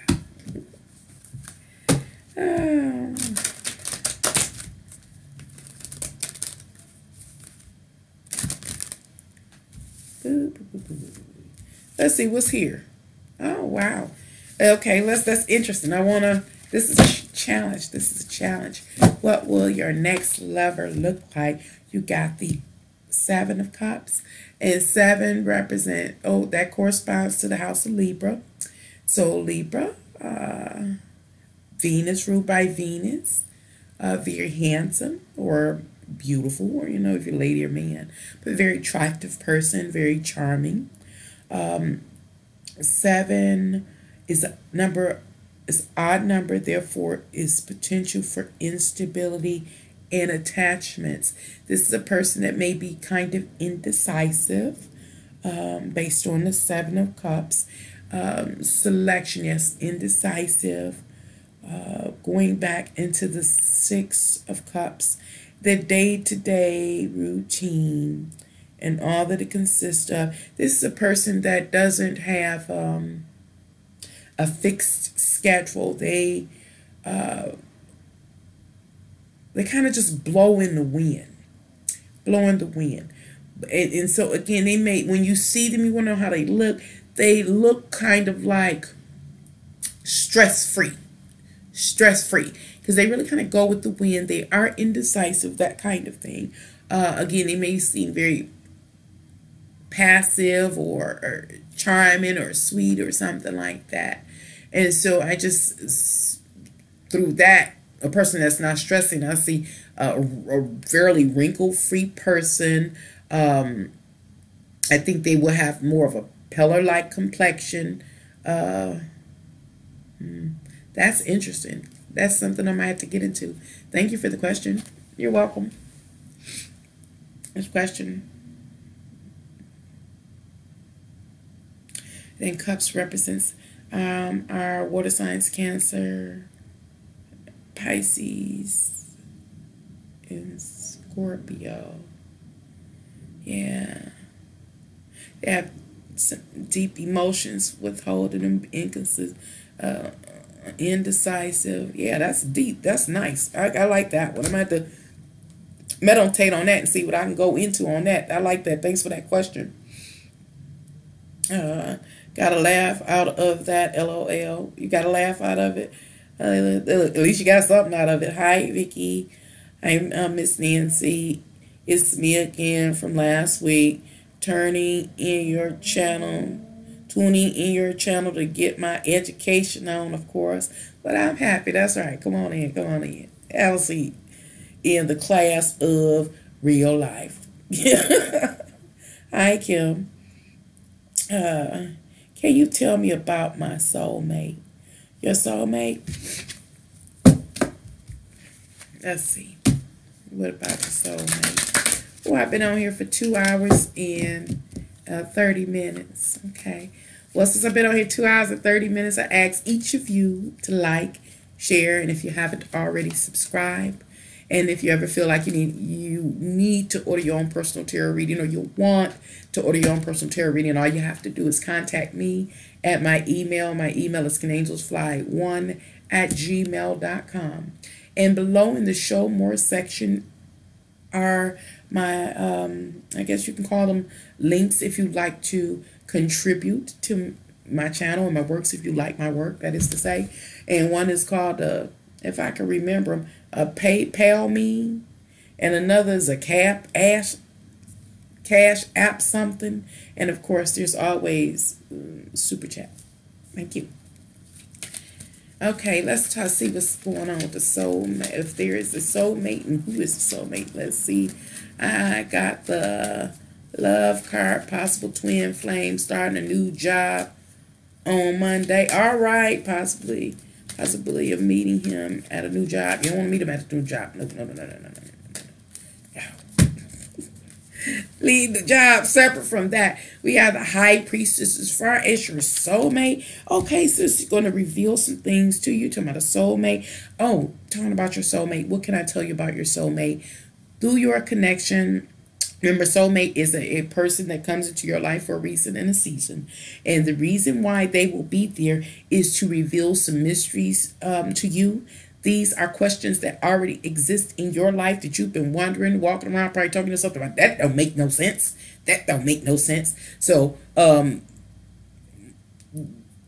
Let's see what's here. Oh, wow. Okay, that's interesting. This is a challenge. This is a challenge. What will your next lover look like? You got the 7 of Cups, and 7 represent, that corresponds to the house of Libra. So Libra, Venus, ruled by Venus, very handsome or beautiful, or if you're a lady or man, but very attractive person, very charming. 7 is odd number, therefore is potential for instability and attachments. This is a person that may be kind of indecisive, based on the 7 of Cups. Selection, yes, indecisive. Going back into the 6 of Cups, the day-to-day routine and all that it consists of. This is a person that doesn't have a fixed schedule. They kind of just blow in the wind, blowing the wind. And so again, they may, when you see them, you want to know how they look. They look kind of like stress-free, because they really kind of go with the wind. They are indecisive, that kind of thing. Again, they may seem very passive or charming or sweet or something like that. And so I just, through that, a person that's not stressing, I see a fairly wrinkle-free person. I think they will have more of a pillar-like complexion. That's interesting. That's something I might have to get into. Thank you for the question. You're welcome. This question. Then cups represents our water signs: Cancer, Pisces, and Scorpio. Yeah. They have some deep emotions, withholding them, indecisive. Yeah, that's deep. That's nice. I like that one. I'm going to have to meditate on that and see what I can go into on that. I like that. Thanks for that question. Got a laugh out of that, LOL. You got a laugh out of it? At least you got something out of it. Hi, Vicky. I'm Miss Nancy. It's me again from last week. Tuning in your channel to get my education on, of course. But I'm happy. That's right. Come on in. Come on in. Have a seat in the class of real life. Hi, Kim. Can you tell me about my soulmate? Your soulmate? Let's see. What about the soulmate? Oh, I've been on here for 2 hours and 30 minutes. Okay. Well, since I've been on here 2 hours and 30 minutes, I ask each of you to like, share, and if you haven't already, subscribe. And if you ever feel like you need to order your own personal tarot reading, or you want to order your own personal tarot reading, all you have to do is contact me at my email. My email is canangelsfly1@gmail.com. And below in the show more section are my, I guess you can call them links if you'd like to contribute to my channel and my works, if you like my work, that is to say. And one is called, if I can remember them, a PayPal Me, and another is a cash app something. And of course, there's always super chat. Thank you. Okay, let's try to see what's going on with the soulmate. If there is a soulmate, and who is the soulmate? Let's see. I got the love card, possible twin flame, starting a new job on Monday. All right, possibly of meeting him at a new job. You don't want to meet him at a new job. No. Leave the job separate from that. We have the high priestess. As far as your soulmate, okay, so it's going to reveal some things to you. Talking about a soulmate. Oh, talking about your soulmate. What can I tell you about your soulmate? Through your connection, remember, soulmate is a person that comes into your life for a reason and a season. And the reason why they will be there is to reveal some mysteries to you. These are questions that already exist in your life that you've been wondering, walking around, probably talking to something about. That don't make no sense. That don't make no sense. So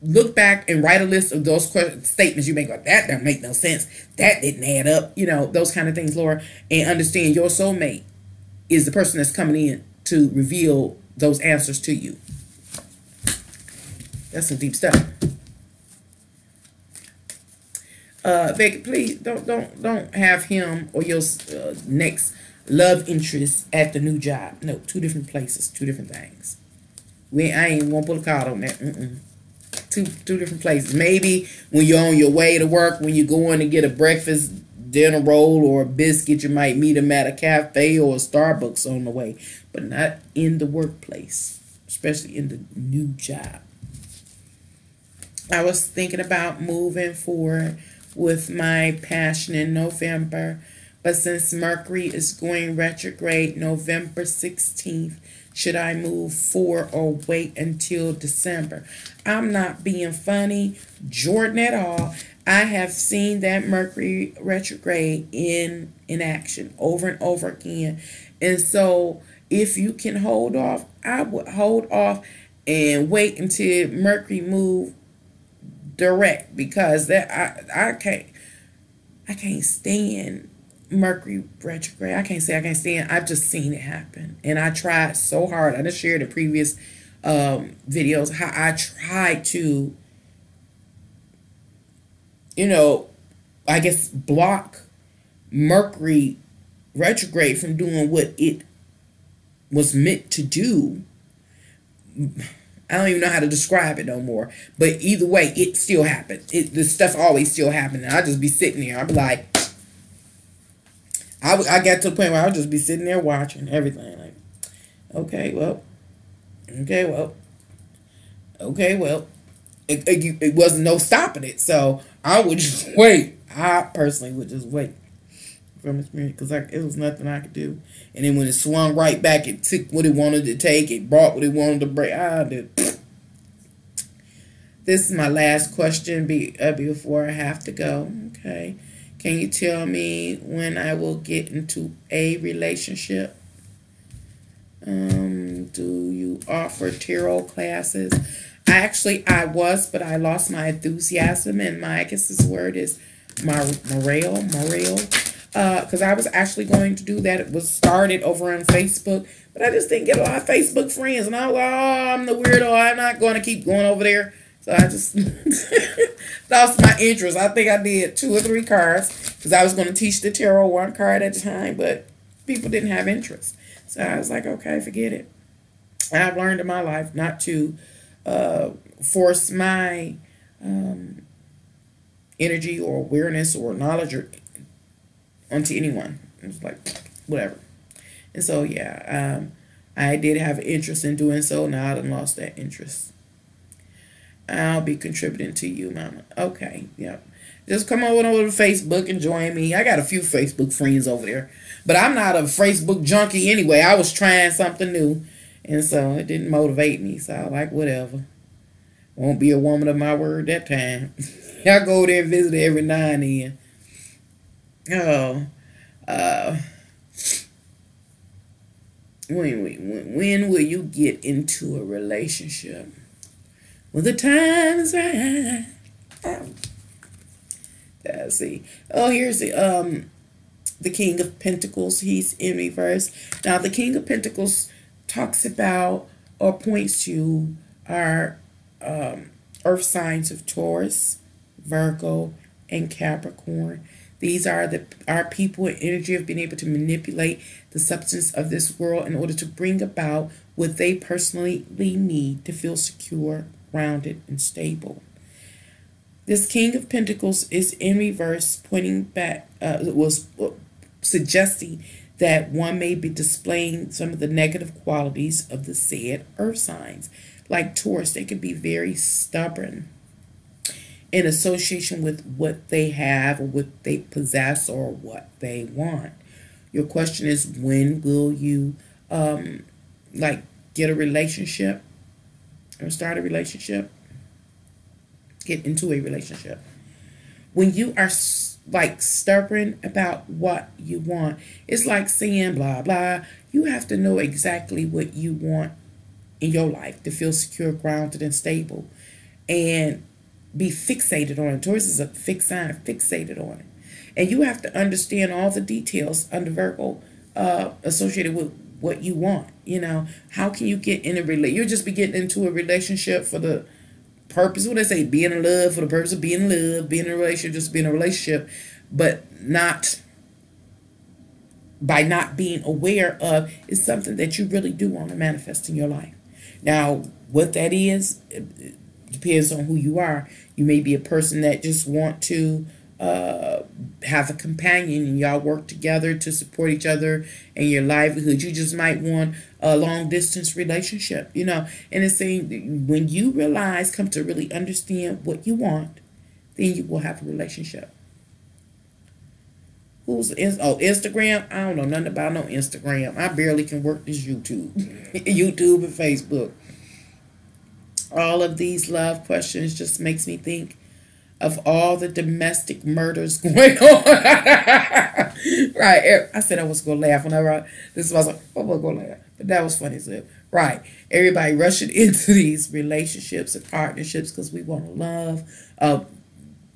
look back and write a list of those statements you make. Like, that don't make no sense. That didn't add up. You know, those kind of things, Laura. And understand your soulmate is the person that's coming in to reveal those answers to you. That's some deep stuff. Becky, please don't have him or your next love interest at the new job. No, 2 different places, 2 different things. I ain't gonna pull a card on that. Two different places. Maybe when you're on your way to work, when you're going to get a breakfast, dinner roll, or a biscuit, you might meet him at a cafe or a Starbucks on the way, but not in the workplace, especially in the new job. I was thinking about moving forward with my passion in November. But since Mercury is going retrograde November 16th, should I move forward or wait until December? I'm not being funny, Jordan, at all. I have seen that Mercury retrograde in action over and over again. And so if you can hold off, I would hold off and wait until Mercury move direct, because that I can't stand Mercury retrograde. I can't say I can't stand. I've just seen it happen, and I tried so hard. I just shared in previous videos how I tried to, I guess, block Mercury retrograde from doing what it was meant to do. I don't even know how to describe it no more. But either way, it still happened. The stuff always still happened. And I'd just be sitting there. I'd be like, I got to the point where I would just be sitting there watching everything. Like, okay, well. It wasn't no stopping it. So I would just wait. I personally would just wait from experience, because it was nothing I could do. And then when it swung right back, it took what it wanted to take. It brought what it wanted to bring. I did. This is my last question before I have to go. Okay. Can you tell me when I will get into a relationship? Do you offer tarot classes? I was, but I lost my enthusiasm, and I guess this word is morale. Because I was actually going to do that. It was started over on Facebook, but I just didn't get a lot of Facebook friends. And I was like, oh, I'm the weirdo. I'm not going to keep going over there. So I just lost my interest. I think I did 2 or 3 cards, because I was going to teach the tarot 1 card at a time, but people didn't have interest. So I was like, okay, forget it. I've learned in my life not to force my energy or awareness or knowledge onto anyone. It was like, whatever. And so, yeah, I did have an interest in doing so. Now I done lost that interest. I'll be contributing to you, Mama. Okay, yep. Just come on over to Facebook and join me. I got a few Facebook friends over there. But I'm not a Facebook junkie anyway. I was trying something new. And so it didn't motivate me. So I was like, whatever. Won't be a woman of my word that time. I go there and visit every now and then. When will you get into a relationship? When the time is right. Let's see. Oh, here's the King of Pentacles. He's in reverse. Now, the King of Pentacles talks about or points to our earth signs of Taurus, Virgo, and Capricorn. These are our people and energy of being able to manipulate the substance of this world in order to bring about what they personally need to feel secure, grounded, and stable. This King of Pentacles is in reverse, pointing back, was suggesting that one may be displaying some of the negative qualities of the said earth signs. Like Taurus, they can be very stubborn in association with what they have or what they possess or what they want. Your question is, when will you get a relationship or start a relationship? Get into a relationship. When you are stubborn about what you want, it's like saying blah blah. You have to know exactly what you want in your life to feel secure, grounded, and stable, and be fixated on it. Taurus is a fixed sign, fixated on it. And you have to understand all the details under Virgo associated with what you want. How can you get in a relationship? You'll just be getting into a relationship for the purpose, what they say, being in love, for the purpose of being in love, being in a relationship, just being in a relationship, but not by not being aware of is something that you really do want to manifest in your life. Now, what that is, it depends on who you are. You may be a person that just want to have a companion and y'all work together to support each other and your livelihood. You just might want a long distance relationship, and it's saying when you come to really understand what you want, then you will have a relationship. Instagram? I don't know nothing about no Instagram. I barely can work this YouTube. YouTube and Facebook. All of these love questions just makes me think of all the domestic murders going on. Right. I said I was going to laugh whenever this was like, I was going to laugh. But that was funny. So, right. Everybody rushing into these relationships and partnerships because we want to love.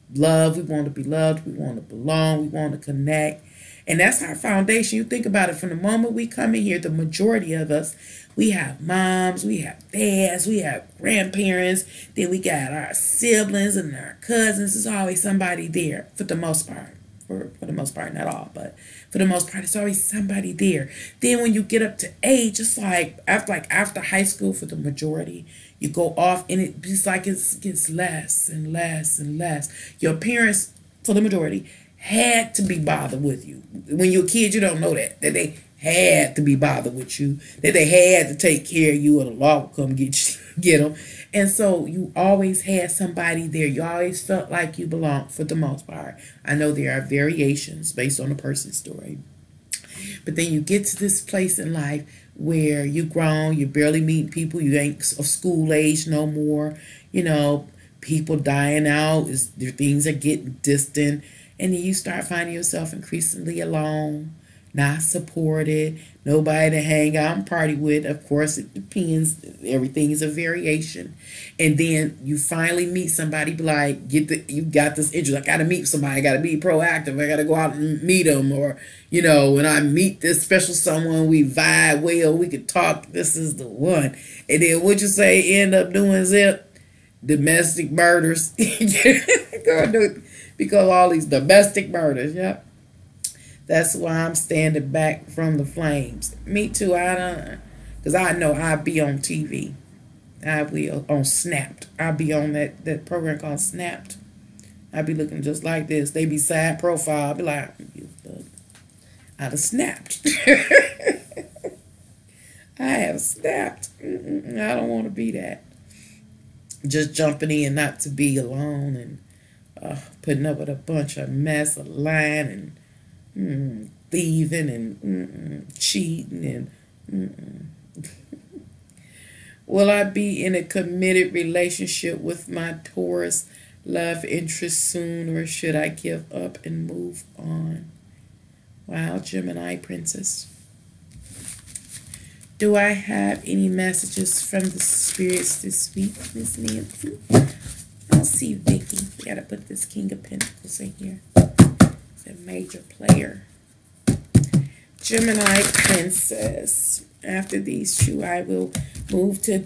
We want to be loved. We want to belong. We want to connect. And that's our foundation. You think about it, from the moment we come in here, the majority of us, we have moms, we have dads, we have grandparents, then we got our siblings and our cousins. There's always somebody there for the most part. For the most part, not all, but for the most part, it's always somebody there. Then when you get up to age, it's like after high school, for the majority, you go off and it's like it gets less and less and less. Your parents, for the majority, had to be bothered with you. When you're a kid, you don't know that they had to be bothered with you, that they had to take care of you, or the law would come get them. And so you always had somebody there. You always felt like you belonged for the most part. I know there are variations based on the person's story. But then you get to this place in life where you're grown, you're barely meeting people, you ain't of school age no more, people dying out, things are getting distant. And then you start finding yourself increasingly alone, not supported, nobody to hang out and party with. Of course, it depends. Everything is a variation. And then you finally meet somebody, like, you got this interest. I got to meet somebody. I got to be proactive. I got to go out and meet them. Or, when I meet this special someone, we vibe well, we could talk. This is the one. And then what you say, end up doing domestic murders. Because all these domestic murders, yep. That's why I'm standing back from the flames. Me too. Because I know I'll be on TV. I will on Snapped. I'll be on that program called Snapped. I'll be looking just like this. They be side profile. I'll be like, I'd have snapped. I have snapped. I don't want to be that. Just jumping in not to be alone and putting up with a bunch of mess, of lying and thieving and cheating and Will I be in a committed relationship with my Taurus love interest soon, or should I give up and move on? Wow, Gemini Princess. Do I have any messages from the spirits this week, Miss Nancy? I don't see Vicky. We gotta put this King of Pentacles in here. It's a major player. Gemini Princess. After these two, I will move to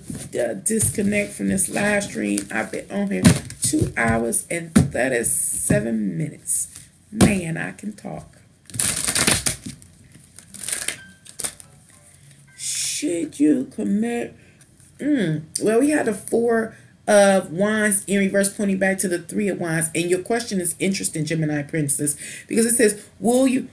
disconnect from this live stream. I've been on here 2 hours and 37 minutes. Man, I can talk. Should you commit? Well, we had the Four of Wands in reverse pointing back to the Three of Wands. And your question is interesting, Gemini Princess, because it says, will you...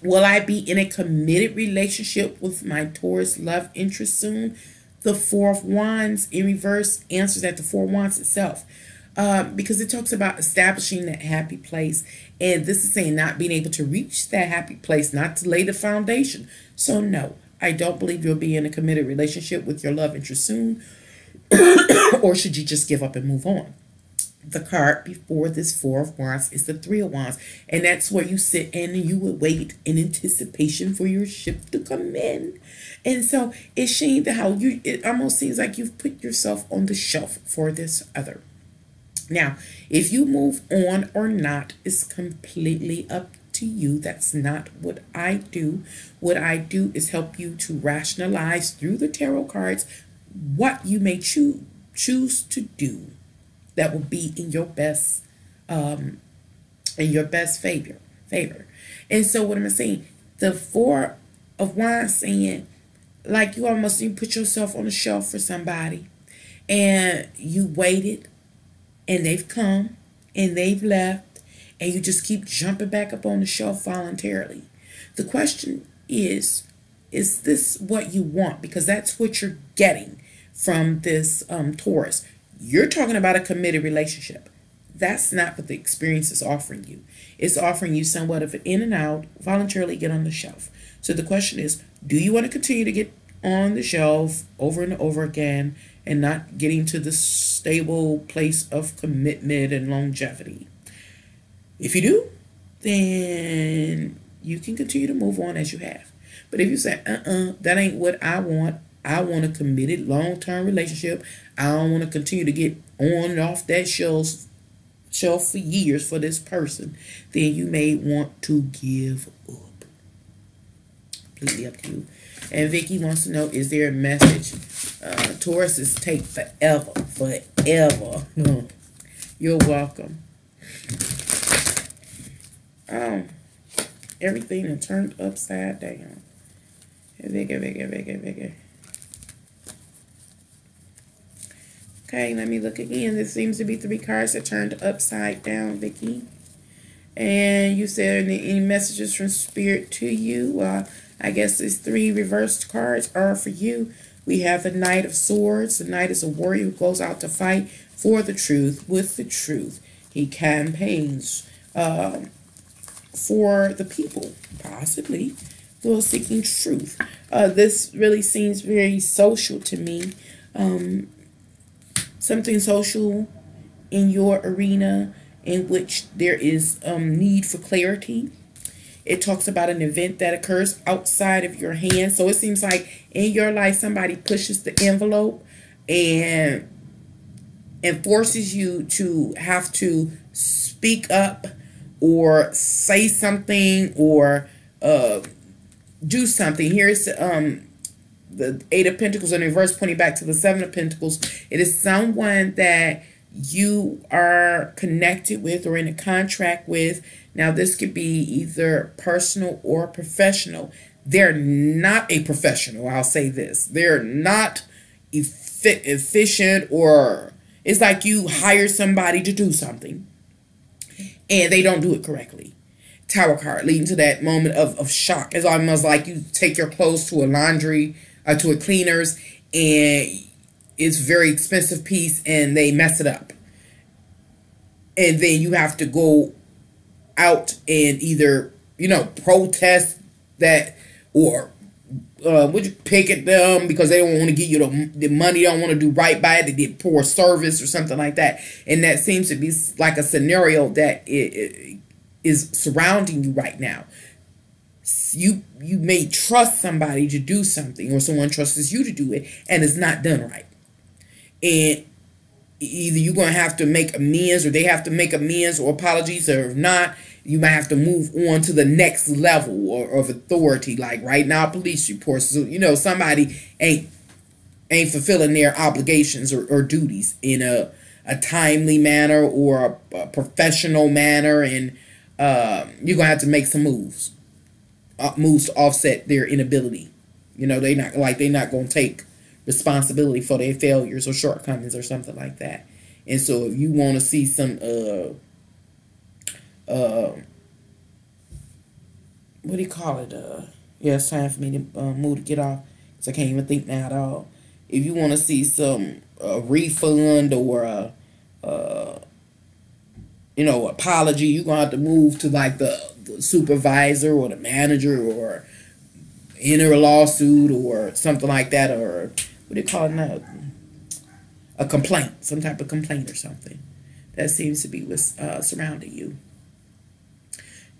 Will I be in a committed relationship with my Taurus love interest soon? The Four of Wands in reverse answers at the Four of Wands itself. Because it talks about establishing that happy place. And this is saying not being able to reach that happy place, not to lay the foundation. So no, I don't believe you'll be in a committed relationship with your love interest soon. Or should you just give up and move on? The card before this Four of Wands is the Three of Wands. And that's where you sit and you would wait in anticipation for your ship to come in. And so it's shame that how it almost seems like you've put yourself on the shelf for this other. Now, if you move on or not is completely up to you. That's not what I do. What I do is help you to rationalize through the tarot cards what you may choose to do that will be in your best favor. And so what am I saying? The Four of Wands saying, like, you put yourself on the shelf for somebody and you waited and they've come and they've left and you just keep jumping back up on the shelf voluntarily. The question is this what you want? Because that's what you're getting from this Taurus. You're talking about a committed relationship. that's not what the experience is offering you. It's offering you somewhat of an in and out, voluntarily get on the shelf. So the question is, do you want to continue to get on the shelf over and over again and not getting to the stable place of commitment and longevity? If you do, then you can continue to move on as you have. But if you say, that ain't what I want a committed long-term relationship. I don't want to continue to get on and off that shelf for years for this person, then you may want to give up. Completely up to you. And Vicky wants to know, is there a message? Tauruses take forever. You're welcome. Everything is turned upside down. Vicky. Okay, let me look again. There seems to be 3 cards that turned upside down, Vicky. And you said any messages from Spirit to you? I guess these 3 reversed cards are for you. We have the Knight of Swords. The Knight is a warrior who goes out to fight for the truth, with the truth. He campaigns for the people, possibly, who are seeking truth. This really seems very social to me. Something social in your arena in which there is need for clarity. It talks about an event that occurs outside of your hands. So it seems like in your life somebody pushes the envelope and forces you to have to speak up or say something or do something. Here's the 8 of Pentacles in reverse, pointing back to the 7 of Pentacles. It is someone that you are connected with or in a contract with. Now, this could be either personal or professional. They're not a professional, I'll say this. They're not efficient, or it's like you hire somebody to do something and they don't do it correctly. Tower card, leading to that moment of shock. It's almost like you take your clothes to a laundry, to a cleaner's, and it's very expensive piece and they mess it up. And then you have to go out and either, protest that, or would you picket them because they don't want to give you the money, don't want to do right by it, they did poor service or something like that. And that seems to be like a scenario that is surrounding you right now. You may trust somebody to do something, or someone trusts you to do it, and it's not done right. And either you're going to have to make amends, or they have to make amends or apologies, or if not, you might have to move on to the next level of authority. Like right now, police reports. So, somebody ain't fulfilling their obligations or duties in a timely manner or a professional manner, and you're going to have to make some moves to offset their inability. They're not going to take responsibility for their failures or shortcomings or something like that. And so if you want to see some what do you call it? It's time for me to move to get off, because I can't even think now at all. If you want to see some refund or apology, you're gonna have to move to like the supervisor or the manager, or enter a lawsuit or something like that, or what do you call it now? A complaint, some type of complaint or something. That seems to be what's surrounding you.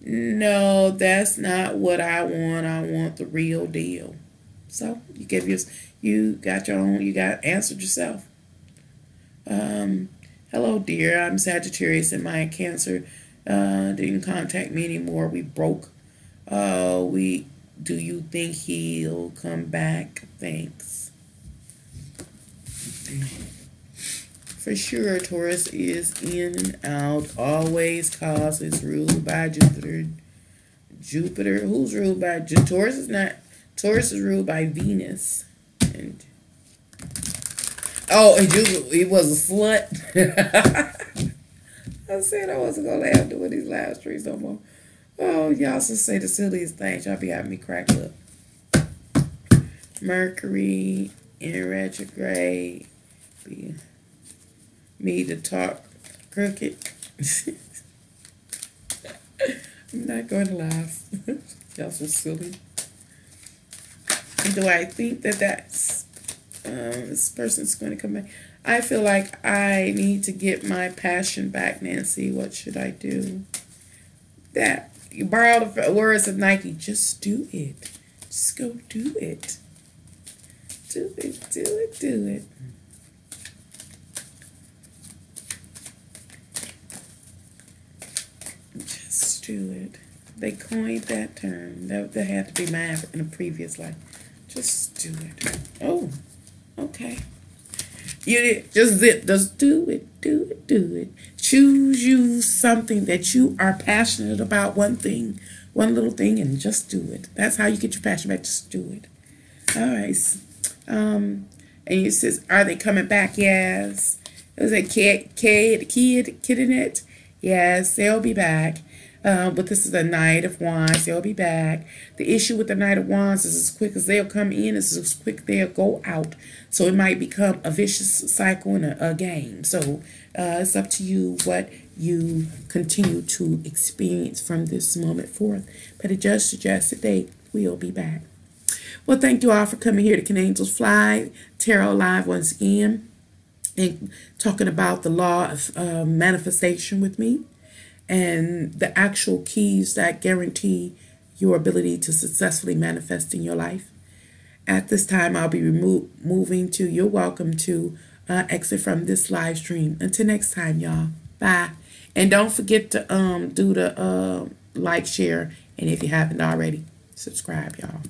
No, that's not what I want. I want the real deal. So you got answered yourself. Hello, dear. I'm Sagittarius and my Cancer. Didn't contact me anymore. We broke. Do you think he'll come back? Thanks. For sure, Taurus is in and out, always cause it's ruled by Jupiter. Jupiter, who's ruled by Taurus? Is not. Taurus is ruled by Venus. And he was a slut. I said I wasn't gonna laugh doing these live streams no more. Oh, y'all should say the silliest things. Y'all be having me crack up. Mercury in retrograde. Me to talk crooked. I'm not going to laugh. Y'all so silly. Do I think that this person's going to come back? I feel like I need to get my passion back, Nancy. What should I do? That you borrow the words of Nike. Just do it. Just go do it. Do it. Do it. Do it. Just do it. They coined that term. That had to be mine in a previous life. Just do it. Oh, okay. You did. Just do it. Do it. Do it. Choose you something that you are passionate about. One thing, one little thing, and just do it. That's how you get your passion back. Just do it. All right. And it says, are they coming back? Yes. It was a kid in it. Yes, they'll be back. But this is a Knight of Wands. They'll be back. The issue with the Knight of Wands is as quick as they'll come in, is as quick they'll go out. So it might become a vicious cycle in a game. So it's up to you what you continue to experience from this moment forth. But it just suggests that they will be back. Well, thank you all for coming here to Can Angels Fly Tarot Live once again and talking about the law of manifestation with me, and the actual keys that guarantee your ability to successfully manifest in your life. At this time, I'll be moving to, you're welcome to exit from this live stream. Until next time, y'all. Bye. And don't forget to do the like, share, and if you haven't already, subscribe, y'all.